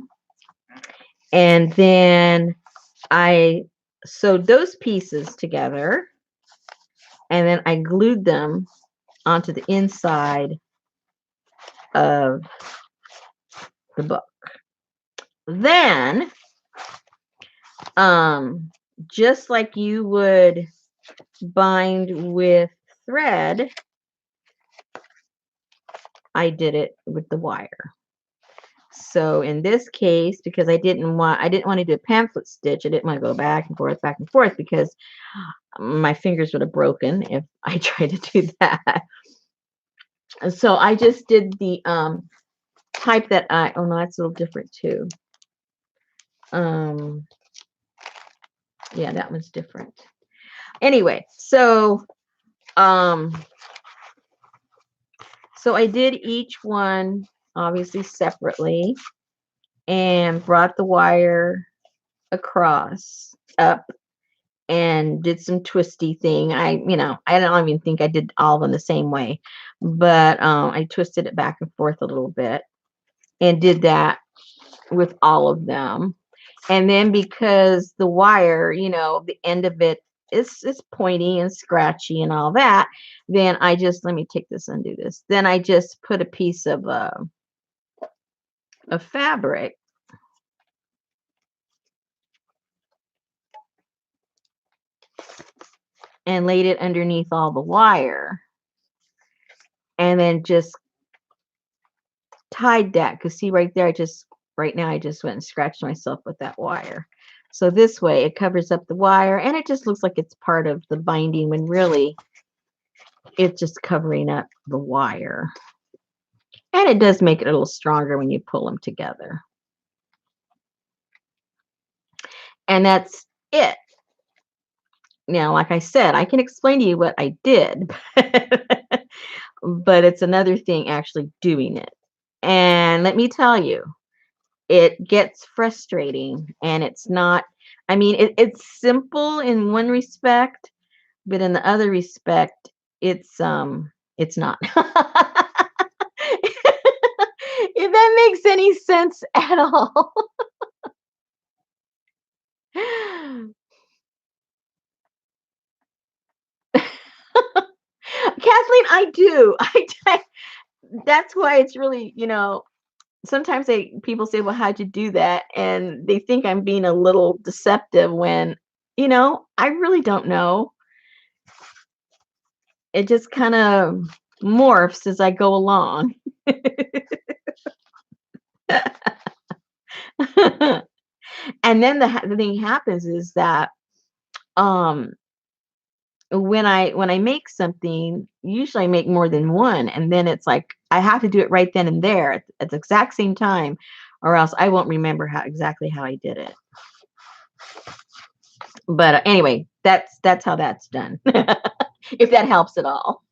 [SPEAKER 1] And then I sewed those pieces together, and then I glued them onto the inside of the book. Then, just like you would bind with thread, I did it with the wire. So in this case, because I didn't want to do a pamphlet stitch, I didn't want to go back and forth because my fingers would have broken if I tried to do that. So I just did the type that oh no, that's a little different too. Yeah, that one's different. Anyway, so I did each one obviously separately and brought the wire across up and did some twisty thing. I don't even think I did all of them the same way, but I twisted it back and forth a little bit and did that with all of them. And then because the wire, the end of it is pointy and scratchy and all that, then I just, let me take this, undo this. Then I just put a piece of fabric and laid it underneath all the wire, and then just tied that, because see right there, right now I just went and scratched myself with that wire. So this way it covers up the wire, and it just looks like it's part of the binding when really it's just covering up the wire. And it does make it a little stronger when you pull them together. And that's it. Now, like I said, I can explain to you what I did, but it's another thing actually doing it. And let me tell you, it gets frustrating, and it's not, I mean, it's simple in one respect, but in the other respect, it's not. If that makes any sense at all. Kathleen, I do. That's why it's really, sometimes people say, well, how'd you do that? And they think I'm being a little deceptive when, I really don't know. It just kind of morphs as I go along. And then the thing happens is that when I make something, usually I make more than one, and then it's like I have to do it right then and there at the exact same time, or else I won't remember exactly how I did it. But anyway, that's how that's done. If that helps at all.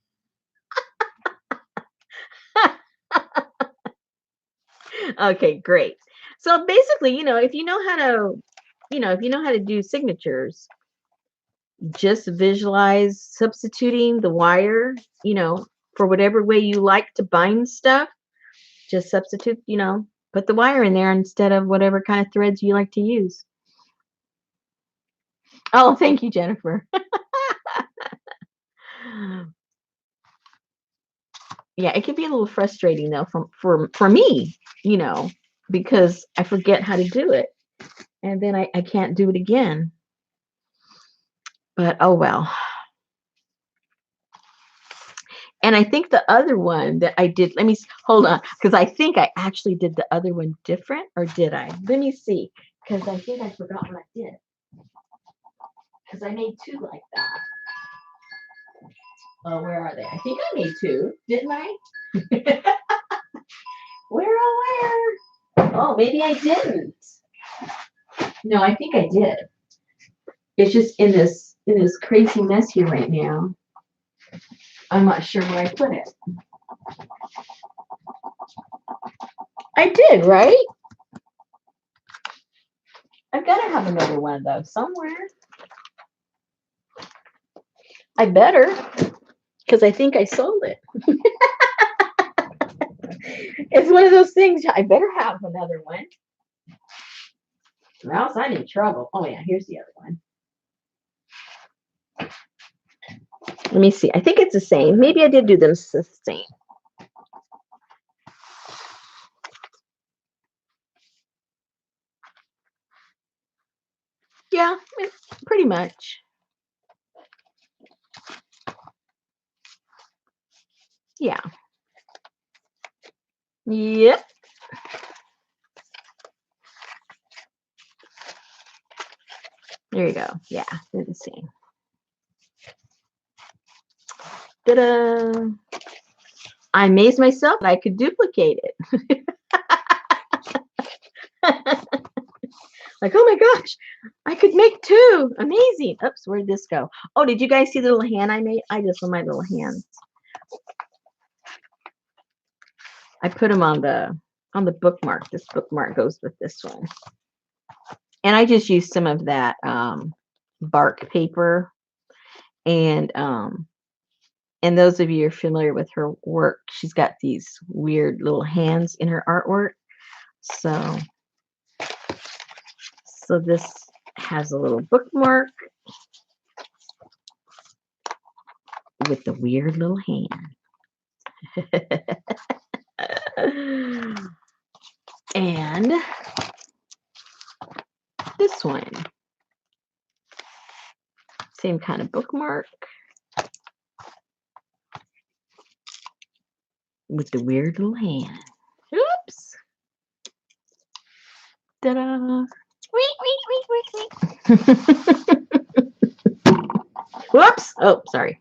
[SPEAKER 1] Okay, great. So basically, if you know how to do signatures, just visualize substituting the wire, for whatever way you like to bind stuff. Just substitute, put the wire in there instead of whatever kind of threads you like to use. Oh, thank you, Jennifer. Yeah, it can be a little frustrating though for me, because I forget how to do it. and then I can't do it again. But oh well. And I think the other one that I did, let me hold on, because I think I actually did the other one different, or did I? Let me see, because I think I forgot what I did. Because I made two like that. Oh, where are they? I think I made two, didn't I? Where, oh, where? Oh, maybe I didn't. No, I think I did. It's just in this crazy mess here right now. I'm not sure where I put it. I did, right? I've got to have another one of those somewhere. I better, because I think I sold it. It's one of those things, I better have another one. Or else I'm in trouble. Oh, yeah, here's the other one. Let me see. I think it's the same. Maybe I did do them the same. Yeah, pretty much. Yeah. Yep. There you go. Yeah, they're the same. Ta-da! I amazed myself that I could duplicate it. Like, oh my gosh, I could make two. Amazing. Oops, where'd this go? Oh, did you guys see the little hand I made? I just want my little hands. I put them on the bookmark. This bookmark goes with this one. And I just used some of that bark paper. And those of you who are familiar with her work, she's got these weird little hands in her artwork. So this has a little bookmark with the weird little hand. And this one, same kind of bookmark with the weird little hand. Oops. Ta-da. Whoops. Oh, sorry.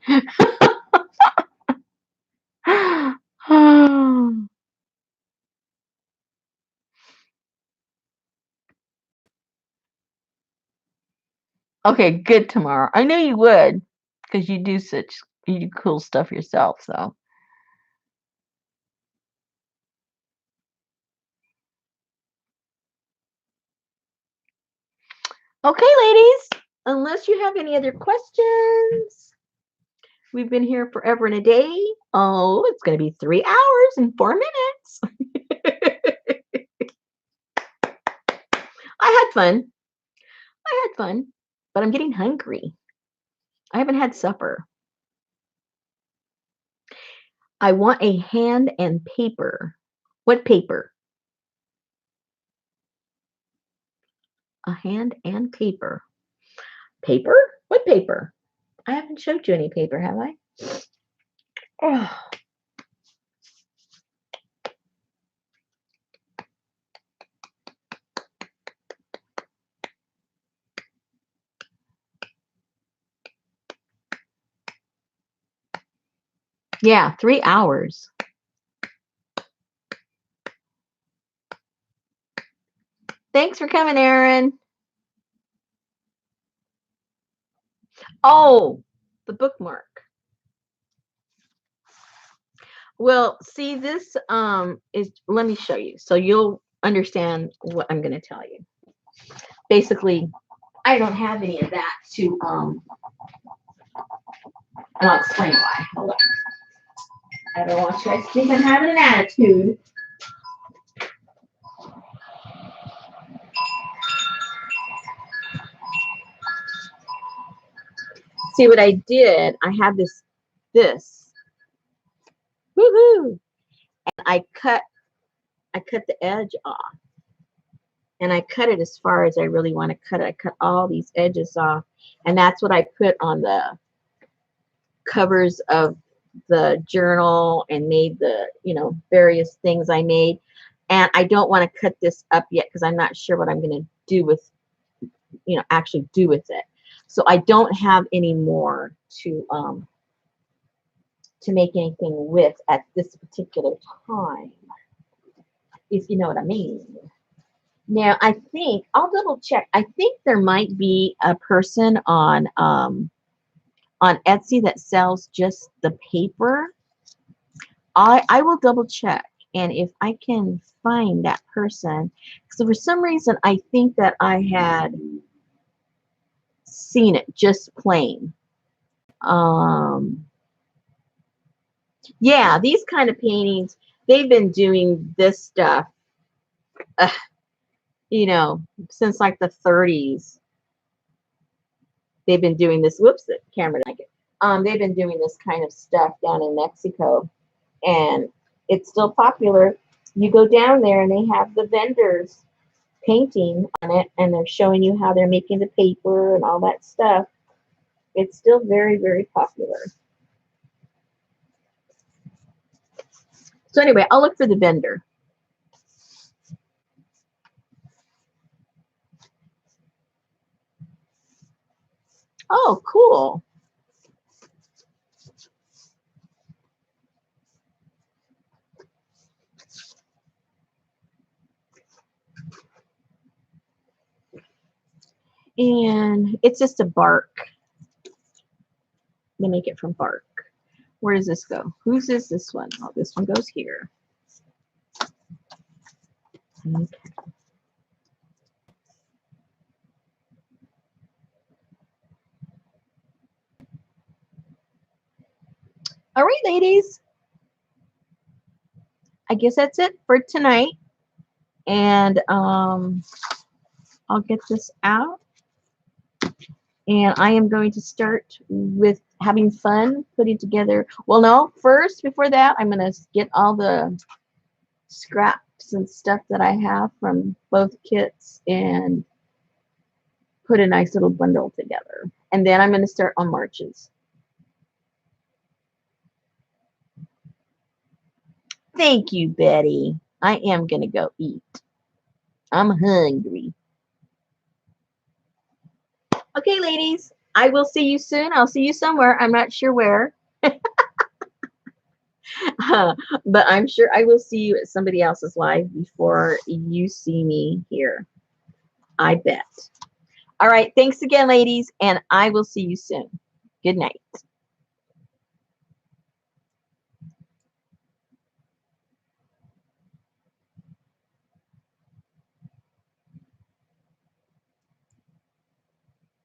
[SPEAKER 1] Okay, good tomorrow. I knew you would, because you do cool stuff yourself, so. Okay, ladies, unless you have any other questions, we've been here forever and a day. Oh, it's going to be 3 hours and 4 minutes. I had fun, but I'm getting hungry. I haven't had supper. I want a hand and paper. What paper? A hand and paper. Paper? What paper? I haven't showed you any paper, have I? Oh. Yeah, 3 hours. Thanks for coming, Erin. Oh, the bookmark. Well, see, this is, let me show you so you'll understand what I'm going to tell you. Basically, I don't have any of that to and I'll explain why. Hold on. I don't want you guys to think I'm having an attitude. See what I did? I had this. Woohoo! And I cut the edge off. And I cut it as far as I really want to cut it. I cut all these edges off, and that's what I put on the covers of the journal and made the, various things I made. And I don't want to cut this up yet because I'm not sure what I'm going to do with, actually do with it. So I don't have any more to make anything with at this particular time, if you know what I mean. Now, I think I'll double check. I think there might be a person on Etsy that sells just the paper. I will double check, and if I can find that person, because for some reason I think that I had seen it just plain. Yeah, these kind of paintings, they've been doing this stuff, uh, since like the 30s. They've been doing this. Whoops, the camera didn't like it. They've been doing this kind of stuff down in Mexico, and it's still popular. You go down there and they have the vendors painting on it, and they're showing you how they're making the paper and all that stuff. It's still very, very popular. So anyway, I'll look for the vendor. Oh, cool. And it's just a bark. They make it from bark. Where does this go? Whose is this one? Oh, this one goes here. Okay. All right, ladies. I guess that's it for tonight. And I'll get this out. And I am going to start with having fun putting together. Well, no, first, before that, I'm going to get all the scraps and stuff that I have from both kits and put a nice little bundle together. And then I'm going to start on marches. Thank you, Betty. I am going to go eat. I'm hungry. Okay, ladies, I will see you soon. I'll see you somewhere. I'm not sure where. But I'm sure I will see you at somebody else's live before you see me here. I bet. All right. Thanks again, ladies, and I will see you soon. Good night.